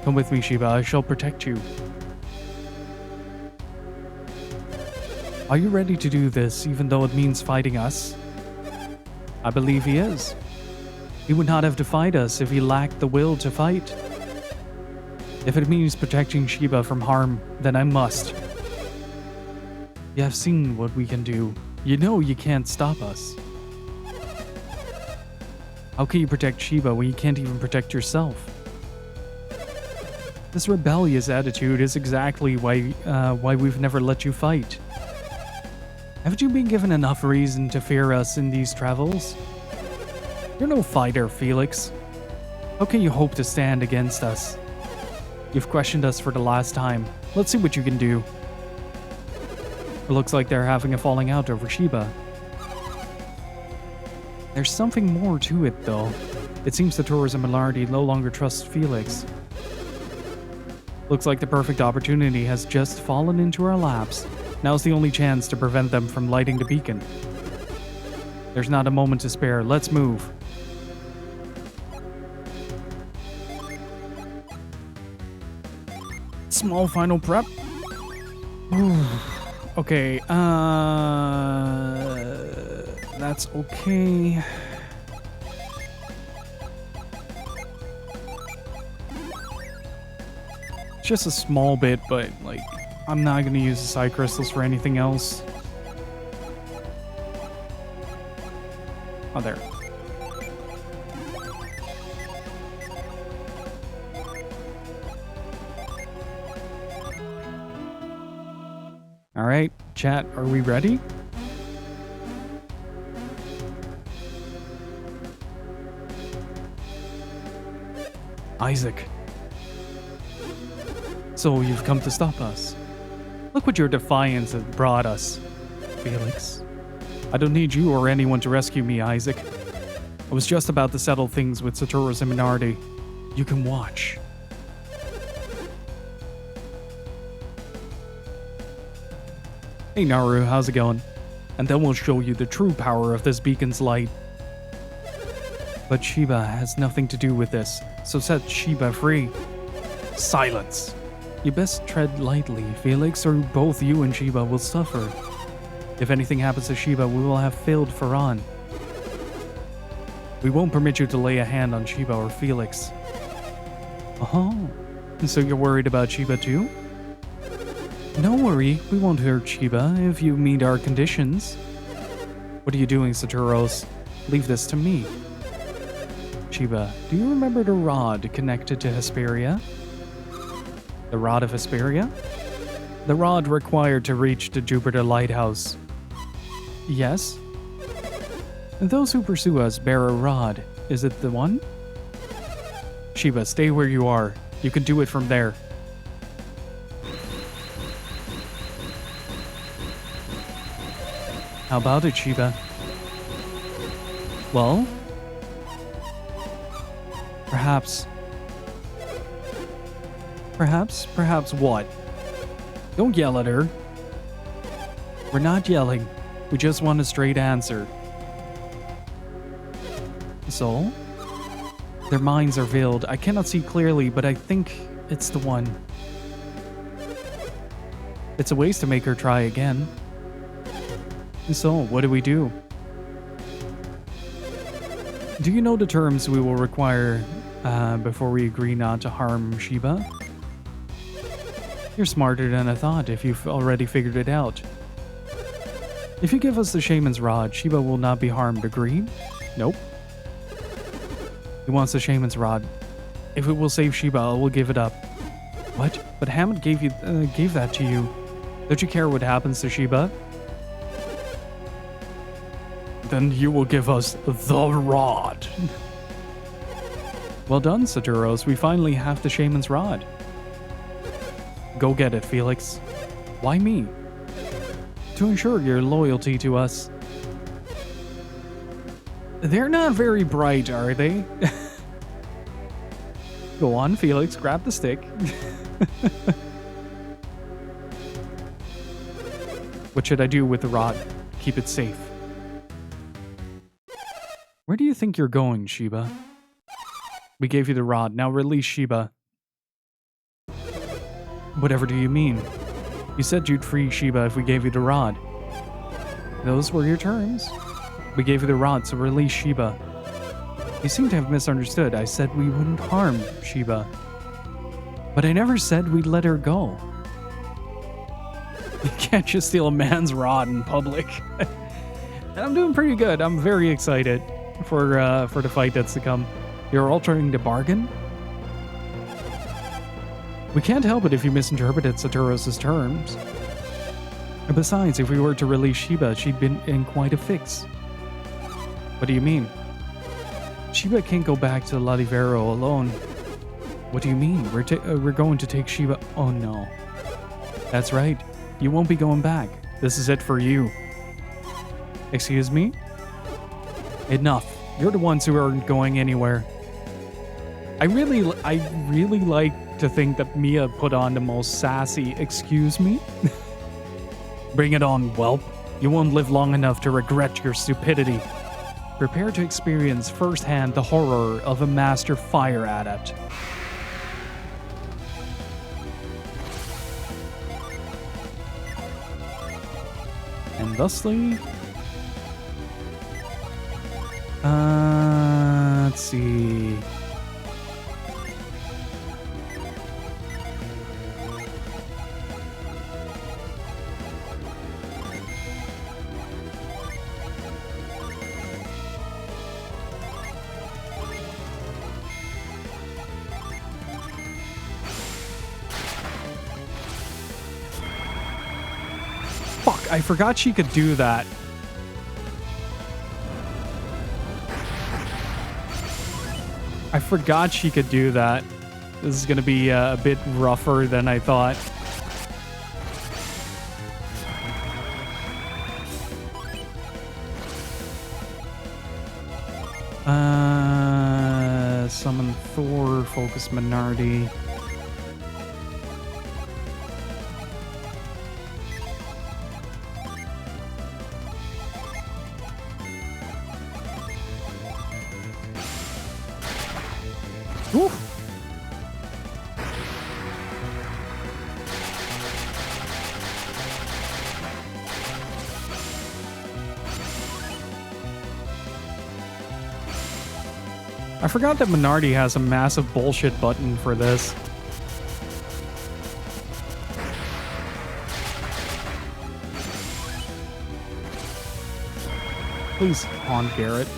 Come with me, Shiba. I shall protect you. Are you ready to do this, even though it means fighting us? I believe he is. He would not have to fight us if he lacked the will to fight. If it means protecting Shiba from harm, then I must. You have seen what we can do. You know you can't stop us. How can you protect Shiba when you can't even protect yourself? This rebellious attitude is exactly why we've never let you fight. Haven't you been given enough reason to fear us in these travels? You're no fighter, Felix. How can you hope to stand against us? You've questioned us for the last time. Let's see what you can do. It looks like they're having a falling out over Shiba. There's something more to it, though. It seems the tourism minority no longer trusts Felix. Looks like the perfect opportunity has just fallen into our laps. Now's the only chance to prevent them from lighting the beacon. There's not a moment to spare. Let's move. Small final prep. Okay, That's okay. Just a small bit, but like, I'm not gonna use the side crystals for anything else. Oh, there. All right, chat, are we ready? Isaac. So you've come to stop us. Look what your defiance has brought us, Felix. I don't need you or anyone to rescue me, Isaac. I was just about to settle things with Satoru's and Minardi. You can watch. Hey Naru, how's it going? And then we'll show you the true power of this beacon's light. But Shiba has nothing to do with this, so set Shiba free. Silence! You best tread lightly, Felix, or both you and Shiba will suffer. If anything happens to Shiba, we will have failed Faran. We won't permit you to lay a hand on Shiba or Felix. Oh, so you're worried about Shiba too? Don't worry, we won't hurt Shiba if you meet our conditions. What are you doing, Saturos? Leave this to me. Shiba, do you remember the rod connected to Hesperia? The rod of Hesperia? The rod required to reach the Jupiter Lighthouse. Yes? Those who pursue us bear a rod. Is it the one? Shiba, stay where you are. You can do it from there. How about it, Shiba? Well? Perhaps what? Don't yell at her. We're not yelling. We just want a straight answer. So? Their minds are veiled. I cannot see clearly, but I think it's the one. It's a waste to make her try again. So, what do we do? Do you know the terms we will require before we agree not to harm Shiba? You're smarter than I thought if you've already figured it out. If you give us the Shaman's Rod, Shiba will not be harmed, agreed? Nope. He wants the Shaman's Rod. If it will save Shiba, I will give it up. What? But Hammond gave that to you. Don't you care what happens to Shiba? Then you will give us the rod. Well done, Saturos. We finally have the Shaman's Rod. Go get it, Felix. Why me? To ensure your loyalty to us. They're not very bright, are they? Go on, Felix. Grab the stick. What should I do with the rod? Keep it safe. Where do you think you're going, Shiba? We gave you the rod. Now release Shiba. Whatever do you mean? You said you'd free Shiba if we gave you the rod. Those were your terms. We gave you the rod, so release Shiba. You seem to have misunderstood. I said we wouldn't harm Shiba. But I never said we'd let her go. You can't just steal a man's rod in public. And I'm doing pretty good. I'm very excited for the fight that's to come. You're altering the bargain? We can't help it if you misinterpreted Saturos' terms. And besides, if we were to release Shiba, she'd been in quite a fix. What do you mean? Shiba can't go back to Ladivero alone. What do you mean? We're going to take Shiba... Oh no. That's right. You won't be going back. This is it for you. Excuse me? Enough. You're the ones who aren't going anywhere. I really like to think that Mia put on the most sassy excuse me. Bring it on, whelp. You won't live long enough to regret your stupidity. Prepare to experience firsthand the horror of a master fire adept. And thusly, see. Fuck, I forgot she could do that. I forgot she could do that. This is going to be a bit rougher than I thought. Summon Thor, focus Minardi. Ooh. I forgot that Minardi has a massive bullshit button for this. Please haunt Garrett.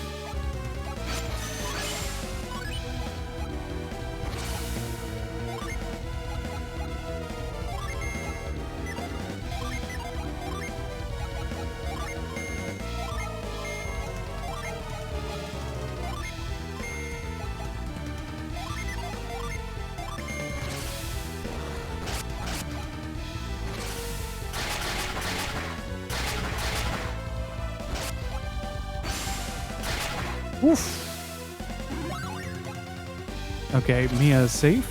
Oof. Okay, Mia is safe.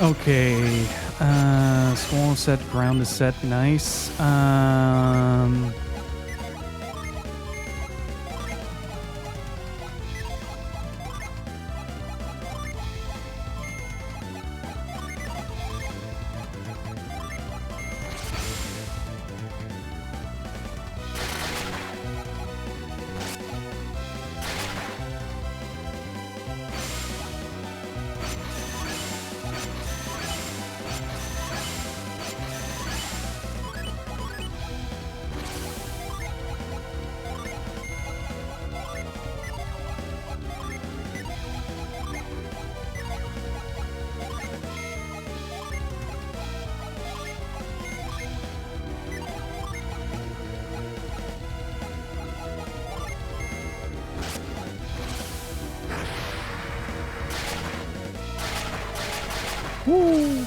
Okay. Swallow set, ground is set, nice. Woo.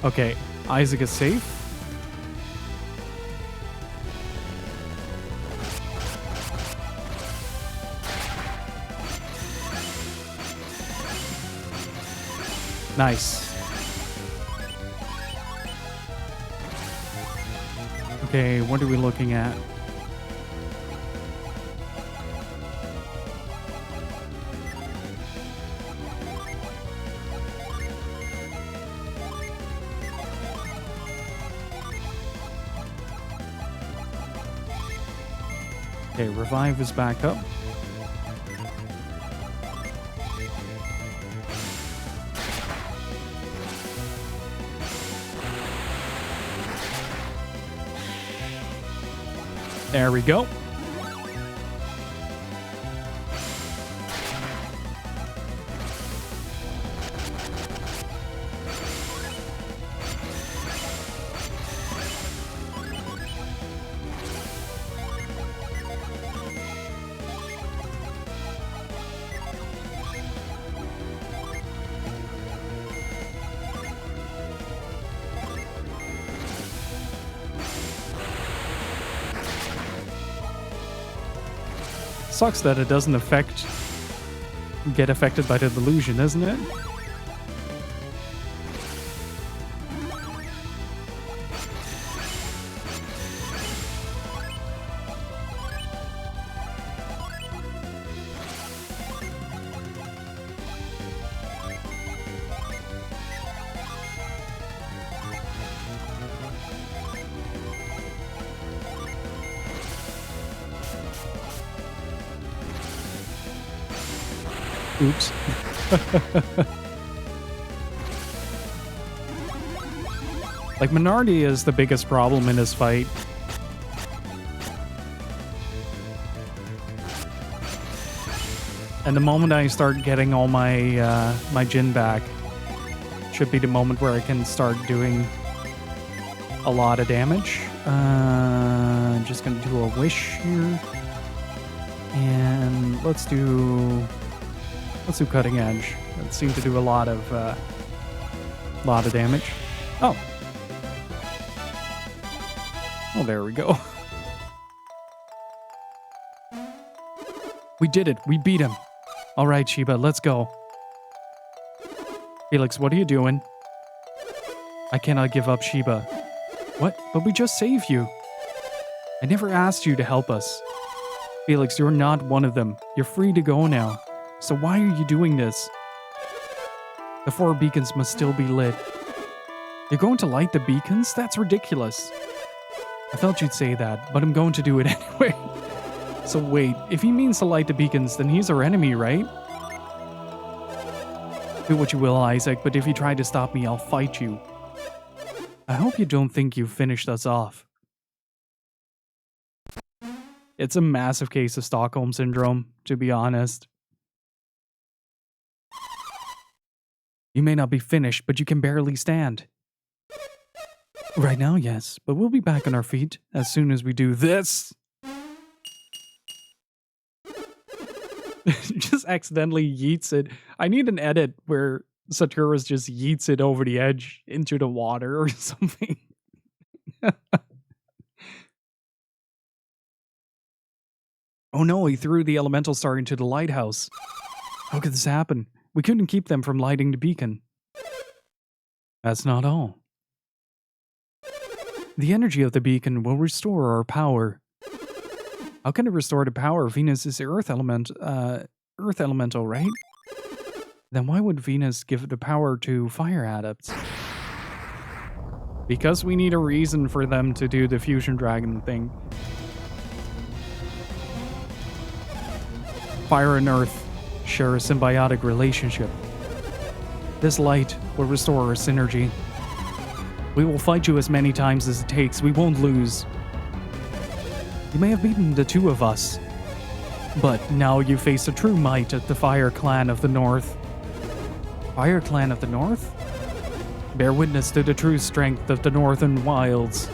Okay, Isaac is safe. Nice. Okay, what are we looking at? Okay, revive is back up. There we go. Sucks that it doesn't get affected by the delusion, isn't it? Oops. Like, Minardi is the biggest problem in this fight. And the moment I start getting all my my Jin back should be the moment where I can start doing a lot of damage. I'm just gonna do a wish here. And let's do cutting edge. That seemed to do a lot of damage. Oh, there we go. We did it. We beat him. All right, Sheba, let's go. Felix, what are you doing? I cannot give up Sheba. What? But we just saved you. I never asked you to help us. Felix, you're not one of them. You're free to go now. So why are you doing this? The 4 beacons must still be lit. You're going to light the beacons? That's ridiculous. I felt you'd say that, but I'm going to do it anyway. So wait, if he means to light the beacons, then he's our enemy, right? Do what you will, Isaac, but if you try to stop me, I'll fight you. I hope you don't think you've finished us off. It's a massive case of Stockholm Syndrome, to be honest. You may not be finished, but you can barely stand. Right now, yes, but we'll be back on our feet as soon as we do this. Just accidentally yeets it. I need an edit where Saturas just yeets it over the edge into the water or something. Oh no, he threw the elemental star into the lighthouse. How could this happen? We couldn't keep them from lighting the beacon. That's not all. The energy of the beacon will restore our power. How can it restore the power? Venus is earth elemental, right? Then why would Venus give the power to fire adepts? Because we need a reason for them to do the fusion dragon thing. Fire and earth share a symbiotic relationship. This light will restore our synergy. We will fight you as many times as it takes. We won't lose. You may have beaten the 2 of us, but now you face the true might of the Fire Clan of the North. Fire Clan of the North? Bear witness to the true strength of the Northern Wilds.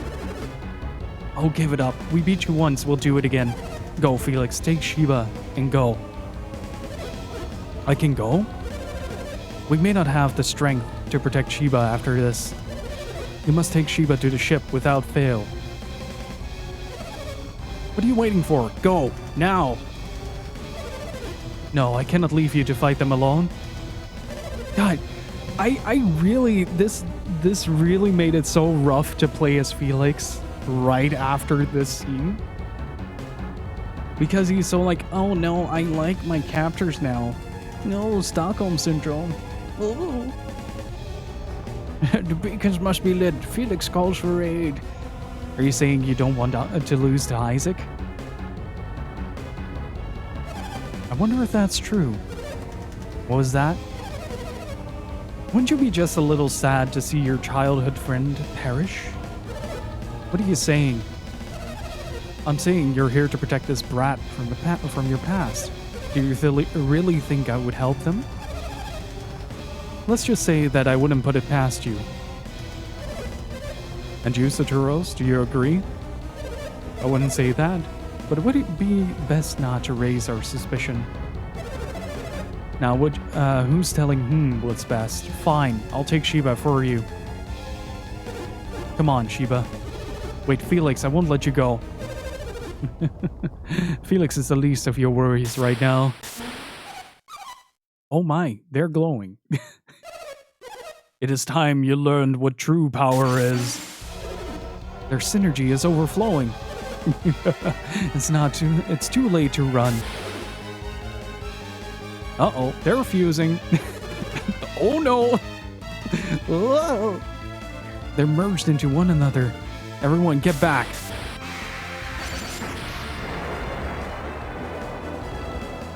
Oh, give it up. We beat you once, we'll do it again. Go, Felix, take Sheba and go. I can go? We may not have the strength to protect Sheba after this. You must take Sheba to the ship without fail. What are you waiting for? Go, now! No, I cannot leave you to fight them alone. God, I really, this really made it so rough to play as Felix right after this scene. Because he's so like, oh no, I like my captors now. No, Stockholm Syndrome. Oh. The beacons must be lit. Felix calls for aid. Are you saying you don't want to lose to Isaac? I wonder if that's true. What was that? Wouldn't you be just a little sad to see your childhood friend perish? What are you saying? I'm saying you're here to protect this brat from your past. Do you really think I would help them? Let's just say that I wouldn't put it past you. And you, Saturos, do you agree? I wouldn't say that, but would it be best not to raise our suspicion? Now, who's telling whom what's best? Fine, I'll take Sheba for you. Come on, Sheba. Wait, Felix, I won't let you go. Felix is the least of your worries right now. Oh my, they're glowing. It is time you learned what true power is. Their synergy is overflowing. It's too late to run. Uh-oh, they're fusing. Oh no! Whoa. They're merged into one another. Everyone get back.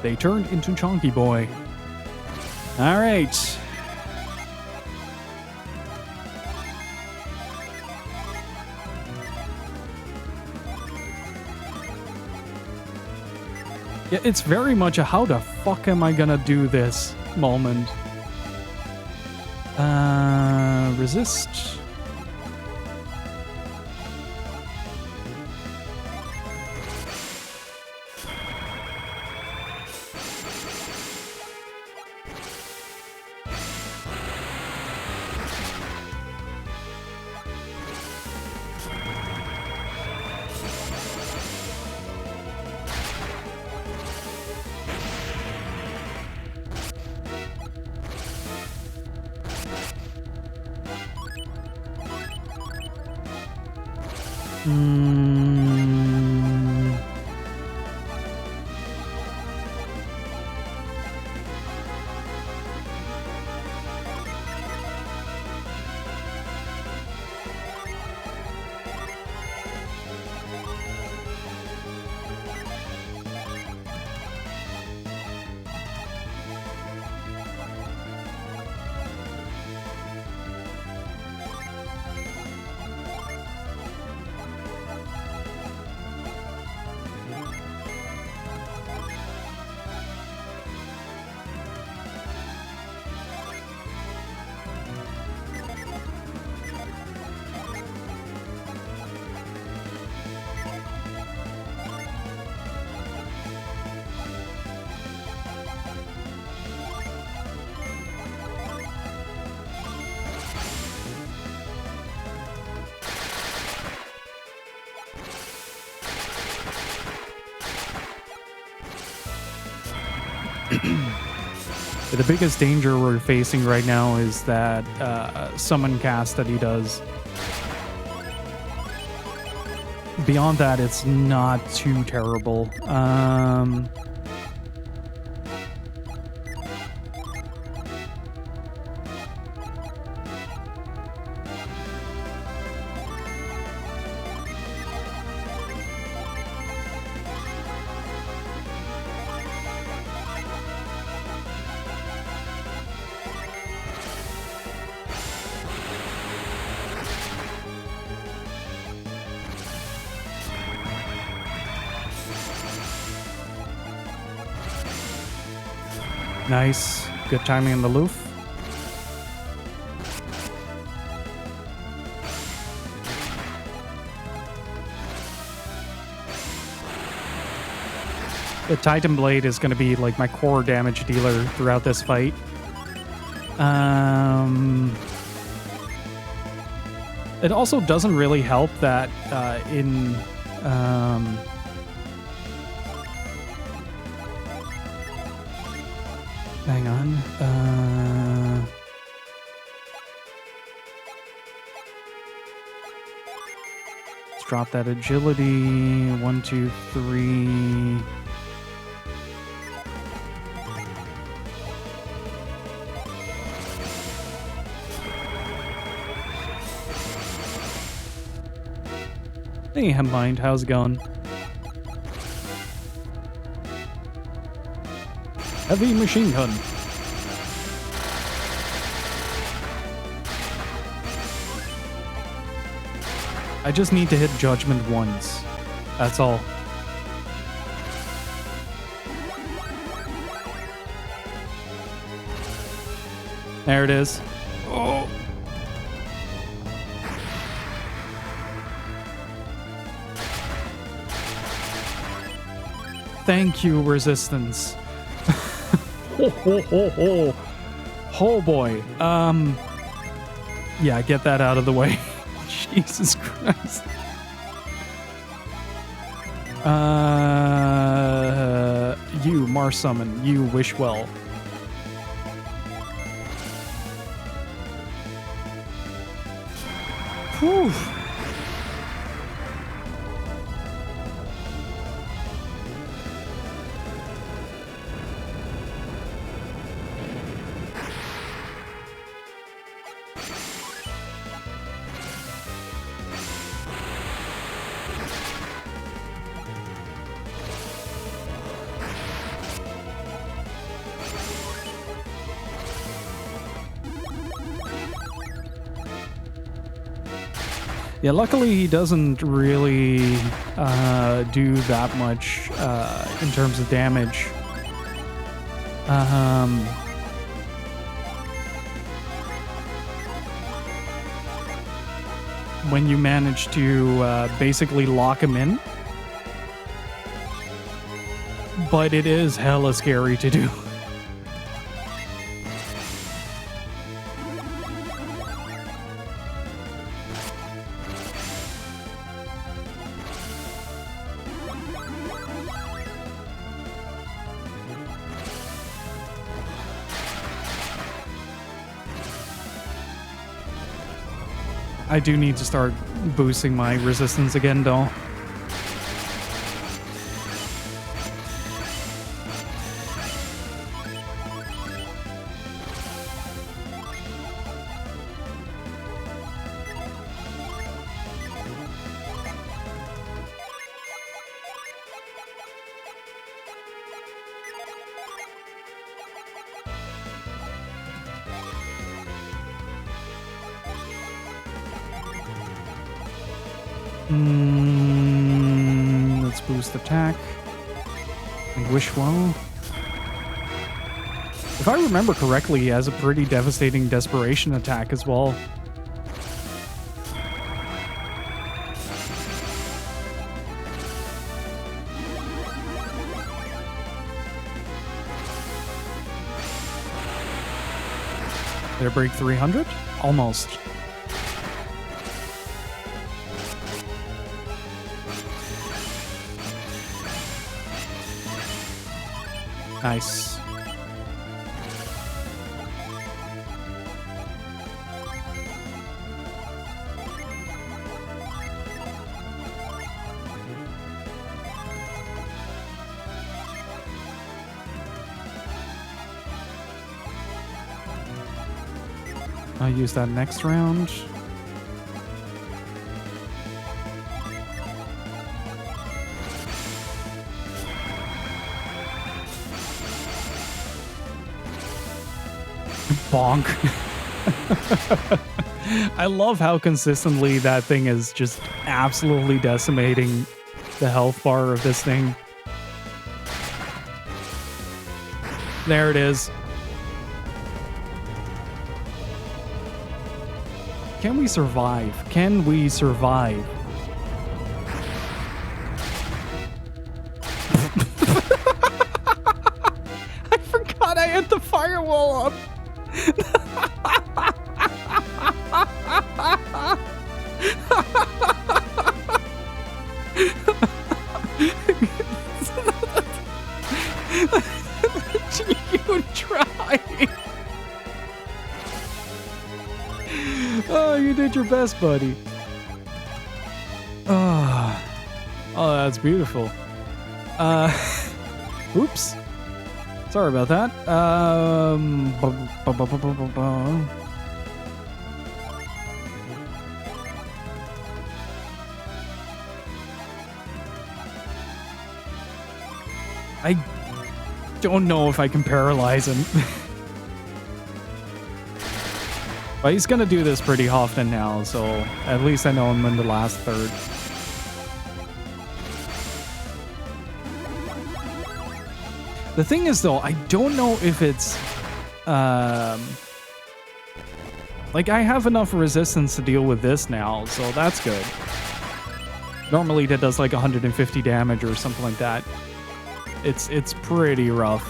They turned into Chonky Boy. All right. Yeah, it's very much a how the fuck am I gonna do this moment. Resist. The biggest danger we're facing right now is that summon cast that he does. Beyond that, it's not too terrible. Nice. Good timing in the loof. The Titan Blade is going to be like my core damage dealer throughout this fight. It also doesn't really help that in... hang on. Let's drop that agility. 1, 2, 3. Hey, Hembind, how's it going? Heavy machine gun. I just need to hit Judgment once. That's all. There it is. Oh. Thank you, Resistance. Oh boy. Yeah, get that out of the way. Jesus Christ. You, Mars Summon, you wish well. Whew. Yeah, luckily he doesn't really do that much in terms of damage. When you manage to basically lock him in. But it is hella scary to do. I do need to start boosting my resistance again, though. Let's boost attack. And wish well. If I remember correctly, he has a pretty devastating desperation attack as well. Did it break 300? Almost. Nice. I'll use that next round. Bonk. I love how consistently that thing is just absolutely decimating the health bar of this thing. There it is. Can we survive? Can we survive? I forgot I had the firewall up. You try. Oh, you did your best, buddy. Oh, that's beautiful. Oops. Sorry about that. I don't know if I can paralyze him. But he's gonna do this pretty often now, so at least I know I'm in the last third. The thing is, though, I don't know if it's... like, I have enough resistance to deal with this now, so that's good. Normally that does like 150 damage or something like that. It's pretty rough.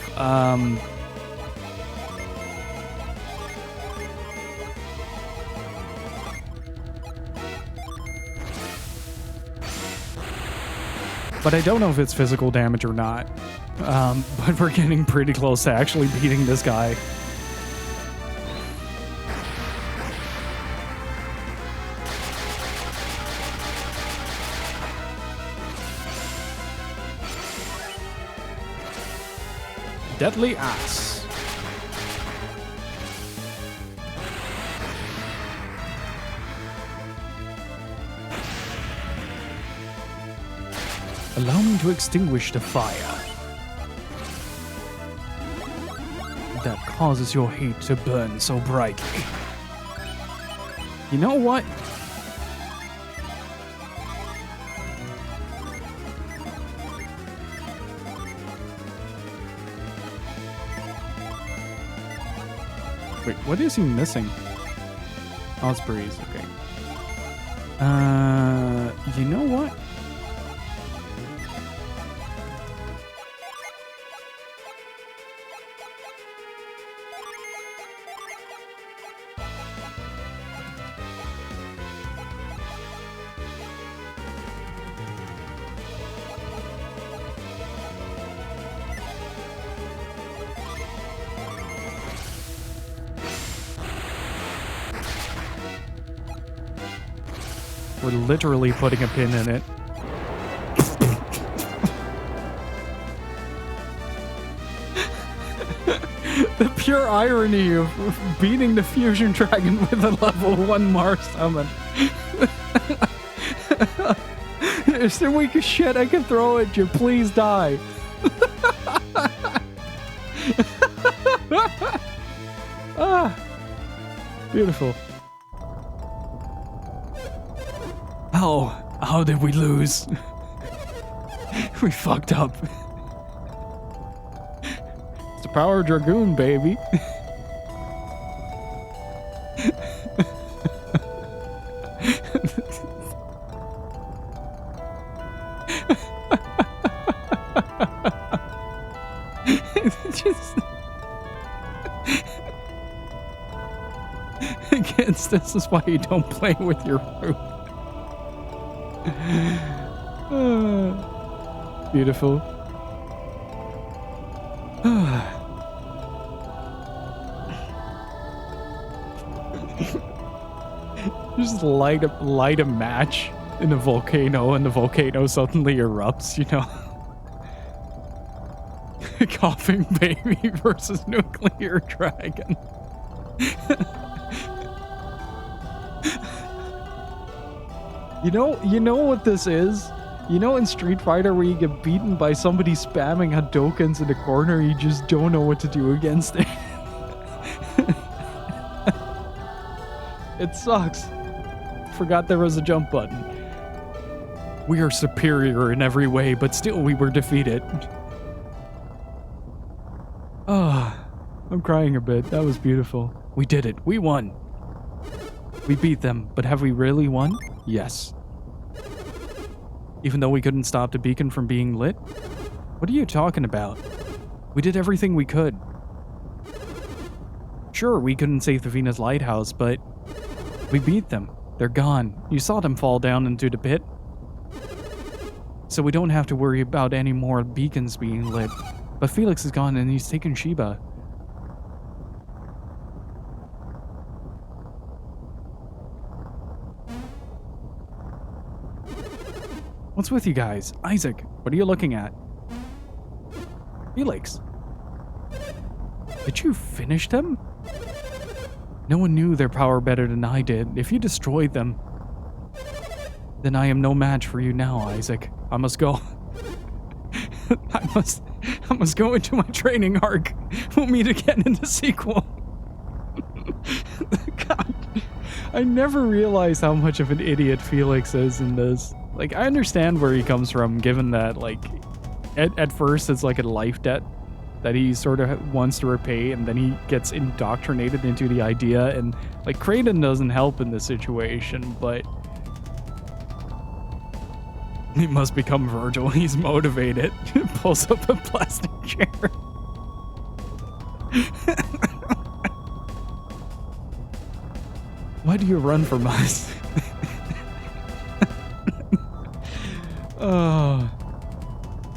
But I don't know if it's physical damage or not. But we're getting pretty close to actually beating this guy. Deadly Axe. Allow me to extinguish the fire that causes your hate to burn so brightly. You know what? Perfect. What is he missing? Ospreys, okay. You know what? We're literally putting a pin in it. The pure irony of beating the fusion dragon with a level 1 Mars summon. Is there weak as shit I can throw at you? Please die. Ah, beautiful. How did we lose? We fucked up. It's the power of Dragoon, baby. Against this is why you don't play with your root. Beautiful. Just light a match in a volcano, and the volcano suddenly erupts, you know. Coughing baby versus nuclear dragon. You know what this is? You know in Street Fighter where you get beaten by somebody spamming Hadokens in the corner, you just don't know what to do against it. It sucks. Forgot there was a jump button. We are superior in every way, but still we were defeated. Ah, I'm crying a bit. That was beautiful. We did it. We won. We beat them, but have we really won? Yes. Even though we couldn't stop the beacon from being lit? What are you talking about? We did everything we could. Sure, we couldn't save the Venus Lighthouse, but we beat them. They're gone. You saw them fall down into the pit. So we don't have to worry about any more beacons being lit. But Felix is gone and he's taken Sheba. What's with you guys? Isaac, what are you looking at? Felix. Did you finish them? No one knew their power better than I did. If you destroyed them, then I am no match for you now, Isaac. I must go. I must go into my training arc. We'll meet again in the sequel. God, I never realized how much of an idiot Felix is in this. Like, I understand where he comes from, given that, like, at first it's like a life debt that he sort of wants to repay, and then he gets indoctrinated into the idea, and, like, Kraden doesn't help in this situation, but he must become Virgil. He's motivated. Pulls up a plastic chair. Why do you run from us? Oh.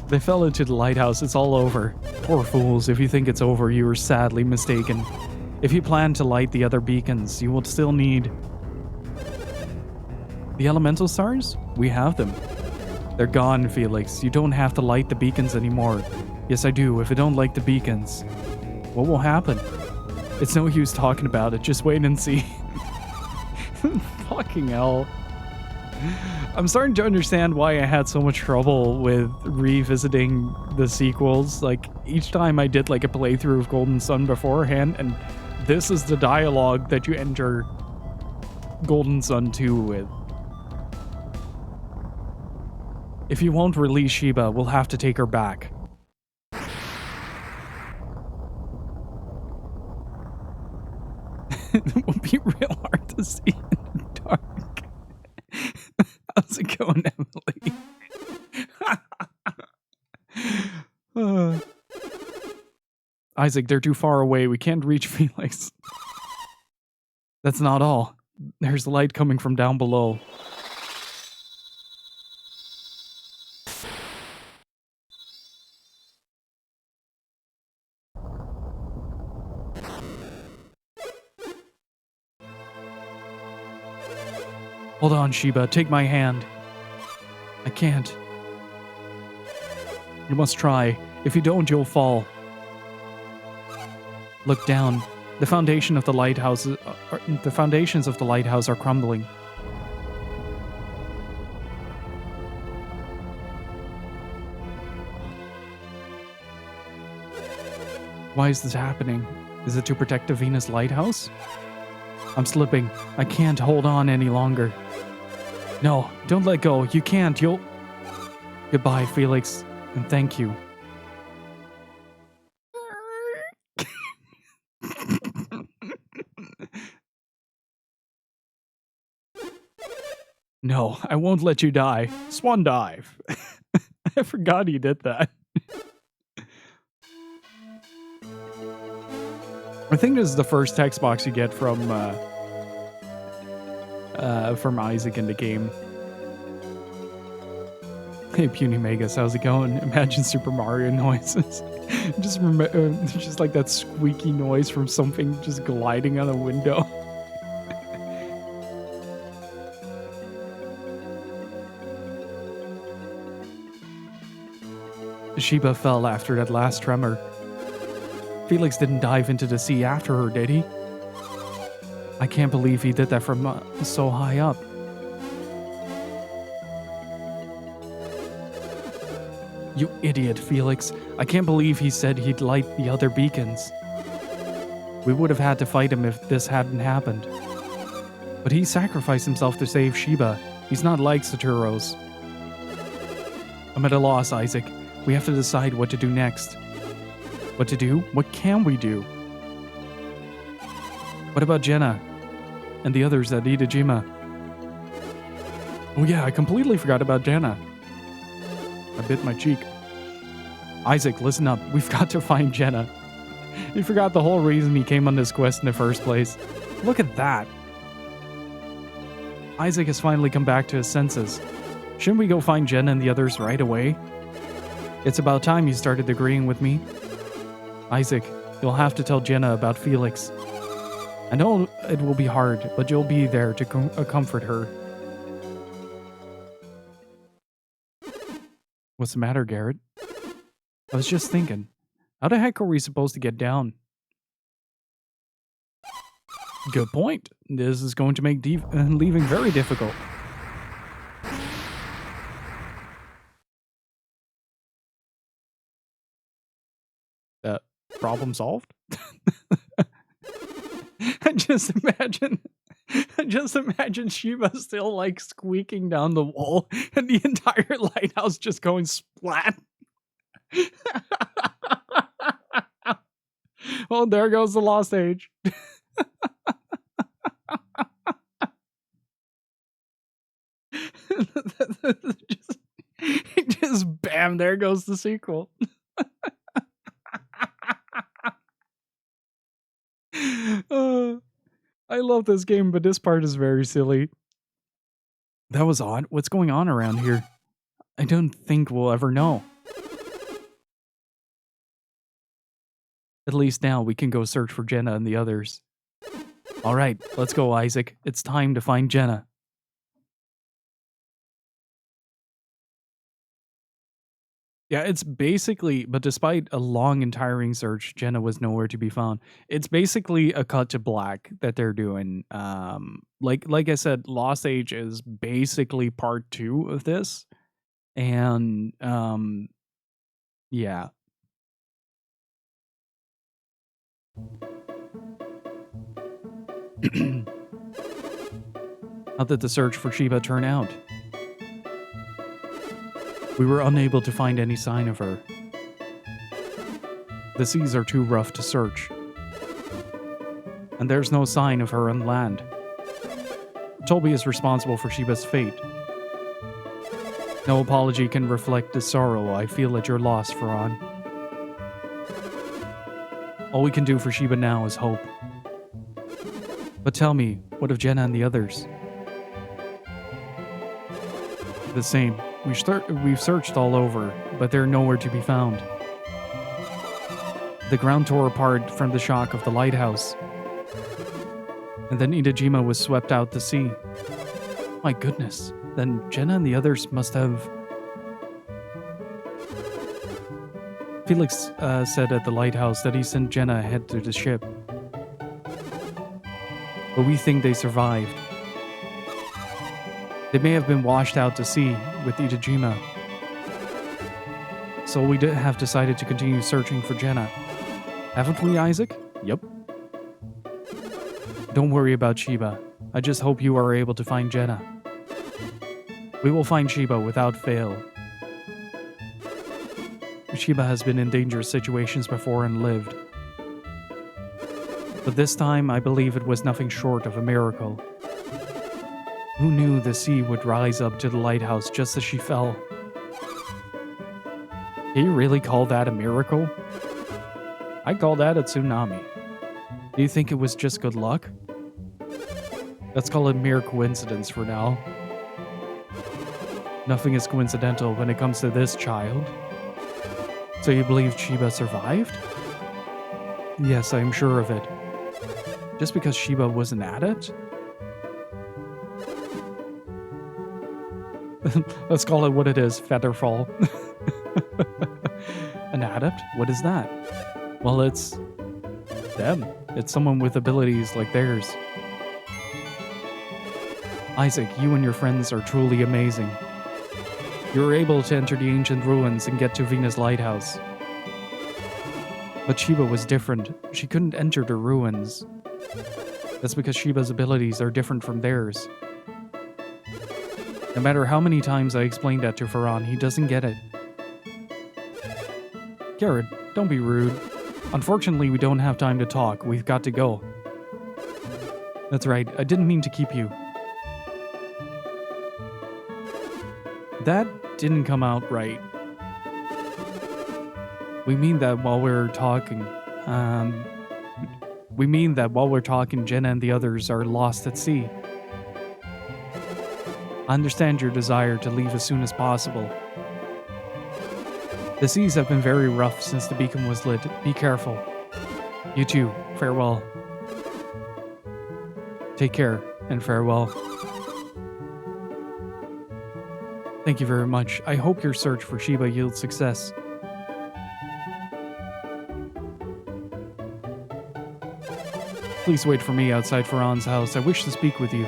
They fell into the lighthouse. It's all over. Poor fools. If you think it's over, you are sadly mistaken. If you plan to light the other beacons, you will still need the elemental stars? We have them. They're gone, Felix. You don't have to light the beacons anymore. Yes, I do. If I don't like the beacons, what will happen? It's no use talking about it. Just wait and see. Fucking hell. I'm starting to understand why I had so much trouble with revisiting the sequels. Like, each time I did like a playthrough of Golden Sun beforehand, and this is the dialogue that you enter Golden Sun 2 with. If you won't release Sheba, we'll have to take her back. Isaac, they're too far away. We can't reach Felix. That's not all. There's light coming from down below. Hold on, Sheba. Take my hand. I can't. You must try. If you don't, you'll fall. Look down. The foundation of the lighthouse, the foundations of the lighthouse are crumbling. Why is this happening? Is it to protect the Venus lighthouse? I'm slipping. I can't hold on any longer. No, don't let go. You can't. You'll... Goodbye, Felix, and thank you. No, I won't let you die. Swan dive. I forgot he did that. I think this is the first text box you get from Isaac in the game. Hey, Puny Magus, how's it going? Imagine Super Mario noises. just like that squeaky noise from something just gliding on a window. Sheba fell after that last tremor. Felix didn't dive into the sea after her, did he? I can't believe he did that from so high up. You idiot, Felix. I can't believe he said he'd light the other beacons. We would have had to fight him if this hadn't happened. But he sacrificed himself to save Sheba. He's not like Saturos. I'm at a loss, Isaac. We have to decide what to do next. What to do? What can we do? What about Jenna? And the others at Idajima? Oh yeah, I completely forgot about Jenna. I bit my cheek. Isaac, listen up. We've got to find Jenna. He forgot the whole reason he came on this quest in the first place. Look at that. Isaac has finally come back to his senses. Shouldn't we go find Jenna and the others right away? It's about time you started agreeing with me. Isaac, you'll have to tell Jenna about Felix. I know it will be hard, but you'll be there to comfort her. What's the matter, Garrett? I was just thinking, how the heck are we supposed to get down? Good point. This is going to make leaving very difficult. Problem solved? I just imagine Sheba still like squeaking down the wall and the entire lighthouse just going splat. Well, there goes the Lost Age. just bam, there goes the sequel. I love this game, but this part is very silly. That was odd. What's going on around here? I don't think we'll ever know. At least now we can go search for Jenna and the others. Alright, let's go, Isaac. It's time to find Jenna. Yeah, it's basically, but despite a long and tiring search, Jenna was nowhere to be found. It's basically a cut to black that they're doing. Like I said, Lost Age is basically part 2 of this. And yeah. How did the search for Sheba turn out? We were unable to find any sign of her. The seas are too rough to search. And there's no sign of her on land. Toby is responsible for Sheba's fate. No apology can reflect the sorrow I feel at your loss, Faran. All we can do for Sheba now is hope. But tell me, what of Jenna and the others? The same. We've searched all over, but they're nowhere to be found. The ground tore apart from the shock of the lighthouse. And then Itajima was swept out to sea. My goodness. Then Jenna and the others must have... Felix said at the lighthouse that he sent Jenna ahead to the ship. But we think they survived. They may have been washed out to sea with Itajima. So we have decided to continue searching for Jenna. Haven't we, Isaac? Yep. Don't worry about Sheba. I just hope you are able to find Jenna. We will find Sheba without fail. Sheba has been in dangerous situations before and lived. But this time, I believe it was nothing short of a miracle. Who knew the sea would rise up to the lighthouse just as she fell? Can you really call that a miracle? I'd call that a tsunami. Do you think it was just good luck? Let's call it mere coincidence for now. Nothing is coincidental when it comes to this child. So you believe Sheba survived? Yes, I am sure of it. Just because Sheba was an adept? Let's call it what it is, Featherfall. An adept? What is that? Well, it's them. It's someone with abilities like theirs. Isaac, you and your friends are truly amazing. You were able to enter the ancient ruins and get to Venus Lighthouse. But Sheba was different. She couldn't enter the ruins. That's because Sheba's abilities are different from theirs. No matter how many times I explained that to Farhan, he doesn't get it. Garrett, don't be rude. Unfortunately, we don't have time to talk. We've got to go. That's right. I didn't mean to keep you. That didn't come out right. We mean that while we're talking, Jenna and the others are lost at sea. I understand your desire to leave as soon as possible. The seas have been very rough since the beacon was lit. Be careful. You too. Farewell. Take care, and farewell. Thank you very much. I hope your search for Sheba yields success. Please wait for me outside Farhan's house. I wish to speak with you.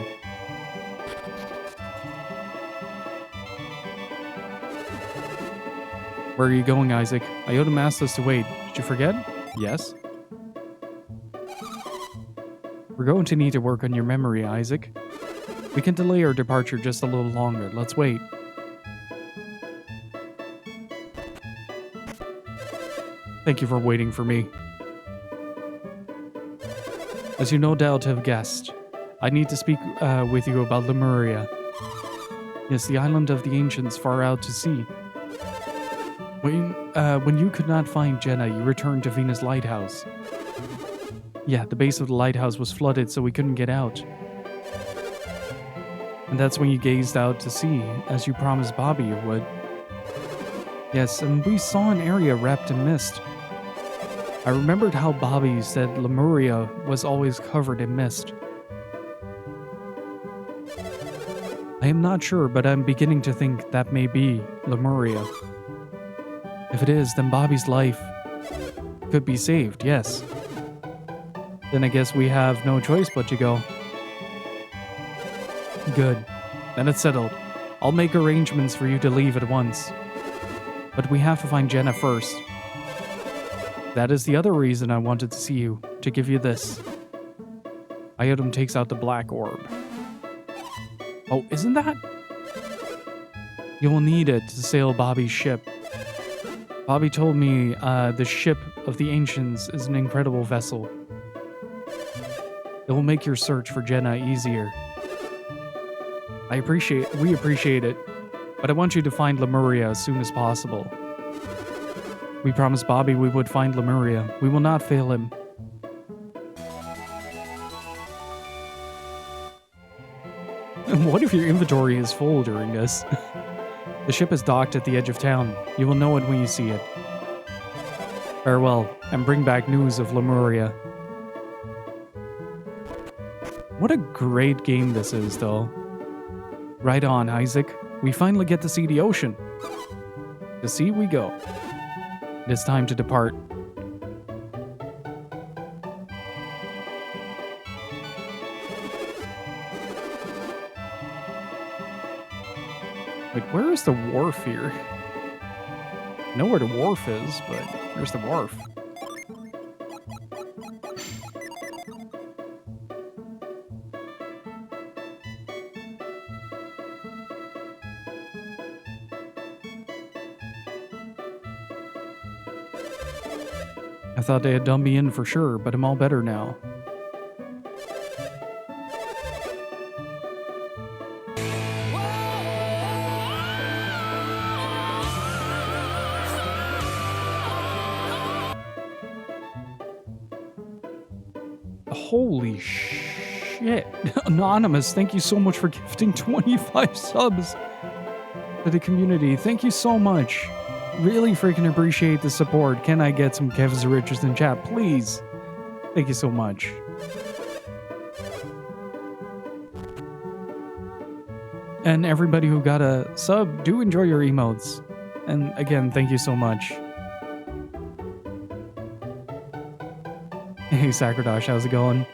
Where are you going, Isaac? Iota asked us to wait. Did you forget? Yes. We're going to need to work on your memory, Isaac. We can delay our departure just a little longer. Let's wait. Thank you for waiting for me. As you no doubt have guessed, I need to speak with you about Lemuria. Yes, the island of the ancients far out to sea. When you could not find Jenna, you returned to Venus Lighthouse. Yeah, the base of the lighthouse was flooded, so we couldn't get out. And that's when you gazed out to sea, as you promised Bobby you would. Yes, and we saw an area wrapped in mist. I remembered how Bobby said Lemuria was always covered in mist. I am not sure, but I'm beginning to think that may be Lemuria. If it is, then Bobby's life could be saved, yes. Then I guess we have no choice but to go. Good. Then it's settled. I'll make arrangements for you to leave at once. But we have to find Jenna first. That is the other reason I wanted to see you, to give you this. Iodum takes out the black orb. Oh, isn't that? You will need it to sail Bobby's ship. Bobby told me the ship of the ancients is an incredible vessel. It will make your search for Jenna easier. We appreciate it, but I want you to find Lemuria as soon as possible. We promised Bobby we would find Lemuria. We will not fail him. And what if your inventory is full during this? The ship is docked at the edge of town. You will know it when you see it. Farewell, and bring back news of Lemuria. What a great game this is, though. Right on, Isaac. We finally get to see the ocean. To sea we go. It is time to depart. Wait, where is the wharf here? I know where the wharf is, but where's the wharf? I thought they had done me in for sure, but I'm all better now. Holy shit. Anonymous, thank you so much for gifting 25 subs to the community. Thank you so much. Really freaking appreciate the support. Can I get some Kev's Riches in chat, please? Thank you so much. And everybody who got a sub, do enjoy your emotes. And again, thank you so much. Hey, Sakradosh, how's it going?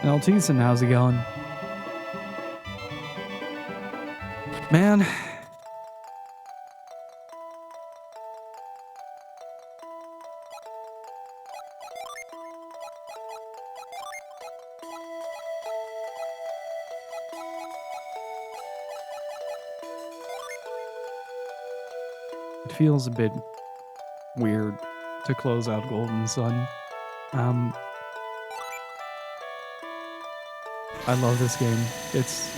And Altison, how's it going? Man. It feels a bit weird to close out Golden Sun. I love this game. It's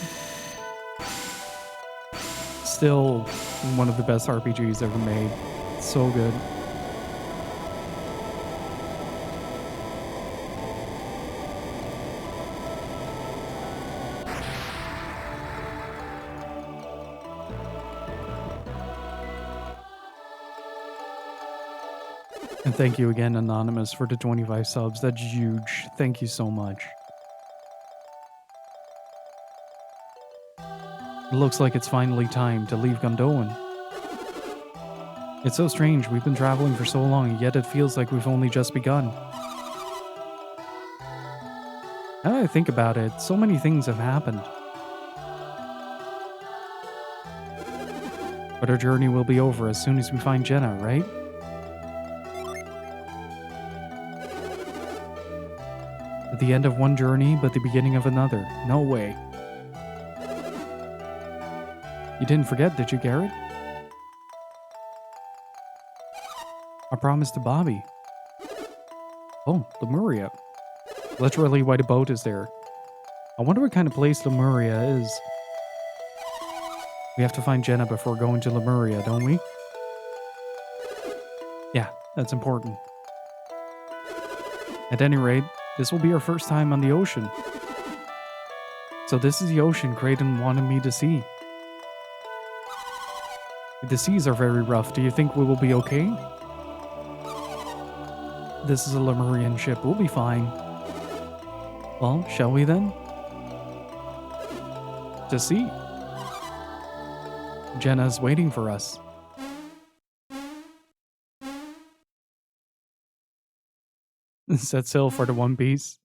still one of the best RPGs ever made. It's so good. And thank you again, Anonymous, for the 25 subs. That's huge. Thank you so much. It looks like it's finally time to leave Gondolin. It's so strange. We've been traveling for so long, yet it feels like we've only just begun. Now that I think about it, so many things have happened. But our journey will be over as soon as we find Jenna, right? At the end of one journey, but the beginning of another. No way. You didn't forget, did you, Garrett? I promised to Bobby. Oh, Lemuria. Literally why the boat is there. I wonder what kind of place Lemuria is. We have to find Jenna before going to Lemuria, don't we? Yeah, that's important. At any rate, this will be our first time on the ocean. So this is the ocean Kraden wanted me to see. The seas are very rough. Do you think we will be okay? This is a Lemurian ship. We'll be fine. Well, shall we then? To sea. Jenna's waiting for us. Set sail for the One Piece.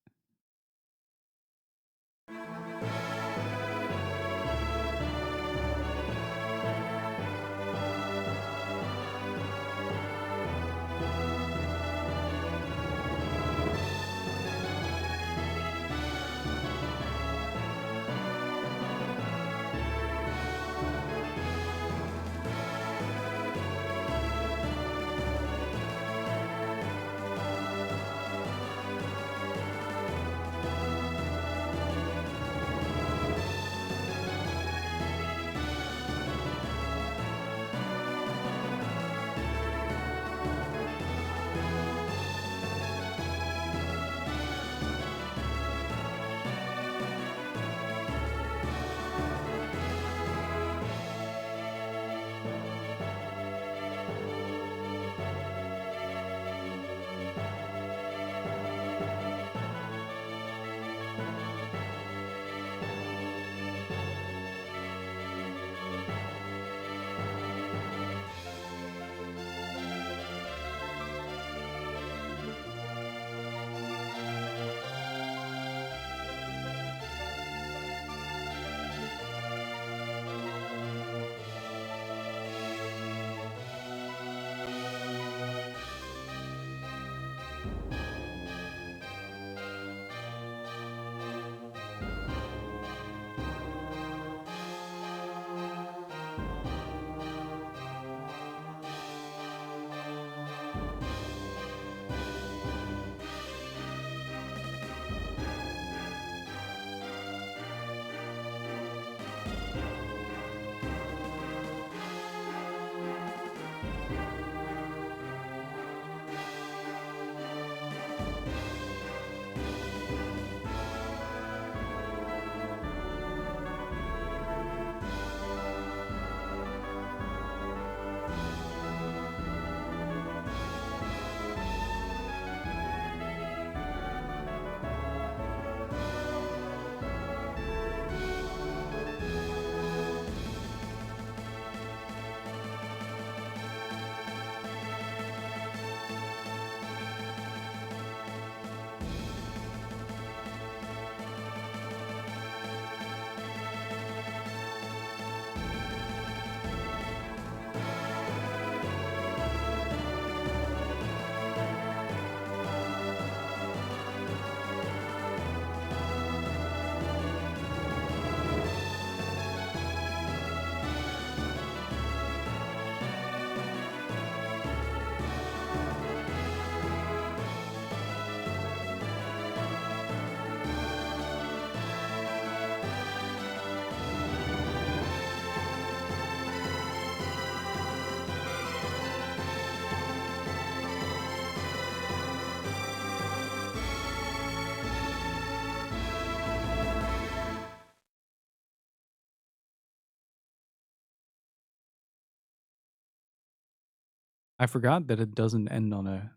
I forgot that it doesn't end on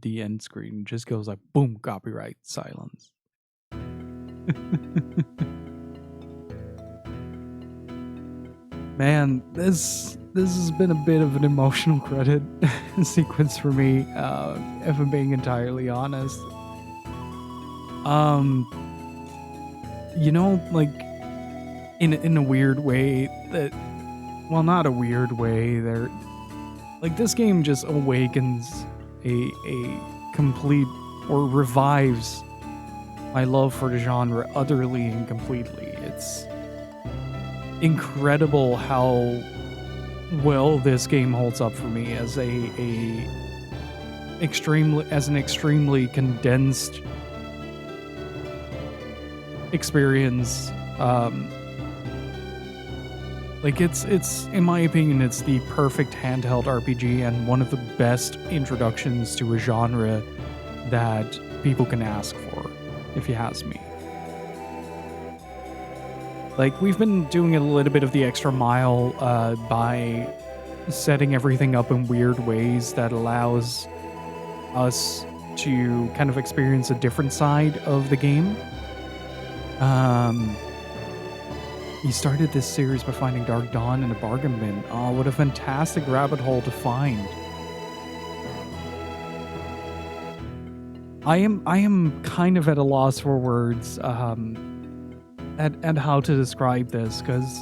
the end screen. It just goes like boom, copyright, silence. Man, this has been a bit of an emotional credit sequence for me, if I'm being entirely honest. Like in a weird way that, well, not a weird way. There, like this game just awakens a complete, or revives my love for the genre utterly and completely. It's incredible how well this game holds up for me as an extremely condensed experience. Like it's in my opinion, it's the perfect handheld RPG and one of the best introductions to a genre that people can ask for, if you ask me. Like, we've been doing a little bit of the extra mile by setting everything up in weird ways that allows us to kind of experience a different side of the game. You started this series by finding Dark Dawn in a bargain bin. Oh, what a fantastic rabbit hole to find. I am kind of at a loss for words at how to describe this, because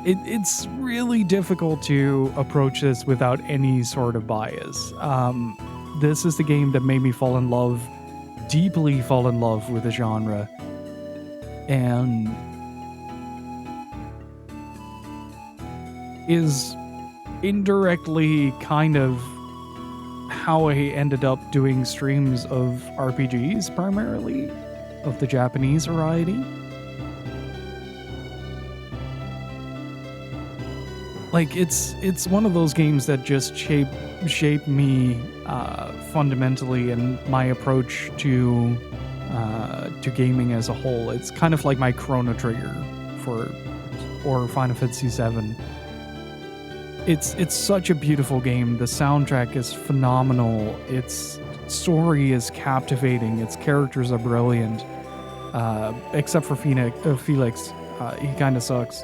it's really difficult to approach this without any sort of bias. This is the game that made me deeply fall in love with the genre, and is indirectly kind of how I ended up doing streams of RPGs, primarily of the Japanese variety. Like, it's one of those games that just shape me fundamentally, and my approach to gaming as a whole. It's kind of like my Chrono Trigger or Final Fantasy VII. It's such a beautiful game. The soundtrack is phenomenal. Its story is captivating. Its characters are brilliant. Except for Felix. He kind of sucks.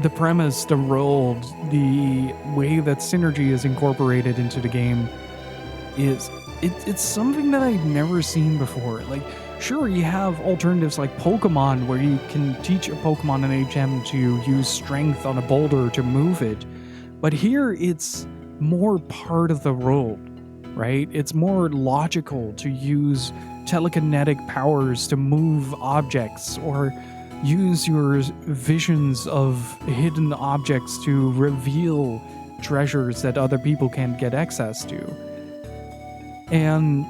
The premise, the world, the way that synergy is incorporated into the game it's something that I've never seen before. Like, sure, you have alternatives like Pokemon, where you can teach a Pokemon an HM to use strength on a boulder to move it. But here, it's more part of the world, right? It's more logical to use telekinetic powers to move objects, or use your visions of hidden objects to reveal treasures that other people can't get access to. And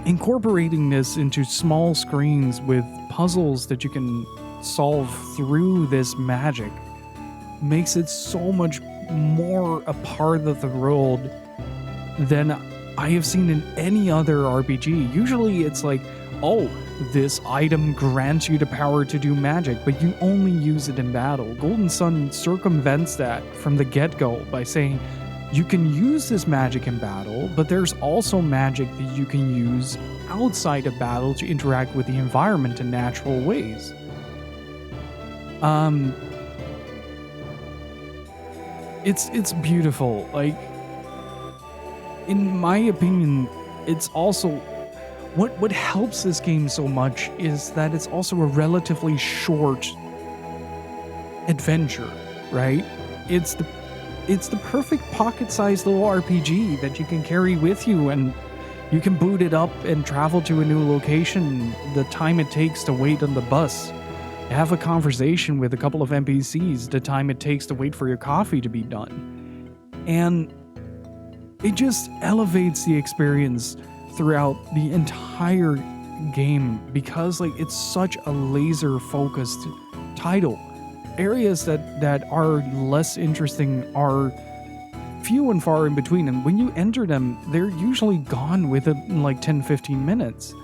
incorporating this into small screens with puzzles that you can solve through this magic makes it so much more a part of the world than I have seen in any other RPG. Usually it's like, oh, this item grants you the power to do magic, but you only use it in battle. Golden Sun circumvents that from the get-go by saying, you can use this magic in battle, but there's also magic that you can use outside of battle to interact with the environment in natural ways. It's beautiful. Like, in my opinion, it's also what helps this game so much is that it's also a relatively short adventure, right? It's the perfect pocket-sized little RPG that you can carry with you, and you can boot it up and travel to a new location the time it takes to wait on the bus. Have a conversation with a couple of NPCs the time it takes to wait for your coffee to be done. And it just elevates the experience throughout the entire game, because like it's such a laser-focused title. Areas that are less interesting are few and far in between, and when you enter them, they're usually gone within like 10-15 minutes.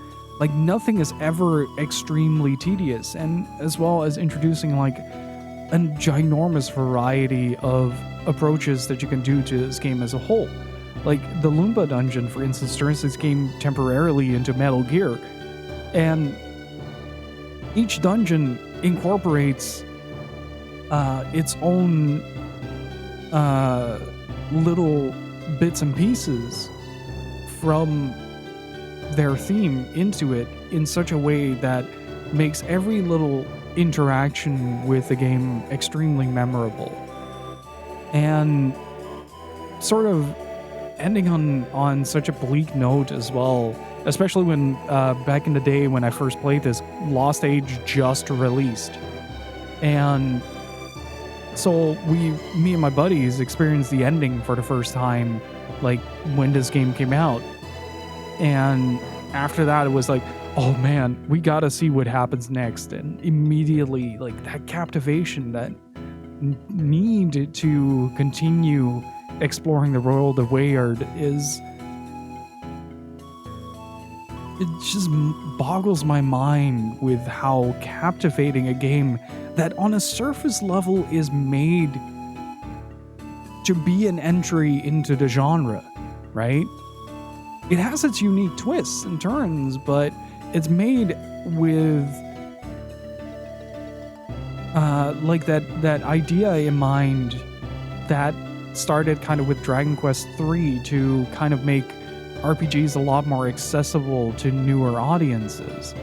Like, nothing is ever extremely tedious, and as well as introducing like a ginormous variety of approaches that you can do to this game as a whole. Like the Loomba dungeon, for instance, turns this game temporarily into Metal Gear, and each dungeon incorporates its own little bits and pieces from their theme into it in such a way that makes every little interaction with the game extremely memorable. And sort of ending on such a bleak note as well, especially when back in the day when I first played this, Lost Age just released. And so me and my buddies experienced the ending for the first time, like when this game came out. And after that, it was like, oh man, we gotta see what happens next. And immediately, like that captivation, that need to continue exploring the world of Weyard it just boggles my mind with how captivating a game that on a surface level is made to be an entry into the genre, right? It has its unique twists and turns, but it's made with like that idea in mind that started kind of with Dragon Quest III to kind of make RPGs a lot more accessible to newer audiences.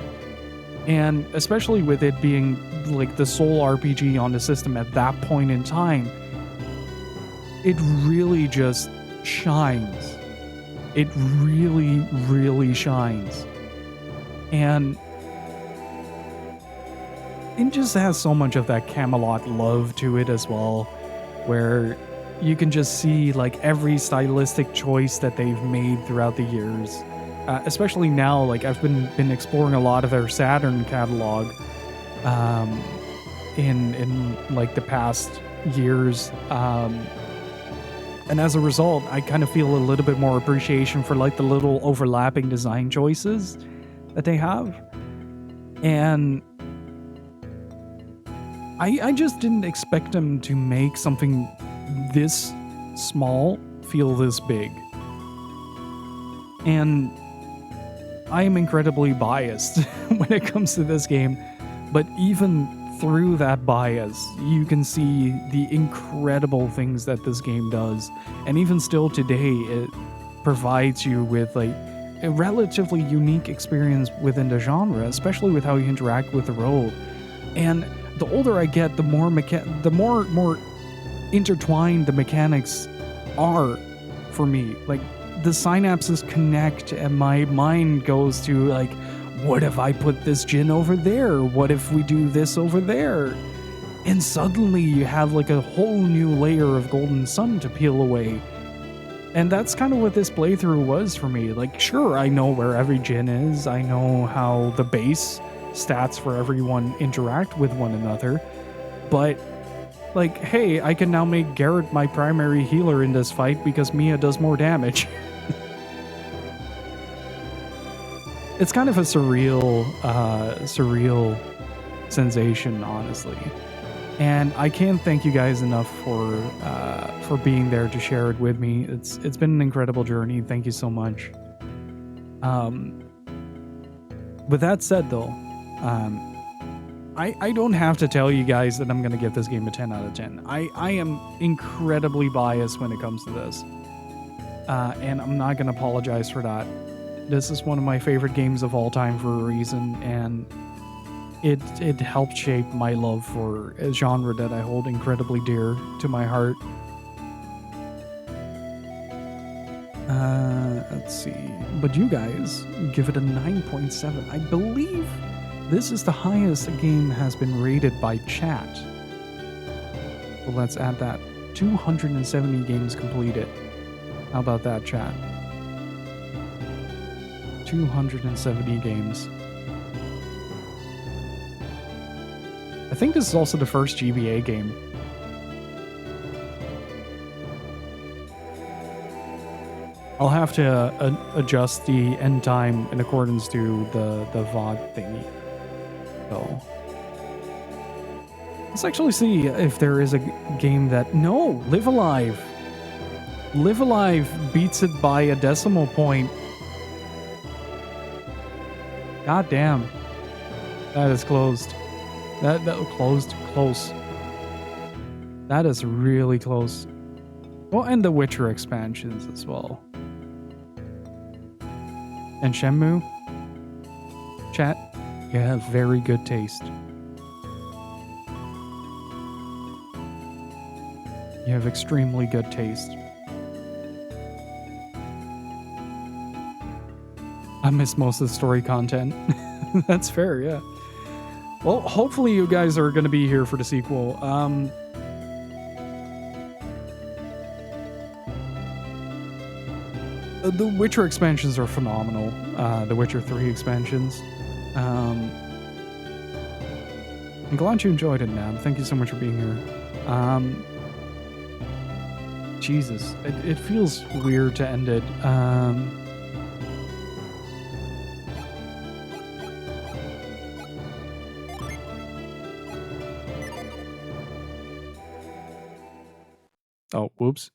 And especially with it being like the sole RPG on the system at that point in time, it really just shines. It really, really shines. And it just has so much of that Camelot love to it as well, where you can just see like every stylistic choice that they've made throughout the years. Especially now, like I've been exploring a lot of their Saturn catalog in like the past years. And as a result, I kind of feel a little bit more appreciation for like the little overlapping design choices that they have. And I just didn't expect them to make something this small feel this big. And I am incredibly biased when it comes to this game, but even through that bias, you can see the incredible things that this game does. And even still today, it provides you with like a relatively unique experience within the genre, especially with how you interact with the world. And the older I get, the more more intertwined the mechanics are for me. Like the synapses connect and my mind goes to like, what if I put this gin over there? What if we do this over there? And suddenly you have like a whole new layer of Golden Sun to peel away. And that's kind of what this playthrough was for me. Like, sure, I know where every gin is. I know how the base stats for everyone interact with one another. But like, hey, I can now make Garrett my primary healer in this fight because Mia does more damage. It's kind of a surreal sensation, honestly. And I can't thank you guys enough for being there to share it with me. It's been an incredible journey. Thank you so much. With that said, though, I don't have to tell you guys that I'm going to give this game a 10 out of 10. I am incredibly biased when it comes to this. And I'm not going to apologize for that. This is one of my favorite games of all time for a reason, and it helped shape my love for a genre that I hold incredibly dear to my heart. Let's see. But you guys give it a 9.7. I believe this is the highest a game has been rated by chat. Well, let's add that. 270 games completed. How about that, chat? 270 games. I think this is also the first GBA game. I'll have to adjust the end time in accordance to the VOD thingy. So, Let's actually see if there is a game that... No! Live Alive! Live Alive beats it by a decimal point. God damn. That is closed. That close. That is really close. Well, and the Witcher expansions as well. And Shenmue? Chat, you have very good taste. You have extremely good taste. I miss most of the story content. That's fair, yeah. Well, hopefully you guys are going to be here for the sequel. The Witcher expansions are phenomenal. The Witcher 3 expansions. I'm glad you enjoyed it, Nab. Thank you so much for being here. Jesus, it feels weird to end it. Oh, whoops.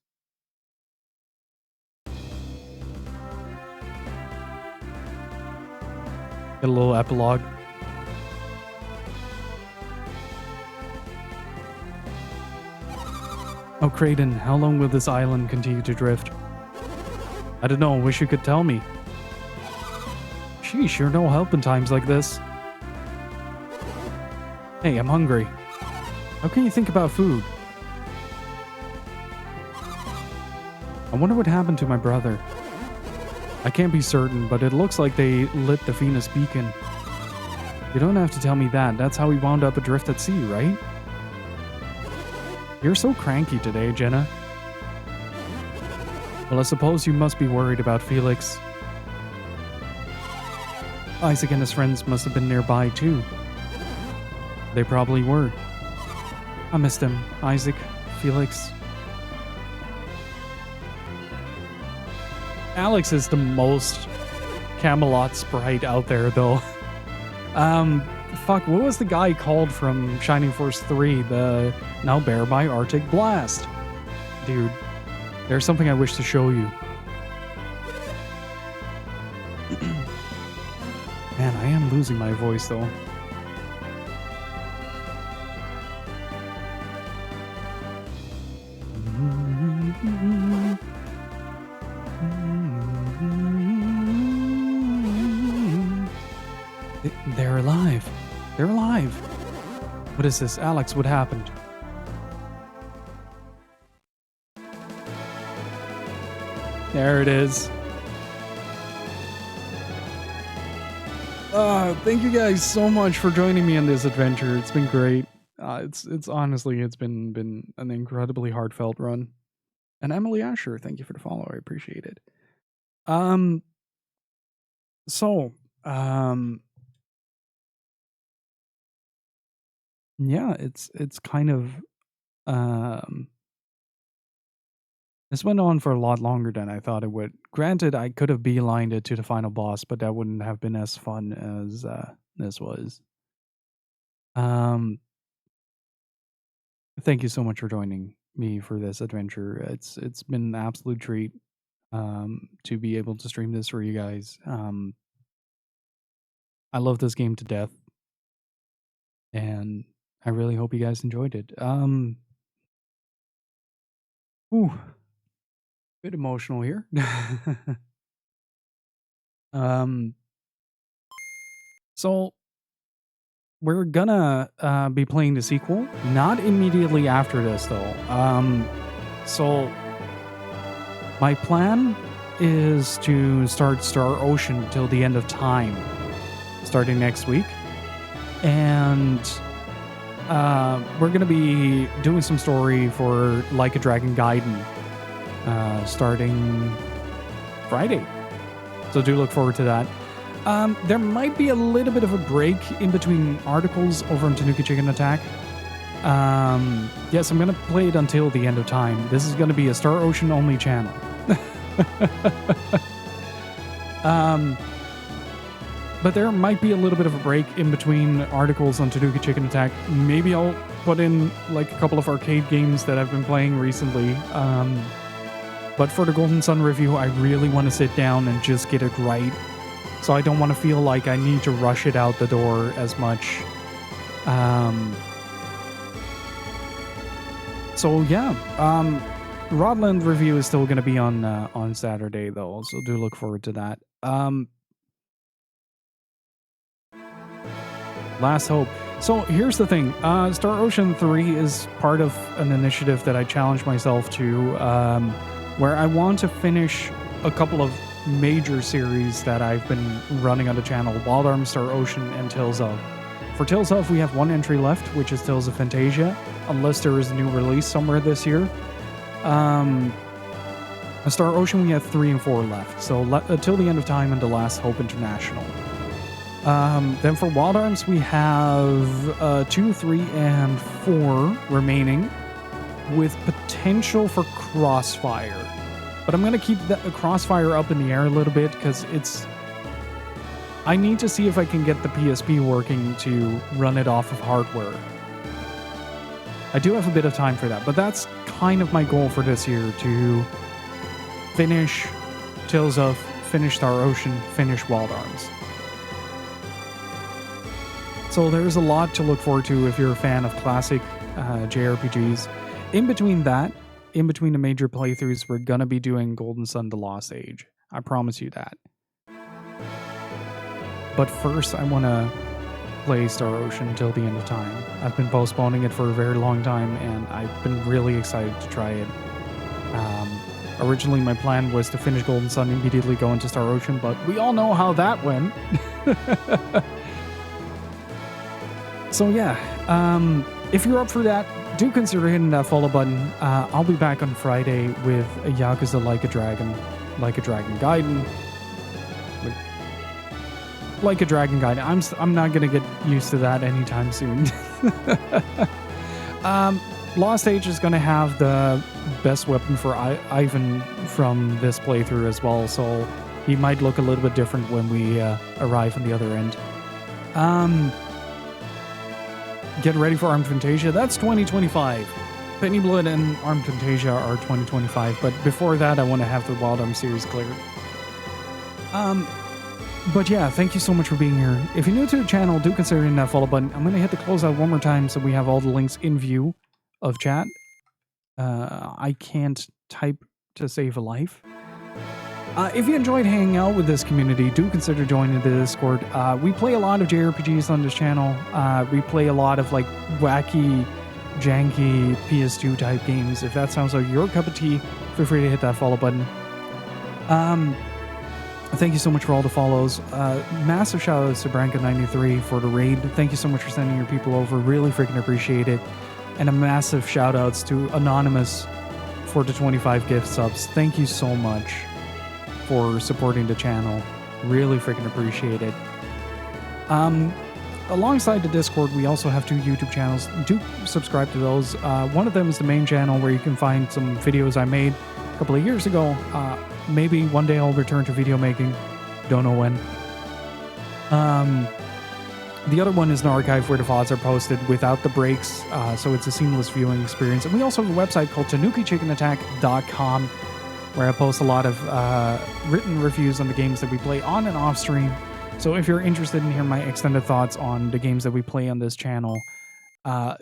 Get a little epilogue. Oh, Kraden, how long will this island continue to drift? I don't know, wish you could tell me. Sheesh, you're no help in times like this. Hey, I'm hungry. How can you think about food? I wonder what happened to my brother. I can't be certain, but it looks like they lit the Venus beacon. You don't have to tell me that. That's how we wound up adrift at sea, right? You're so cranky today, Jenna. Well, I suppose you must be worried about Felix. Isaac and his friends must have been nearby, too. They probably were. I missed them. Isaac, Felix. Alex is the most Camelot sprite out there, though. Fuck, what was the guy called from Shining Force 3? The Now Bear by Arctic Blast. Dude, there's something I wish to show you. Man, I am losing my voice, though. They're alive. They're alive. What is this? Alex, what happened? There it is. Thank you guys so much for joining me on this adventure. It's been great. It's honestly, it's been an incredibly heartfelt run. And Emily Asher, thank you for the follow. I appreciate it. Yeah, it's kind of this went on for a lot longer than I thought it would. Granted, I could have beelined it to the final boss, but that wouldn't have been as fun as this was. Thank you so much for joining me for this adventure. It's been an absolute treat to be able to stream this for you guys. I love this game to death, and I really hope you guys enjoyed it. Bit emotional here. So we're gonna be playing the sequel, not immediately after this though. So my plan is to start Star Ocean till the end of time, starting next week, and we're gonna be doing some story for Like a Dragon Gaiden, starting Friday. So do look forward to that. There might be a little bit of a break in between articles over on Tanuki Chicken Attack. Yes, I'm gonna play it until the end of time. This is gonna be a Star Ocean only channel. But there might be a little bit of a break in between articles on Tanuki Chicken Attack. Maybe I'll put in like a couple of arcade games that I've been playing recently. But for the Golden Sun review, I really want to sit down and just get it right. So I don't want to feel like I need to rush it out the door as much. So yeah, Rodland review is still going to be on Saturday though, so do look forward to that. Last Hope. So here's the thing. Star Ocean 3 is part of an initiative that I challenged myself to, where I want to finish a couple of major series that I've been running on the channel: Wild Arms, Star Ocean, and Tales of. For Tales of, we have one entry left, which is Tales of Fantasia, unless there is a new release somewhere this year. Star Ocean, we have 3 and 4 left, so till the end of time and The Last Hope International. Then for Wild Arms, we have 2, 3, and 4 remaining, with potential for Crossfire. But I'm going to keep the Crossfire up in the air a little bit, because I need to see if I can get the PSP working to run it off of hardware. I do have a bit of time for that, but that's kind of my goal for this year, to finish Tales of, finish Star Ocean, finish Wild Arms. So there's a lot to look forward to if you're a fan of classic JRPGs. In between that, in between the major playthroughs, we're going to be doing Golden Sun: The Lost Age. I promise you that. But first, I want to play Star Ocean until the end of time. I've been postponing it for a very long time, and I've been really excited to try it. Originally, my plan was to finish Golden Sun, immediately go into Star Ocean, but we all know how that went. So yeah, if you're up for that, do consider hitting that follow button. I'll be back on Friday with a Yakuza Like a Dragon Gaiden. Like a Dragon Gaiden. I'm not gonna get used to that anytime soon. Lost Age is gonna have the best weapon for Ivan from this playthrough as well, so he might look a little bit different when we arrive on the other end. Get ready for Armed Fantasia. That's 2025. Penny Blood and Armed Fantasia are 2025, but before that, I want to have the Wild Arms series cleared. But yeah, thank you so much for being here. If you're new to the channel, do consider hitting that follow button. I'm going to hit the close out one more time so we have all the links in view of chat. I can't type to save a life. If you enjoyed hanging out with this community, do consider joining the Discord. We play a lot of JRPGs on this channel. We play a lot of like wacky, janky PS2 type games. If that sounds like your cup of tea, feel free to hit that follow button. Thank you so much for all the follows. Massive shout outs to Branka93 for the raid. Thank you so much for sending your people over. Really freaking appreciate it. And a massive shout outs to Anonymous for the 25 gift subs. Thank you so much for supporting the channel. Really freaking appreciate it. Alongside the Discord, we also have 2 YouTube channels. Do subscribe to those. One of them is the main channel where you can find some videos I made a couple of years ago. Maybe one day I'll return to video making. Don't know when. The other one is an archive where the VODs are posted without the breaks, so it's a seamless viewing experience. And we also have a website called TanukiChickenAttack.com, where I post a lot of written reviews on the games that we play on and off stream. So if you're interested in hearing my extended thoughts on the games that we play on this channel,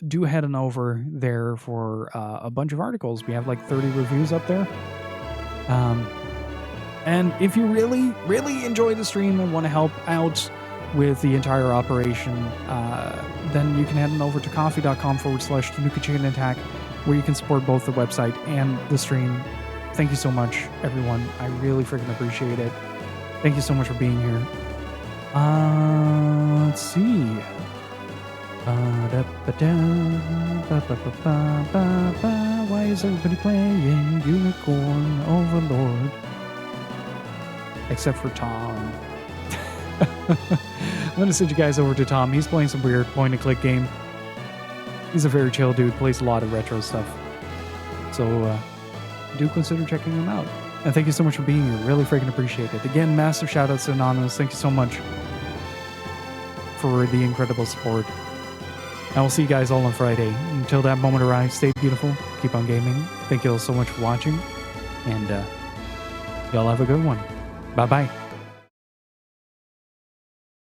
do head on over there for a bunch of articles. We have like 30 reviews up there. And if you really, really enjoy the stream and want to help out with the entire operation, then you can head on over to coffee.com/TanukiChickenAttack, where you can support both the website and the stream. Thank you so much, everyone. I really freaking appreciate it. Thank you so much for being here. Let's see. Why is everybody playing Unicorn Overlord? Except for Tom. I'm going to send you guys over to Tom. He's playing some weird point-and-click game. He's a very chill dude, plays a lot of retro stuff. So, do consider checking him out. And thank you so much for being here. Really freaking appreciate it. Again, massive shout-outs to Anonymous. Thank you so much. for the incredible support. I will see you guys all on Friday. Until that moment arrives, stay beautiful, keep on gaming. Thank you all so much for watching, and y'all have a good one. Bye-bye.